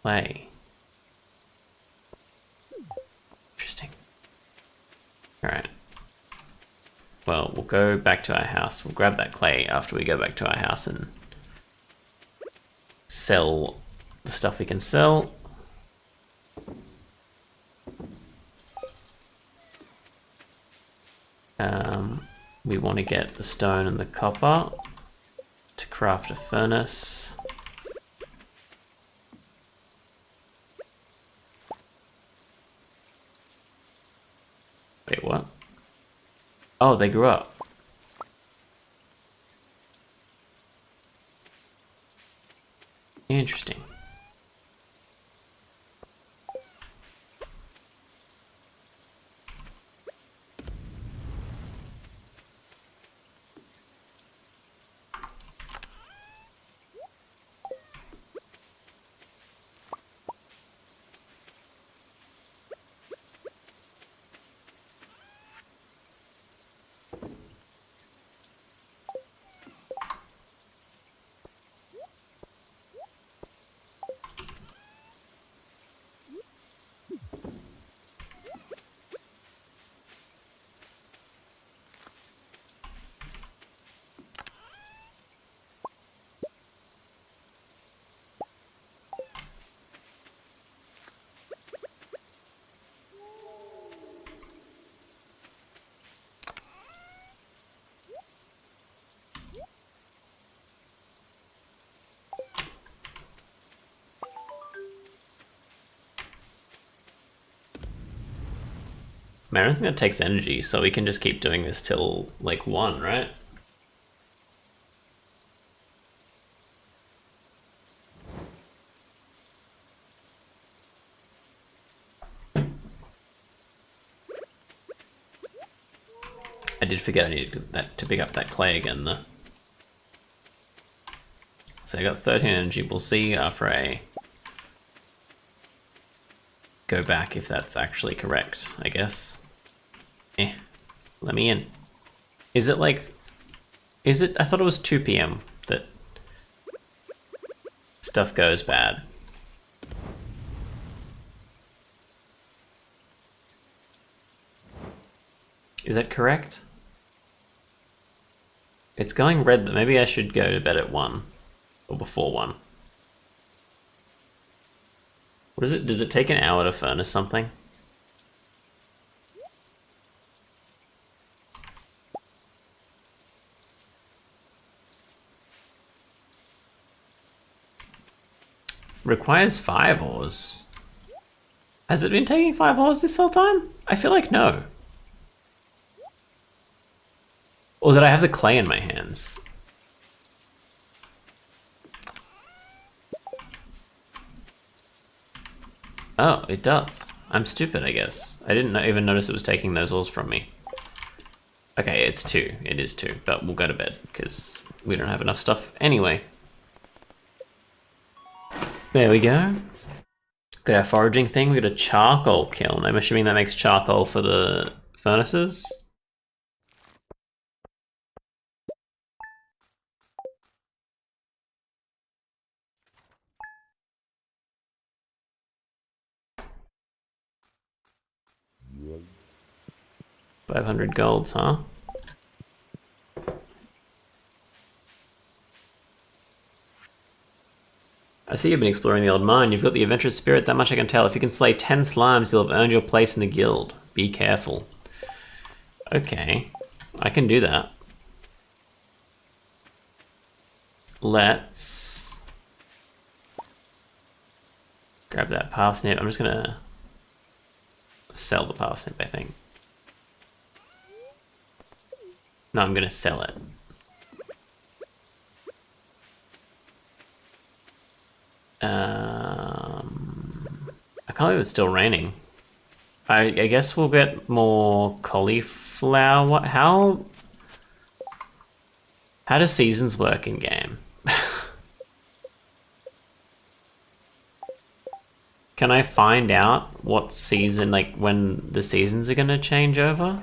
Play. Interesting. Alright. Well, we'll go back to our house. We'll grab that clay after we go back to our house and sell the stuff we can sell. We want to get the stone and the copper to craft a furnace. Wait, what? Oh, they grew up. Interesting. Man, I don't think that takes energy, so we can just keep doing this till like 1, right? I did forget I needed that to pick up that clay again though. So I got 13 energy. We'll see after I go back if that's actually correct, I guess. Let me in. Is it like... Is it... I thought it was 2 PM that stuff goes bad. Is that correct? It's going red. Maybe I should go to bed at 1. Or before 1. What is it? Does it take an hour to furnace something? Requires 5 ores. Has it been taking 5 ores this whole time? I feel like no. Or did I have the clay in my hands? Oh, it does. I'm stupid, I guess. I didn't even notice it was taking those ores from me. Okay, it's 2. It is 2, but we'll go to bed because we don't have enough stuff anyway. There we go. Got our foraging thing. We got a charcoal kiln. I'm assuming that makes charcoal for the furnaces. 500 golds, huh? I see you've been exploring the old mine. You've got the adventurous spirit, that much I can tell. If you can slay 10 slimes, you'll have earned your place in the guild. Be careful. Okay, I can do that. Let's grab that parsnip. I'm just gonna sell the parsnip, I think. No, I'm gonna sell it. I can't believe it's still raining. I guess we'll get more cauliflower. How do seasons work in game? Can I find out what season, like when the seasons are gonna change over?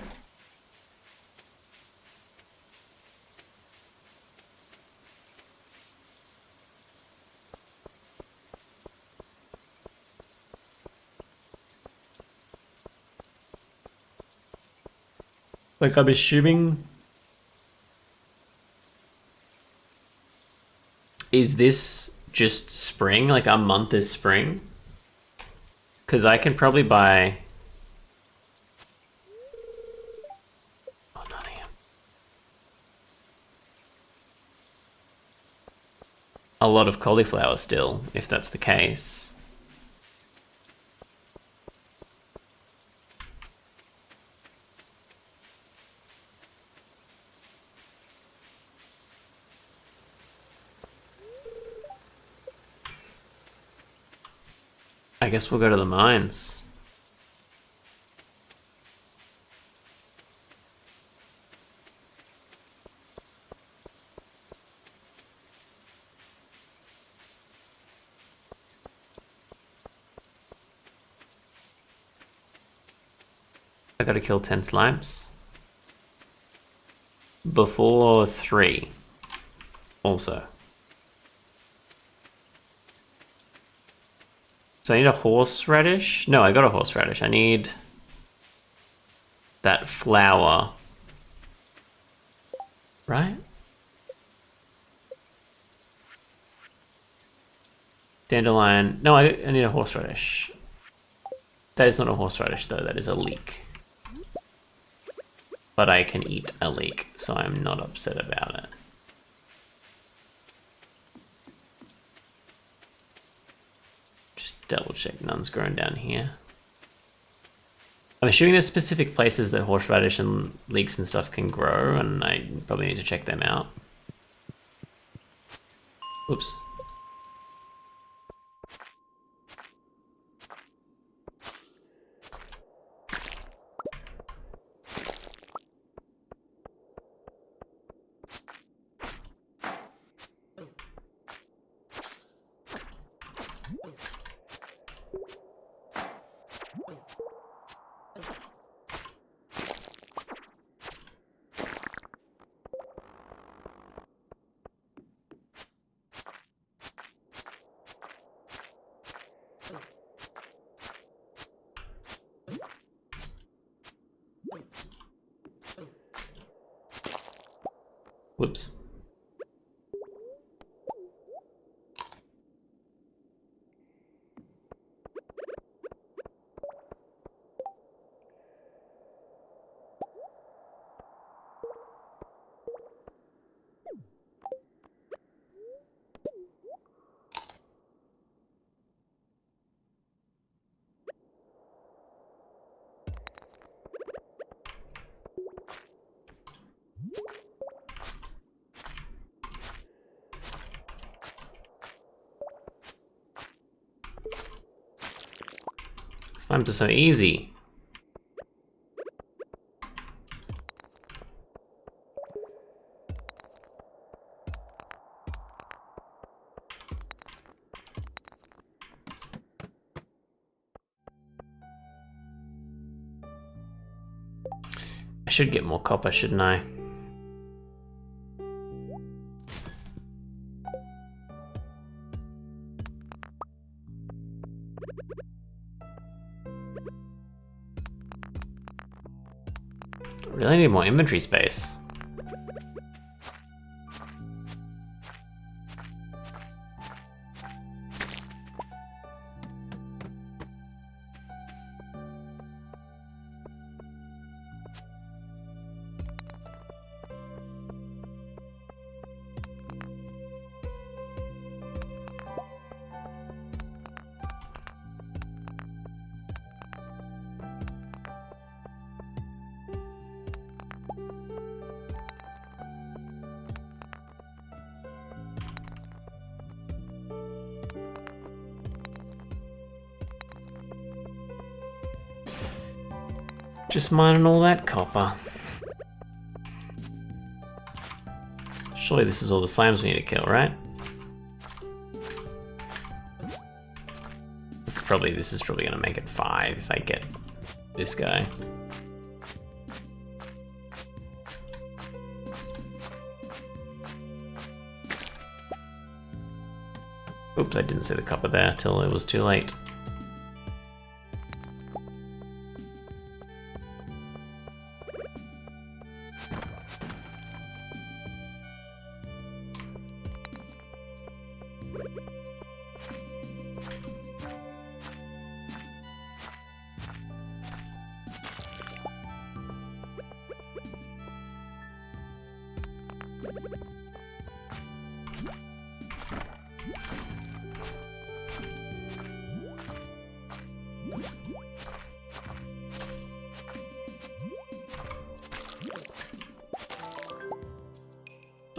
Like, I'm assuming... Is this just spring? Like, a month is spring? Because I can probably buy... Oh, Nottingham. A lot of cauliflower still, if that's the case. I guess we'll go to the mines. I gotta kill 10 slimes. Before 3. Also. So I need a horseradish? No, I got a horseradish. I need that flower. Right? Dandelion. No, I need a horseradish. That is not a horseradish though, that is a leek. But I can eat a leek, so I'm not upset about it. Double check none's grown down here. I'm assuming there's specific places that horseradish and leeks and stuff can grow, and I probably need to check them out. Oops. Whoops. Slimes are so easy. I should get more copper, shouldn't I? Really need more inventory space. Just mining all that copper. Surely this is all the slimes we need to kill, right? This is probably gonna make it 5 if I get this guy. Oops, I didn't see the copper there till it was too late.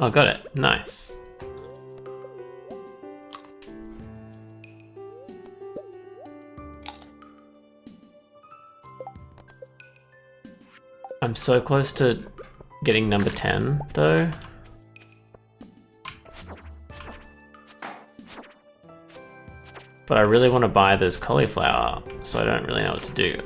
Oh, got it. Nice. I'm so close to getting number 10, though. But I really want to buy those cauliflower, so I don't really know what to do.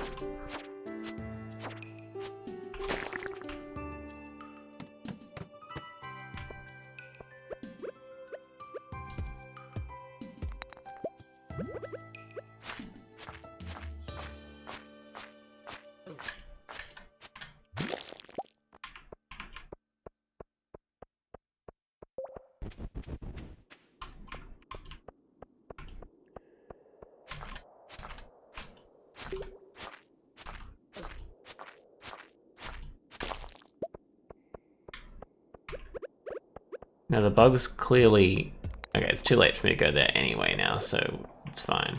Now the bug's clearly... Okay, it's too late for me to go there anyway now, so it's fine.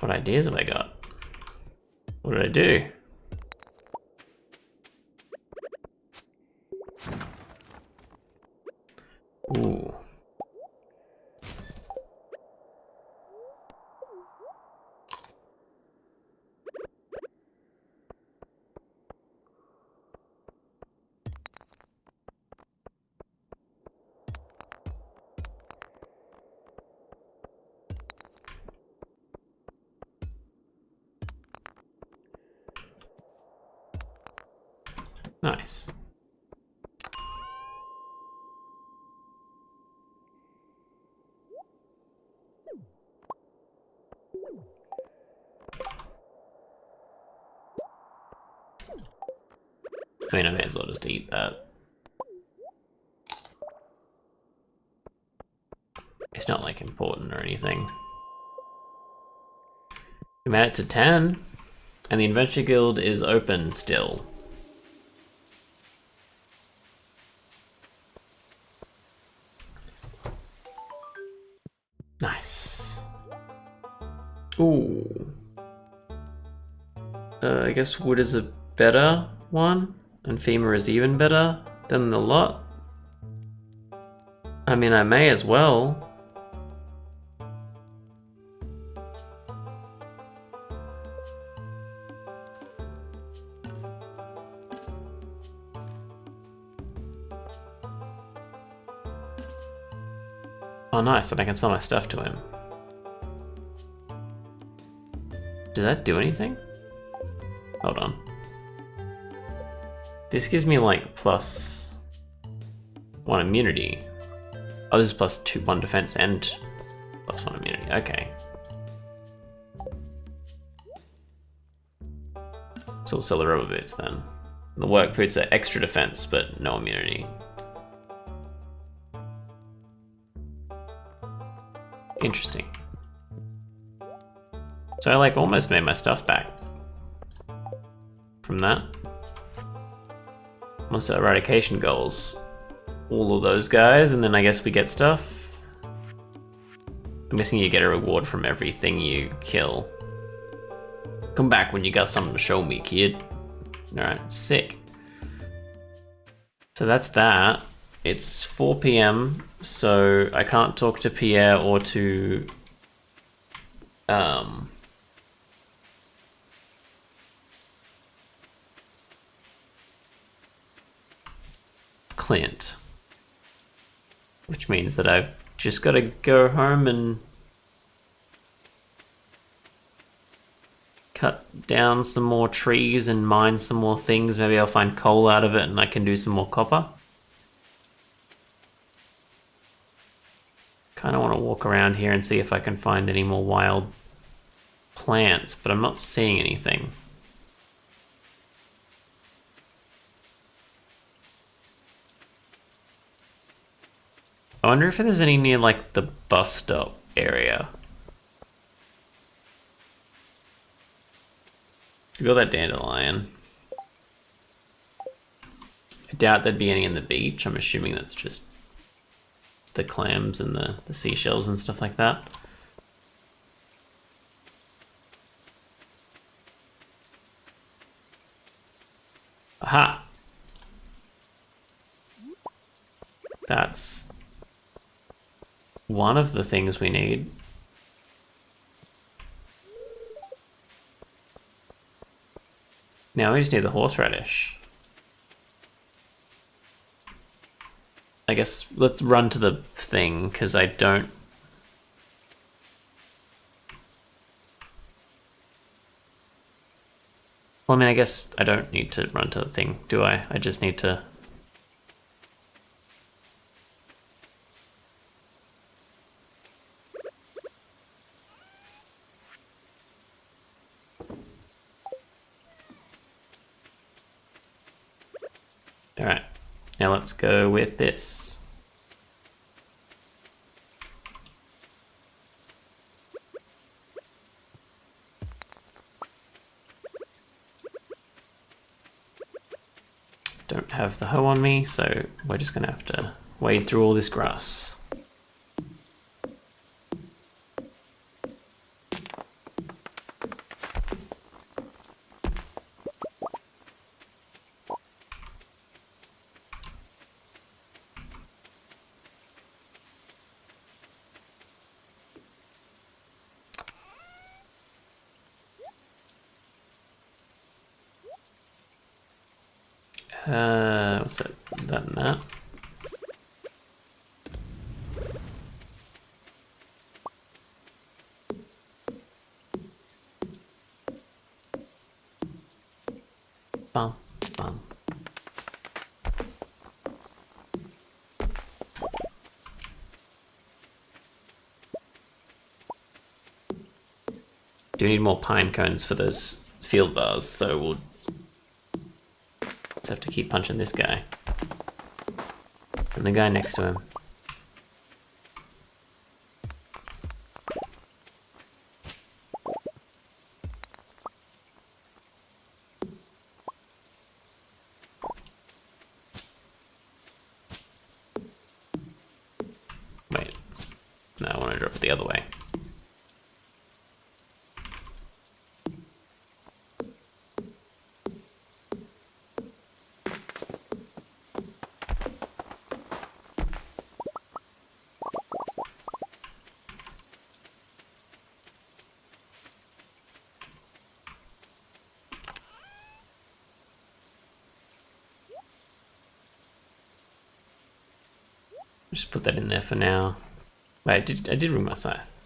What ideas have I got? What did I do? Ooh. Nice. I mean, I may as well just eat that. It's not like important or anything. We made it to 10, and the Adventure Guild is open still. Nice. Ooh. I guess wood is a better one, and femur is even better than the lot. I mean, I may as well. Oh nice, and I can sell my stuff to him. Does that do anything? Hold on. This gives me like +1 immunity. Oh, this is +1 defense and +1 immunity. Okay. So we'll sell the rubber boots then. The work boots are extra defense, but no immunity. Interesting. So I like almost made my stuff back from that. Monster eradication goals. All of those guys, and then I guess we get stuff. I'm guessing you get a reward from everything you kill. Come back when you got something to show me, kid. Alright, sick. So that's that. It's 4 PM, so I can't talk to Pierre or to Clint. Which means that I've just got to go home and cut down some more trees and mine some more things. Maybe I'll find coal out of it and I can do some more copper. Kind of want to walk around here and see if I can find any more wild plants, but I'm not seeing anything. I wonder if there's any near like the bus stop area. We got that dandelion. I doubt there'd be any in the beach. I'm assuming that's just the clams and the seashells and stuff like that. Aha! That's one of the things we need. Now we just need the horseradish. I guess let's run to the thing, because I don't... Well, I mean, I guess I don't need to run to the thing, do I? I just need to... Alright, now let's go with this. Don't have the hoe on me, so we're just gonna have to wade through all this grass. What's that? That and that. Bum, bum. Do need more pine cones for those field bars, so we'll have to keep punching this guy. And the guy next to him. Wait. No, I want to drop it the other way. Just put that in there for now. Wait, I did bring my scythe.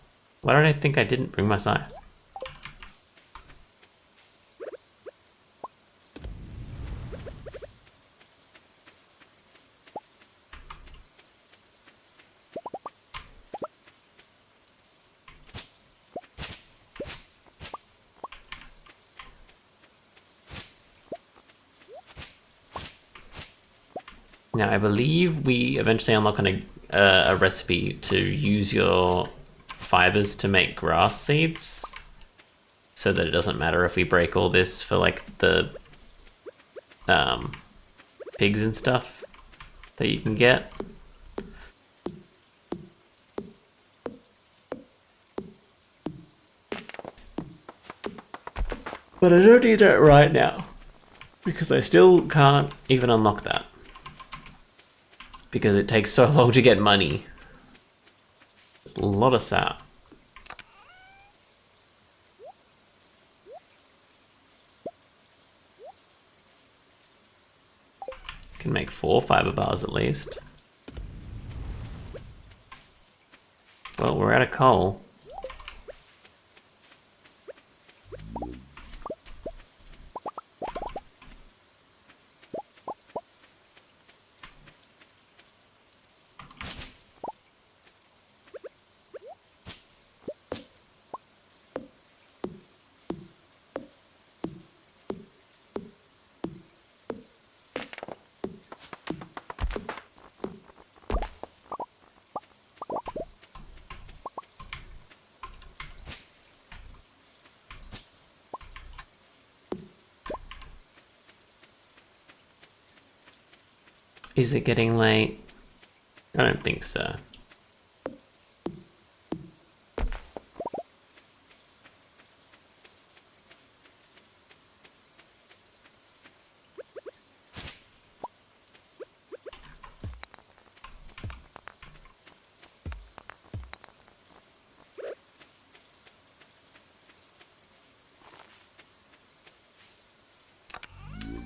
Why did I think I didn't bring my scythe? Now, I believe we eventually unlock a recipe to use your fibers to make grass seeds, so that it doesn't matter if we break all this for like the pigs and stuff that you can get. But I don't need it right now, because I still can't even unlock that. Because it takes so long to get money. There's a lot of sap. Can make 4 fiber bars at least. Well, we're out of coal. Is it getting late? I don't think so.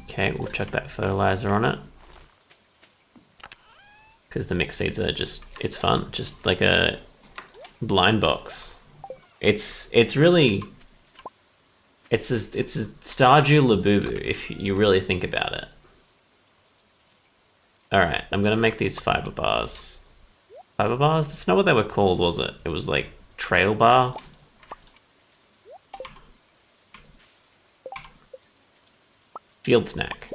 Okay, we'll chuck that fertilizer on it. Because the mixed seeds are just, it's fun, just like a blind box. It's really, it's a Stardew Labubu if you really think about it. Alright, I'm gonna make these fiber bars. Fiber bars? That's not what they were called, was it? It was like trail bar. Field snack.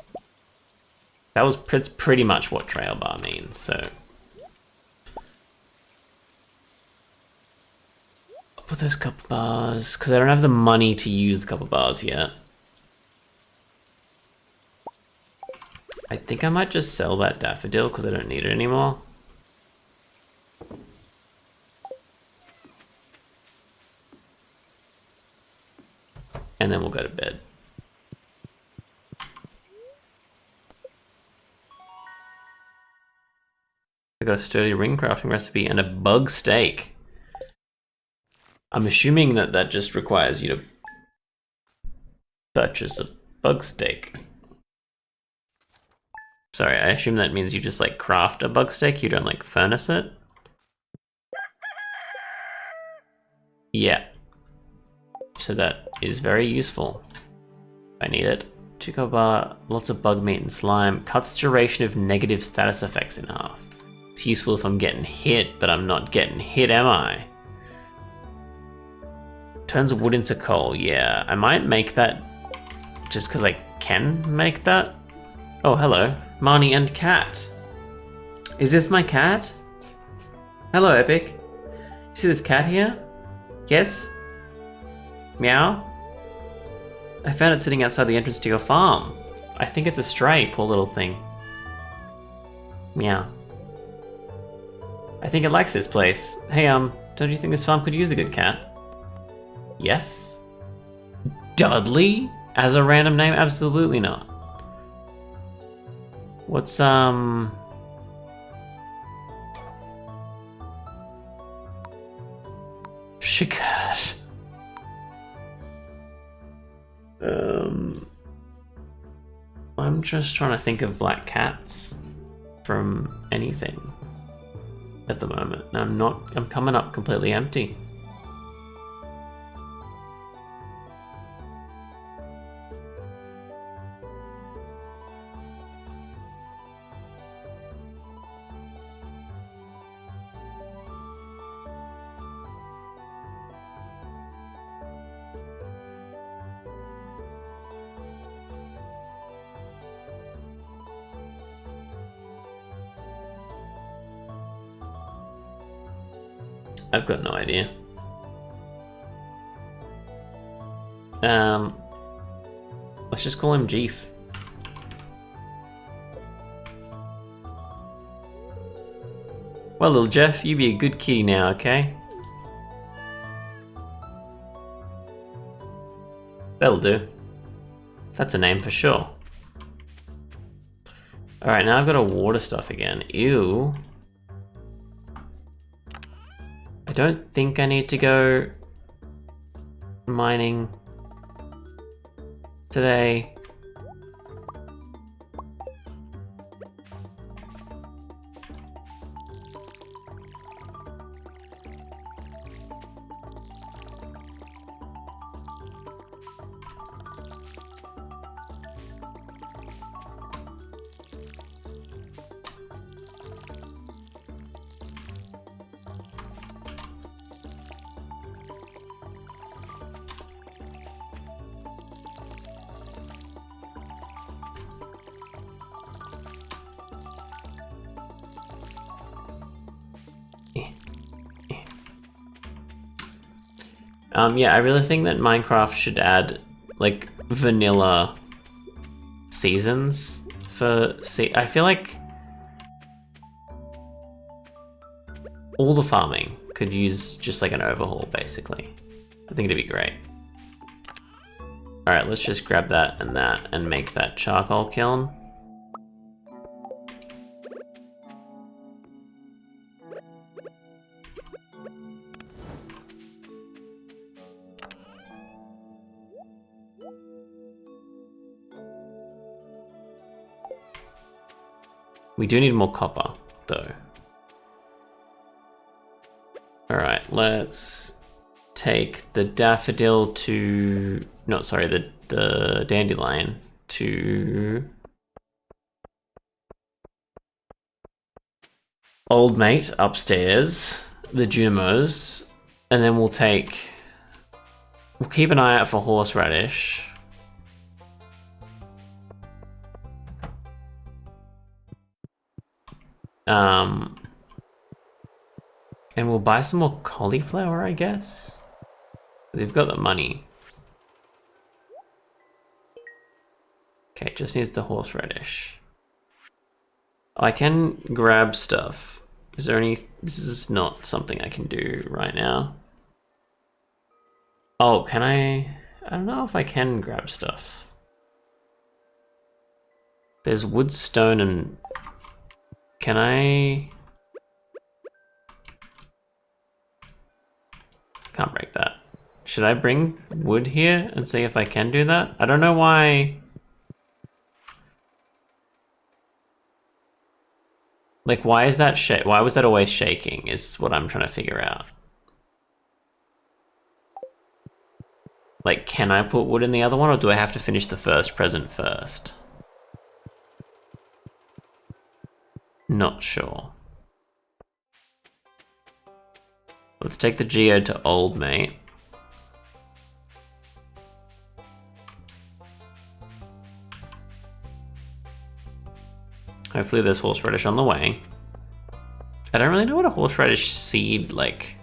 That was pretty much what trail bar means, so. I'll put those couple bars, because I don't have the money to use the couple bars yet. I think I might just sell that daffodil because I don't need it anymore. And then we'll go to bed. I got a sturdy ring crafting recipe and a bug steak. I'm assuming that that just requires you to purchase a bug steak. Sorry, I assume that means you just like craft a bug steak, you don't like furnace it? Yeah. So that is very useful. I need it. Chico bar, lots of bug meat and slime. Cuts duration of negative status effects in half. It's useful if I'm getting hit, but I'm not getting hit, am I? Turns wood into coal, yeah. I might make that just because I can make that. Oh, hello. Marnie and cat. Is this my cat? Hello, Epic. You see this cat here? Yes? Meow? I found it sitting outside the entrance to your farm. I think it's a stray, poor little thing. Meow. I think it likes this place. Hey, don't you think this farm could use a good cat? Yes? Dudley? As a random name? Absolutely not. What's, Shikat. I'm just trying to think of black cats from anything at the moment. I'm coming up completely empty. I've got no idea. Let's just call him Jeef. Well, little Jeff, you be a good kitty now, okay? That'll do. That's a name for sure. Alright, now I've got to water stuff again. Ew. I don't think I need to go mining today. Yeah, I really think that Minecraft should add like vanilla seasons for I feel like all the farming could use just like an overhaul, basically. I think it'd be great. Alright, let's just grab that and make that charcoal kiln. We do need more copper, though. Alright, let's take the daffodil to... No, sorry, the dandelion to... Old mate upstairs, the Junimos, and then we'll take... We'll keep an eye out for horseradish. And we'll buy some more cauliflower, I guess. They've got the money. Okay, just needs the horseradish. I can grab stuff. Is there any... This is not something I can do right now. Oh, can I don't know if I can grab stuff. There's wood, stone, and... Can I... Can't break that. Should I bring wood here and see if I can do that? I don't know why... Like, why is that why was that always shaking is what I'm trying to figure out. Like, can I put wood in the other one, or do I have to finish the first present first? Not sure. Let's take the geode to old mate. Hopefully there's horseradish on the way. I don't really know what a horseradish seed, like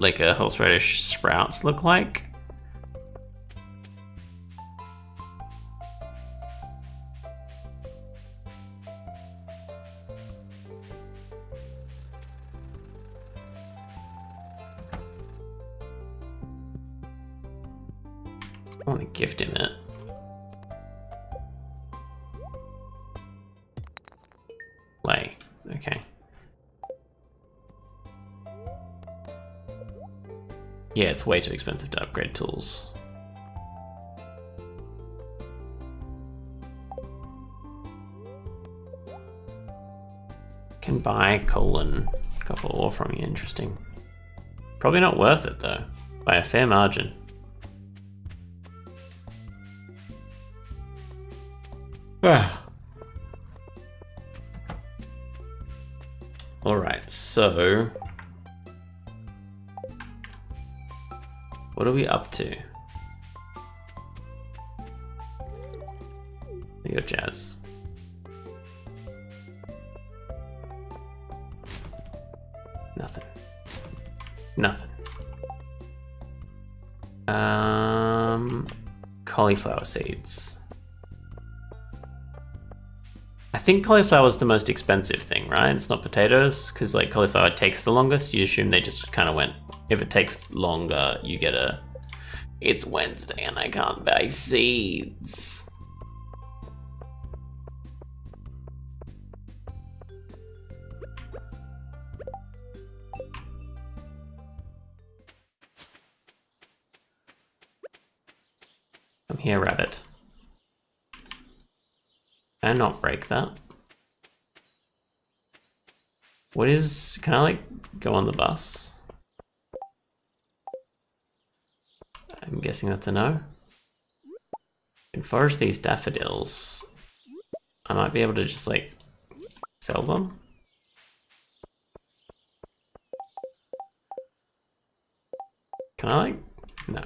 a horseradish sprouts look like. I want a gift in it. Play. Okay. Yeah, it's way too expensive to upgrade tools. Can buy coal and copper ore from you, interesting. Probably not worth it though, by a fair margin. Alright, so... What are we up to? Your jazz. Nothing. Nothing. Cauliflower seeds. I think cauliflower is the most expensive thing, right? It's not potatoes, because like cauliflower takes the longest. You assume they just kind of went, if it takes longer, you get a, it's Wednesday and I can't buy seeds. Come here, rabbit. And not break that. What is, can I like go on the bus? I'm guessing that's a no. And forage these daffodils. I might be able to just like sell them. Can I like, no.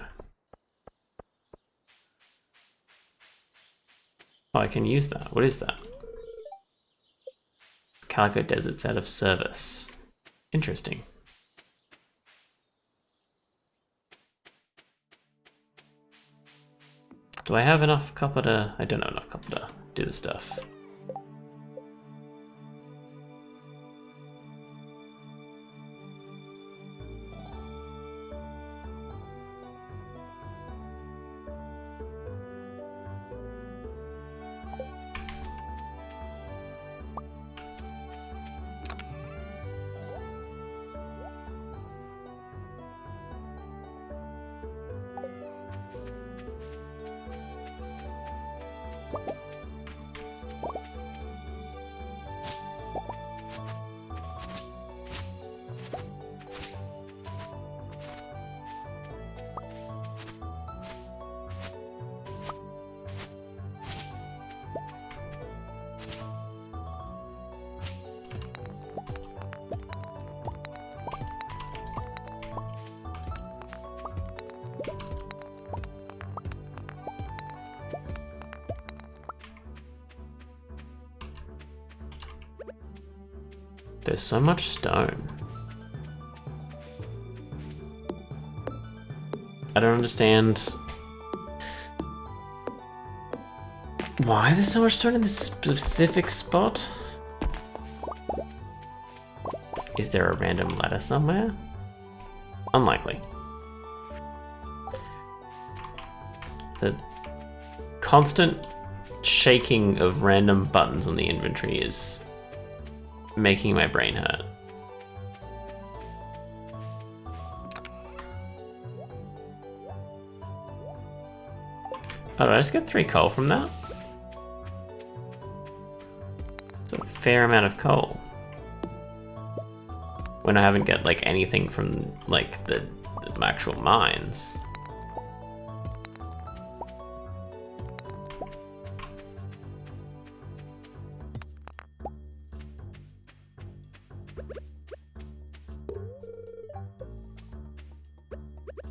Oh, I can use that. What is that? Calico Desert's out of service. Interesting. Do I have enough copper to... I don't have enough copper to do the stuff. There's so much stone. I don't understand why there's so much stone in this specific spot. Is there a random ladder somewhere? Unlikely. The constant shaking of random buttons on the inventory is making my brain hurt. Oh, did I just get 3 coal from that? It's a fair amount of coal. When I haven't got like anything from like the actual mines.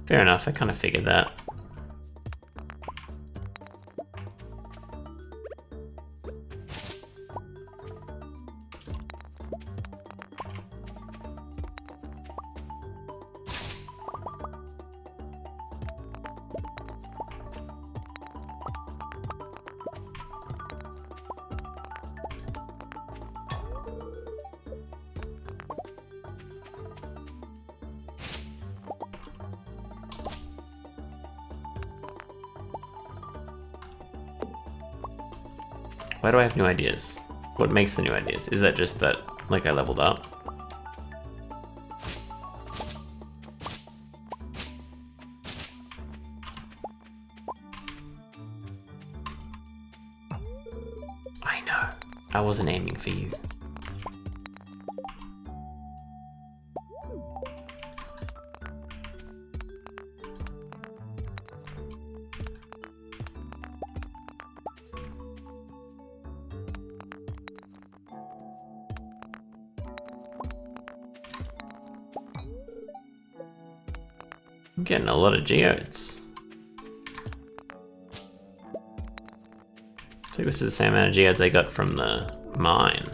Fair enough, I kind of figured that. Why do I have new ideas? What makes the new ideas? Is that just that, like, I leveled up? I know. I wasn't aiming for you. I'm getting a lot of geodes. I think this is the same amount of geodes I got from the mine.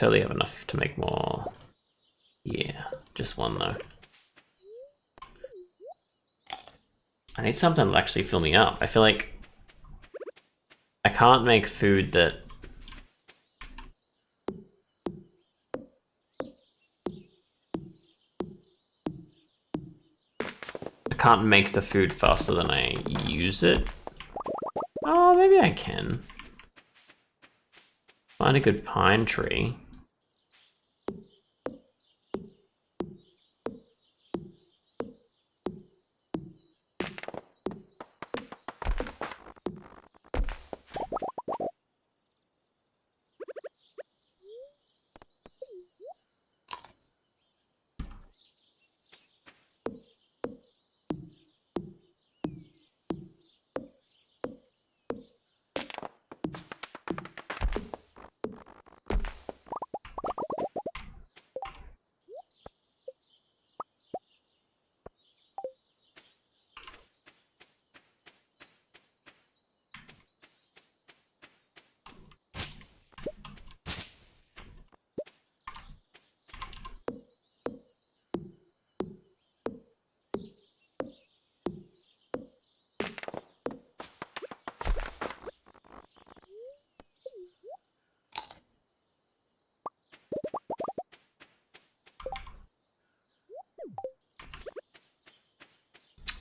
totally have enough to make more. Yeah, just one though. I need something to actually fill me up. I feel like I can't make food that... I can't make the food faster than I use it. Oh, maybe I can. Find a good pine tree.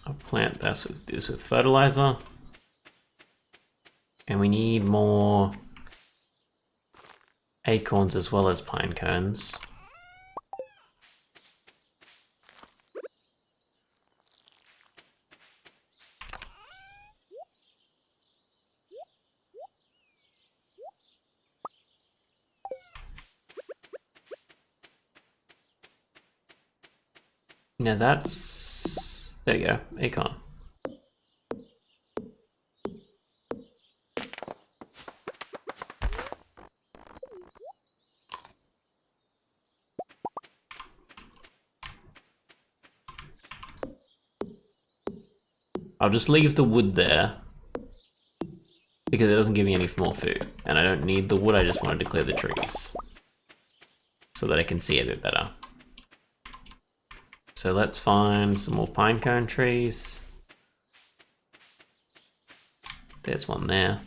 I'll plant this with fertilizer. And we need more acorns as well as pine cones. Now that's... there you go, acorn. I'll just leave the wood there because it doesn't give me any more food. And I don't need the wood, I just wanted to clear the trees so that I can see a bit better. So let's find some more pinecone trees. There's one there.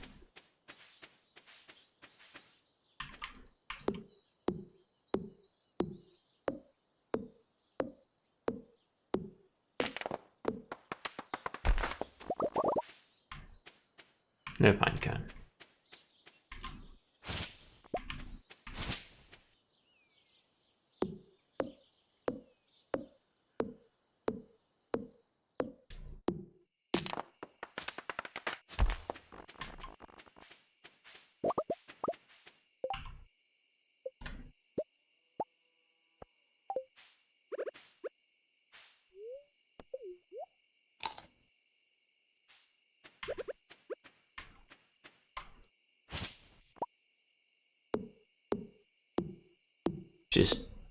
No pinecone.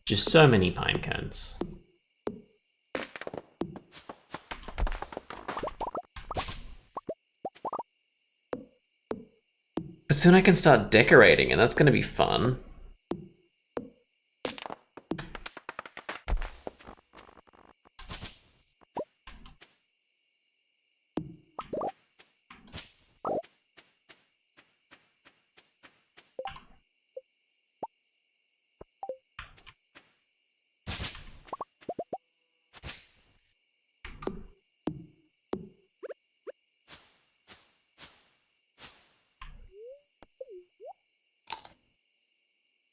Just so many pine cones. But soon I can start decorating, and that's gonna be fun.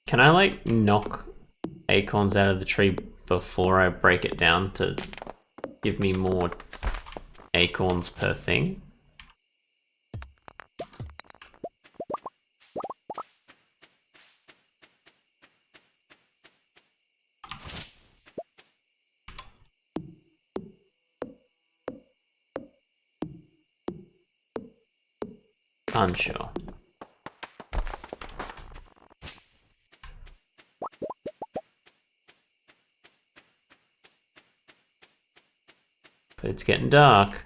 Can I like knock acorns out of the tree before I break it down to give me more acorns per thing? Unsure. But it's getting dark.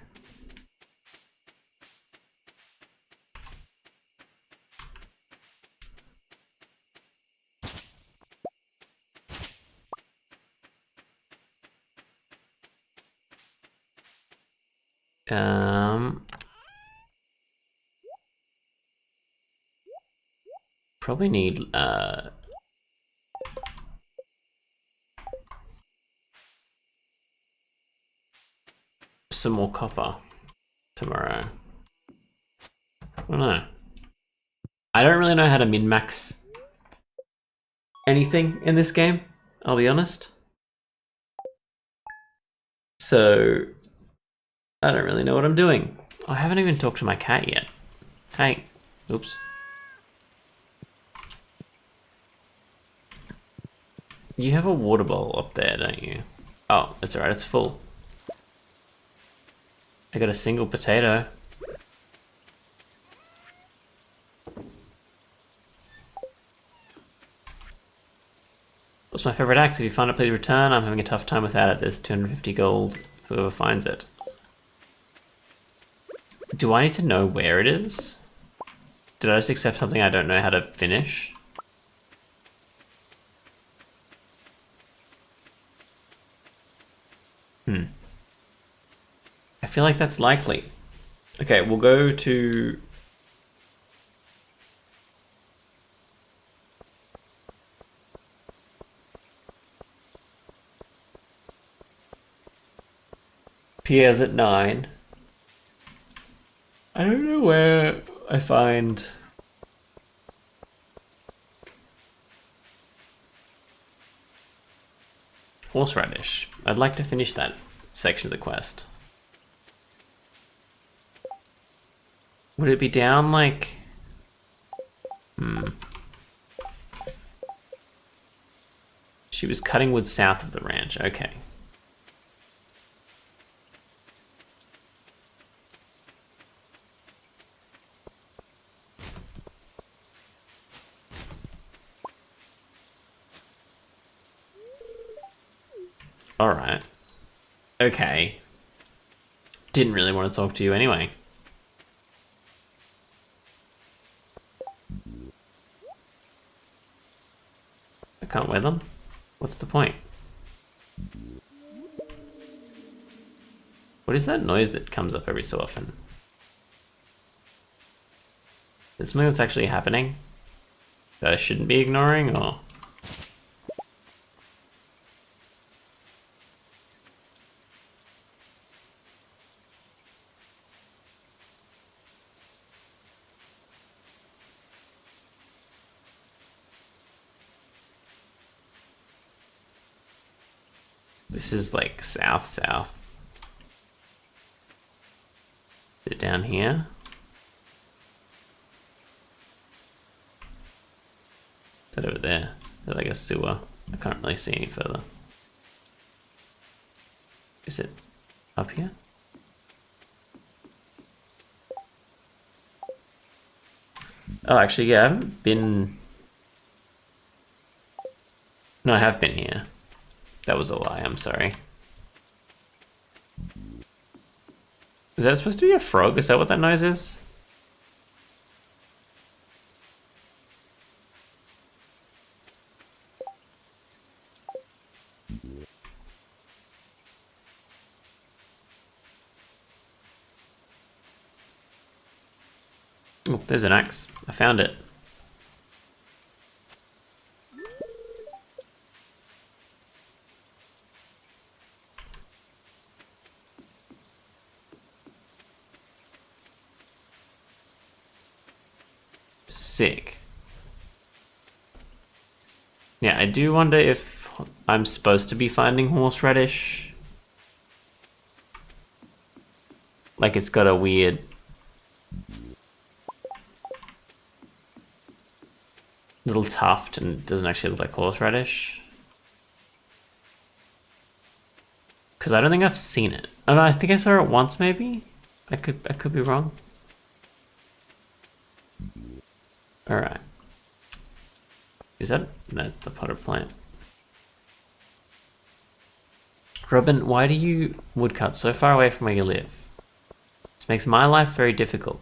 Probably need some more copper tomorrow. I don't know. I don't really know how to min-max anything in this game, I'll be honest. So I don't really know what I'm doing. I haven't even talked to my cat yet. Hey, oops. You have a water bowl up there, don't you? Oh, that's alright, it's full. I got a single potato. What's my favorite axe? If you find it, please return. I'm having a tough time without it. There's 250 gold for whoever finds it. Do I need to know where it is? Did I just accept something I don't know how to finish? I feel like that's likely. Okay, we'll go to... Pierre's at 9. I don't know where I find... horseradish. I'd like to finish that section of the quest. Would it be down like... She was cutting wood south of the ranch. Okay. Alright. Okay. Didn't really want to talk to you anyway. I can't wear them? What's the point? What is that noise that comes up every so often? Is something that's actually happening that I shouldn't be ignoring, or...? This is like south. Is it down here? Is that over there? Is that like a sewer? I can't really see any further. Is it up here? Oh, actually, yeah, I haven't been... No, I have been here. That was a lie, I'm sorry. Is that supposed to be a frog? Is that what that noise is? Oh, there's an axe. I found it. Sick. Yeah, I do wonder if I'm supposed to be finding horseradish. Like it's got a weird... little tuft and doesn't actually look like horseradish. Because I don't think I've seen it. I think I saw it once maybe? I could be wrong. Alright. Is that... No, it's the potted plant. Robin, why do you woodcut so far away from where you live? This makes my life very difficult.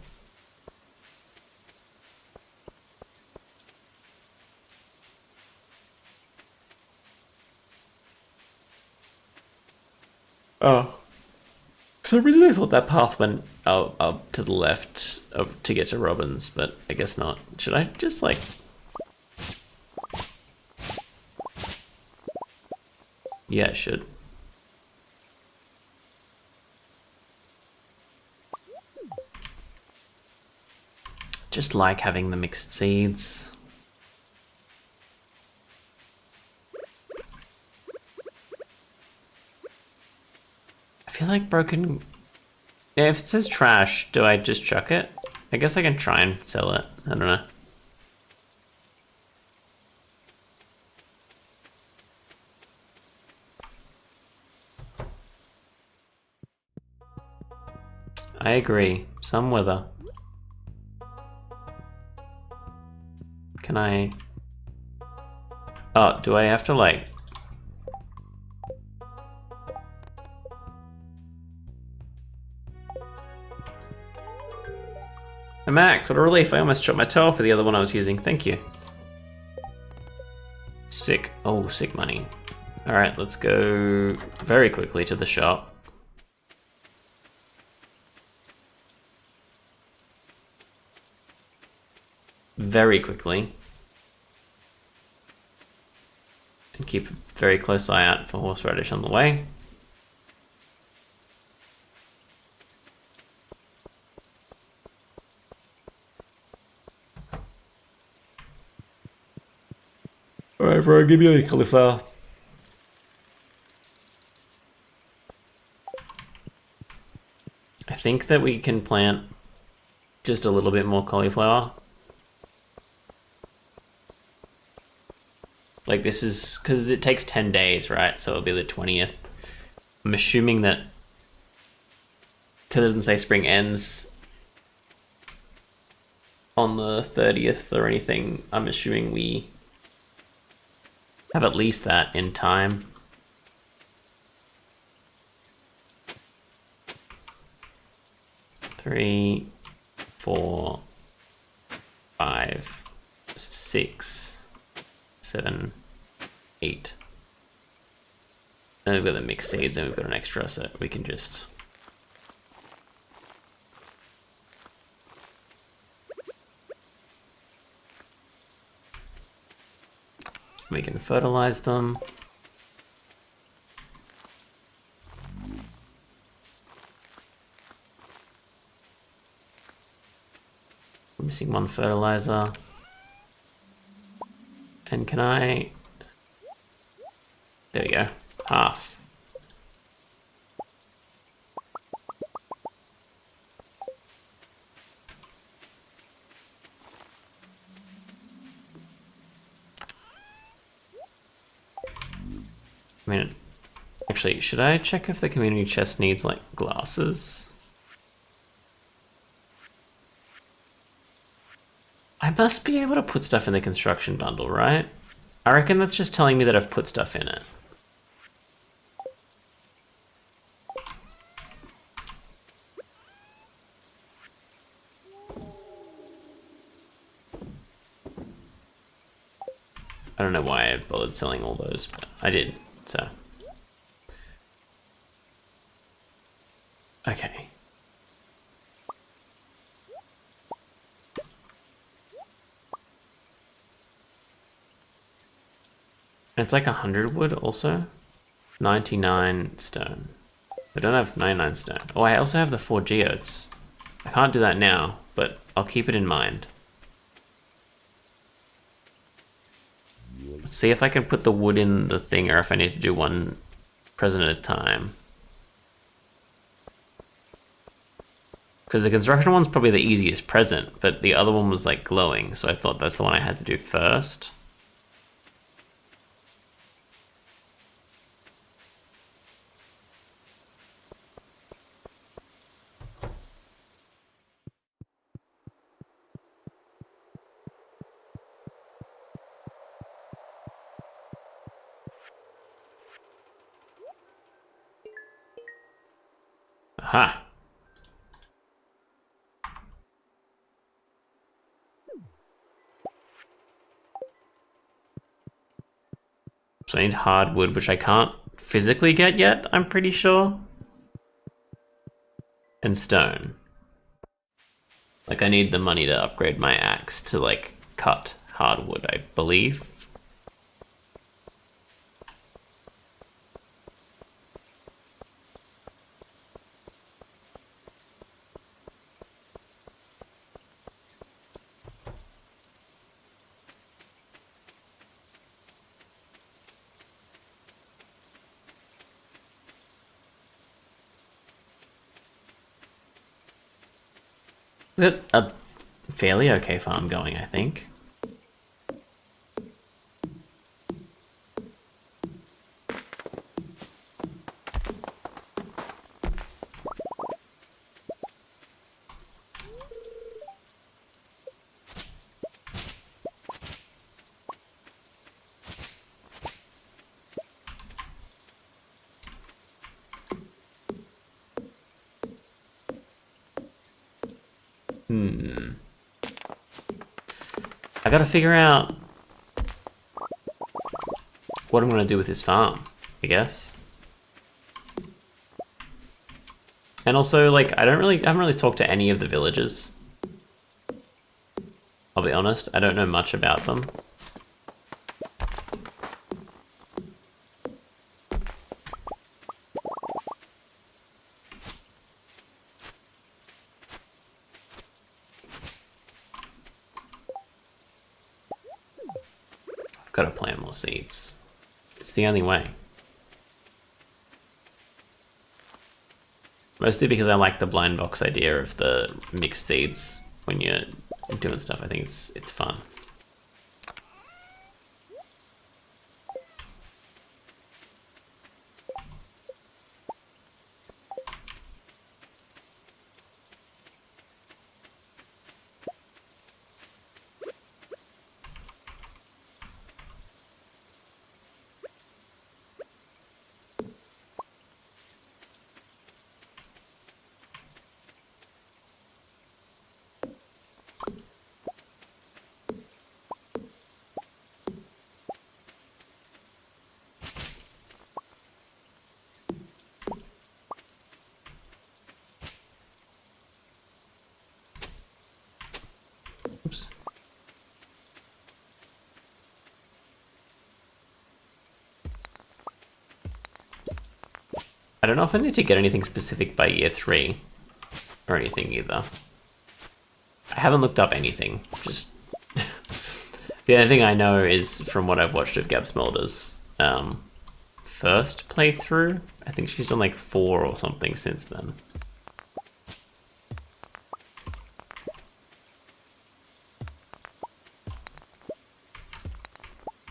Oh. some reason I thought that path went up to the left to get to Robin's, but I guess not. Should I just like... Yeah, it should. Just like having the mixed seeds. I feel like broken... Yeah, if it says trash, do I just chuck it? I guess I can try and sell it. I don't know. I agree. Some weather. Can I... Oh, do I have to like... Hey Max, what a relief. I almost chopped my toe for the other one I was using. Thank you. Sick. Oh, sick money. Alright, let's go very quickly to the shop. Very quickly. And keep a very close eye out for horseradish on the way. Alright bro, give me a cauliflower. I think that we can plant just a little bit more cauliflower. Like this is, because it takes 10 days, right? So it'll be the 20th. I'm assuming that, because it doesn't say spring ends on the 30th or anything, I'm assuming we have at least that in time. Three, 4, 5, 6, 7, 8. And we've got the mixed seeds and we've got an extra, so we can just... We can fertilize them. I'm missing one fertilizer. And can I... There we go. Half. I mean, actually, should I check if the community chest needs, like, glasses? I must be able to put stuff in the construction bundle, right? I reckon that's just telling me that I've put stuff in it. I don't know why I bothered selling all those, but I did, so. Okay. It's like 100 wood also. 99 stone. I don't have 99 stone. Oh, I also have the 4 geodes. I can't do that now, but I'll keep it in mind. Let's see if I can put the wood in the thing or if I need to do one present at a time. Because the construction one's probably the easiest present, but the other one was like glowing, so I thought that's the one I had to do first. Aha! So I need hardwood, which I can't physically get yet, I'm pretty sure. and stone. Like, I need the money to upgrade my axe to, like, cut hardwood, I believe. We've got a fairly okay farm going, I think. I gotta figure out what I'm gonna do with this farm, I guess. And also, like, I haven't really talked to any of the villagers. I'll be honest, I don't know much about them. Gotta plant more seeds. It's the only way. Mostly because I like the blind box idea of the mixed seeds when you're doing stuff. I think it's fun. Oops. I don't know if I need to get anything specific by year 3 or anything either. I haven't looked up anything. Just the only thing I know is from what I've watched of Gab Smolder's first playthrough. I think she's done like 4 or something since then.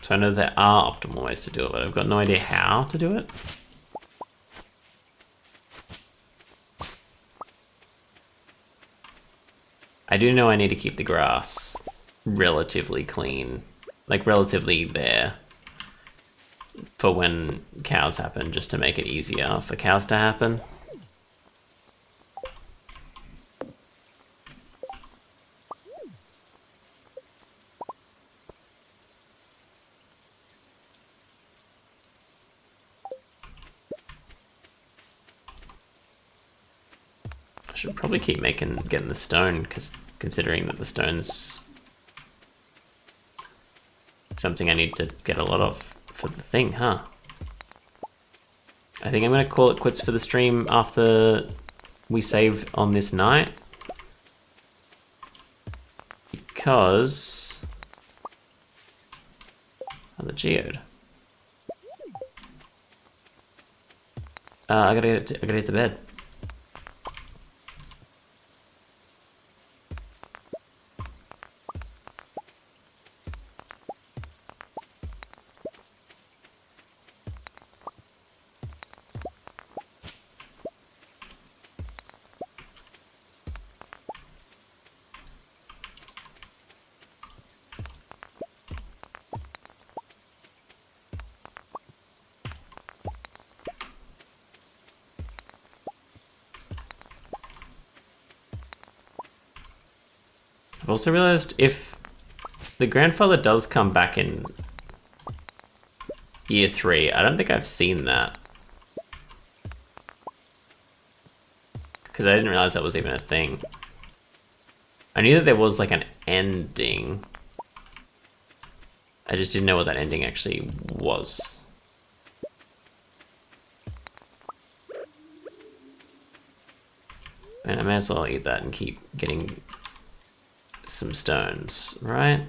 So I know there are optimal ways to do it, but I've got no idea how to do it. I do know I need to keep the grass relatively clean, like relatively there, for when cows happen, just to make it easier for cows to happen. I should probably keep getting the stone, because considering that the stone's something I need to get a lot of for the thing, huh? I think I'm gonna call it quits for the stream after we save on this night, because of the geode. I gotta get to bed. I've also realized if the grandfather does come back in year 3, I don't think I've seen that. because I didn't realize that was even a thing. I knew that there was like an ending. I just didn't know what that ending actually was. And I may as well eat that and keep getting some stones, right?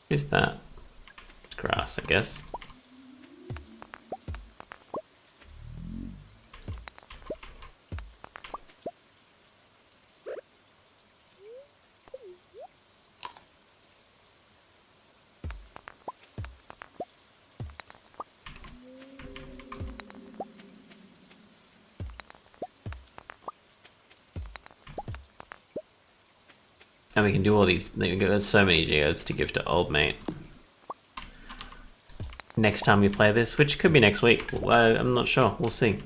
Who's that? It's grass, I guess. And we can do all these. There's so many geodes to give to old mate. Next time we play this, which could be next week. I'm not sure. We'll see.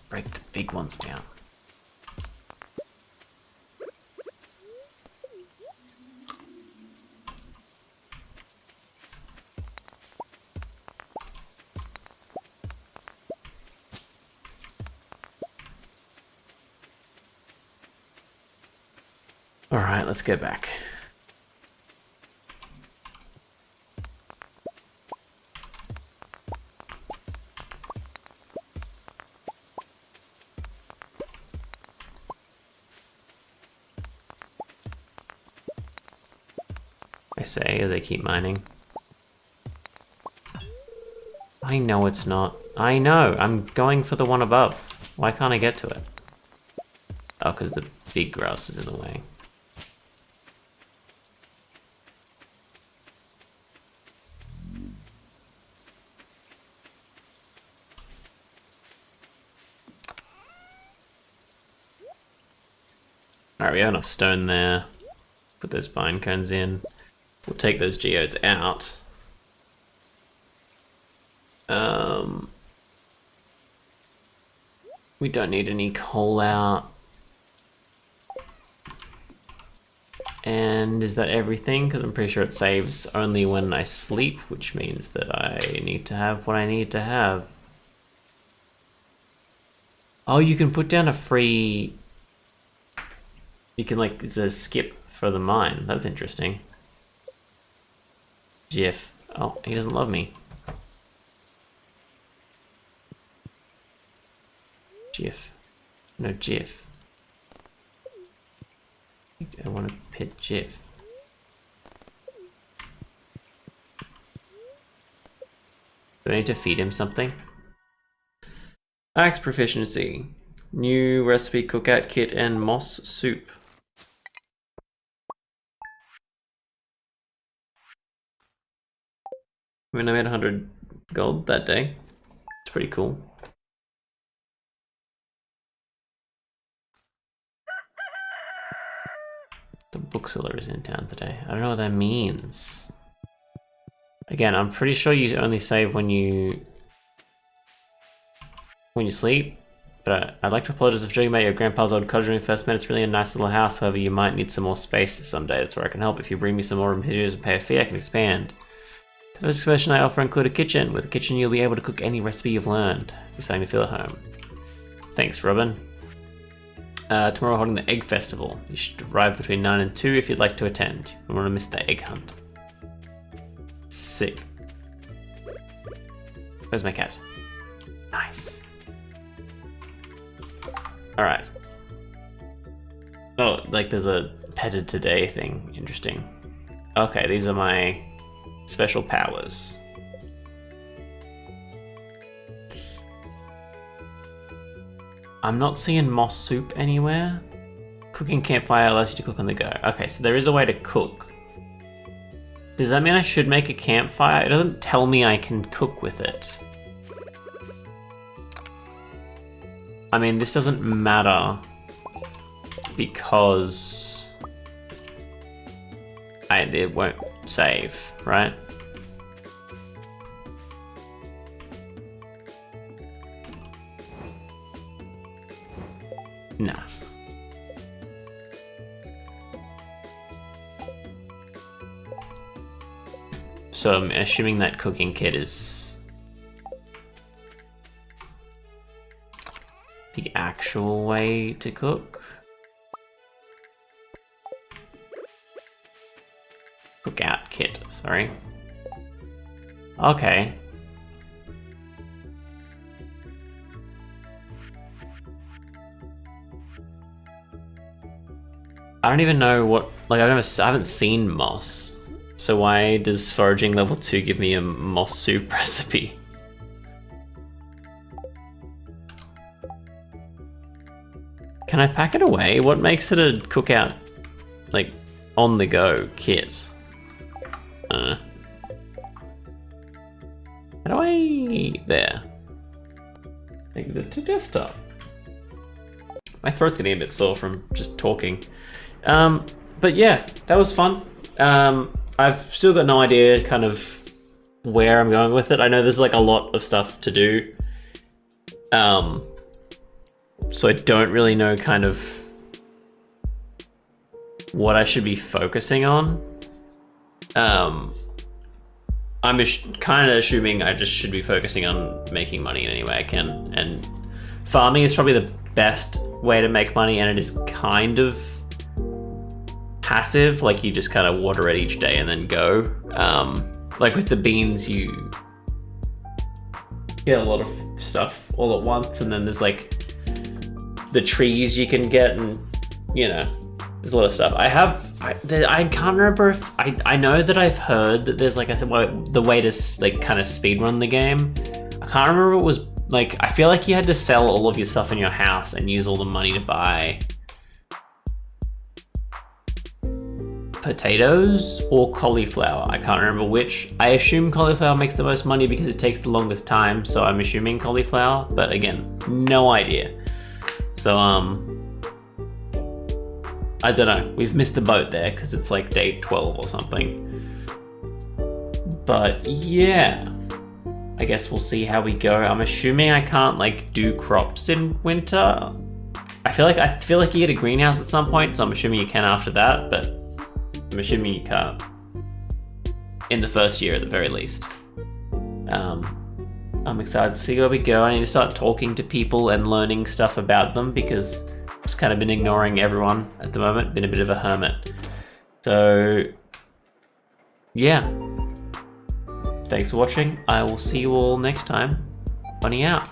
Break the big ones down. Alright, let's go back. I say as I keep mining. I know it's not. I know! I'm going for the one above. Why can't I get to it? Oh, because the big grass is in the way. Alright, we have enough stone there. Put those pine cones in. We'll take those geodes out. We don't need any coal out. And is that everything? Because I'm pretty sure it saves only when I sleep, which means that I need to have what I need to have. Oh, you can put down a free... You can, like, it's a skip for the mine. That's interesting. Jeff. Oh, he doesn't love me. Jeff. No, Jeff. I want to pet Jeff. Do I need to feed him something? Axe proficiency. New recipe cookout kit and moss soup. I mean, I made 100 gold that day. It's pretty cool. The bookseller is in town today. I don't know what that means. Again, I'm pretty sure you only save when you sleep. But I'd like to apologize for joking about your grandpa's old cottage when we first met. It's really a nice little house. However, you might need some more space someday. That's where I can help. If you bring me some more materials and pay a fee, I can expand. The first expansion I offer include a kitchen. With a kitchen, you'll be able to cook any recipe you've learned. You're starting to feel at home. Thanks, Robin. Tomorrow we're holding the Egg Festival. You should arrive between 9 and 2 if you'd like to attend. You don't want to miss the egg hunt. Sick. Where's my cat? Nice. Alright. Oh, like there's a petted today thing. Interesting. Okay, these are my special powers. I'm not seeing moss soup anywhere. Cooking campfire allows you to cook on the go. Okay, so there is a way to cook. Does that mean I should make a campfire? It doesn't tell me I can cook with it. I mean, this doesn't matter because I it won't save, right? Nah. So I'm assuming that cooking kit is the actual way to cook. Cookout kit, sorry. Okay. I don't even know what, like I haven't seen moss. So why does foraging level 2 give me a moss soup recipe? Can I pack it away? What makes it a cookout, like, on the go kit? How do I... there. Exit to desktop. My throat's getting a bit sore from just talking. But yeah, that was fun. I've still got no idea kind of where I'm going with it. I know there's like a lot of stuff to do. So I don't really know kind of what I should be focusing on. I'm kind of assuming I just should be focusing on making money in any way I can. And farming is probably the best way to make money, and it is kind of passive, like you just kind of water it each day and then go. Like with the beans, you get a lot of stuff all at once, and then there's like the trees you can get, and you know, there's a lot of stuff. I can't remember if I know that I've heard that there's like the way to like kind of speedrun the game. I can't remember what it was like. I feel like you had to sell all of your stuff in your house and use all the money to buy potatoes or cauliflower. I can't remember which. I assume cauliflower makes the most money because it takes the longest time, so I'm assuming cauliflower, but again, no idea. So I don't know, we've missed the boat there because it's like day 12 or something. But yeah, I guess we'll see how we go. I'm assuming I can't like do crops in winter. I feel like you get a greenhouse at some point, so I'm assuming you can after that, but I'm assuming you can't in the first year at the very least. I'm excited to see where we go. I need to start talking to people and learning stuff about them because I've just kind of been ignoring everyone at the moment, been a bit of a hermit. So yeah, thanks for watching. I will see you all next time. Bunny out.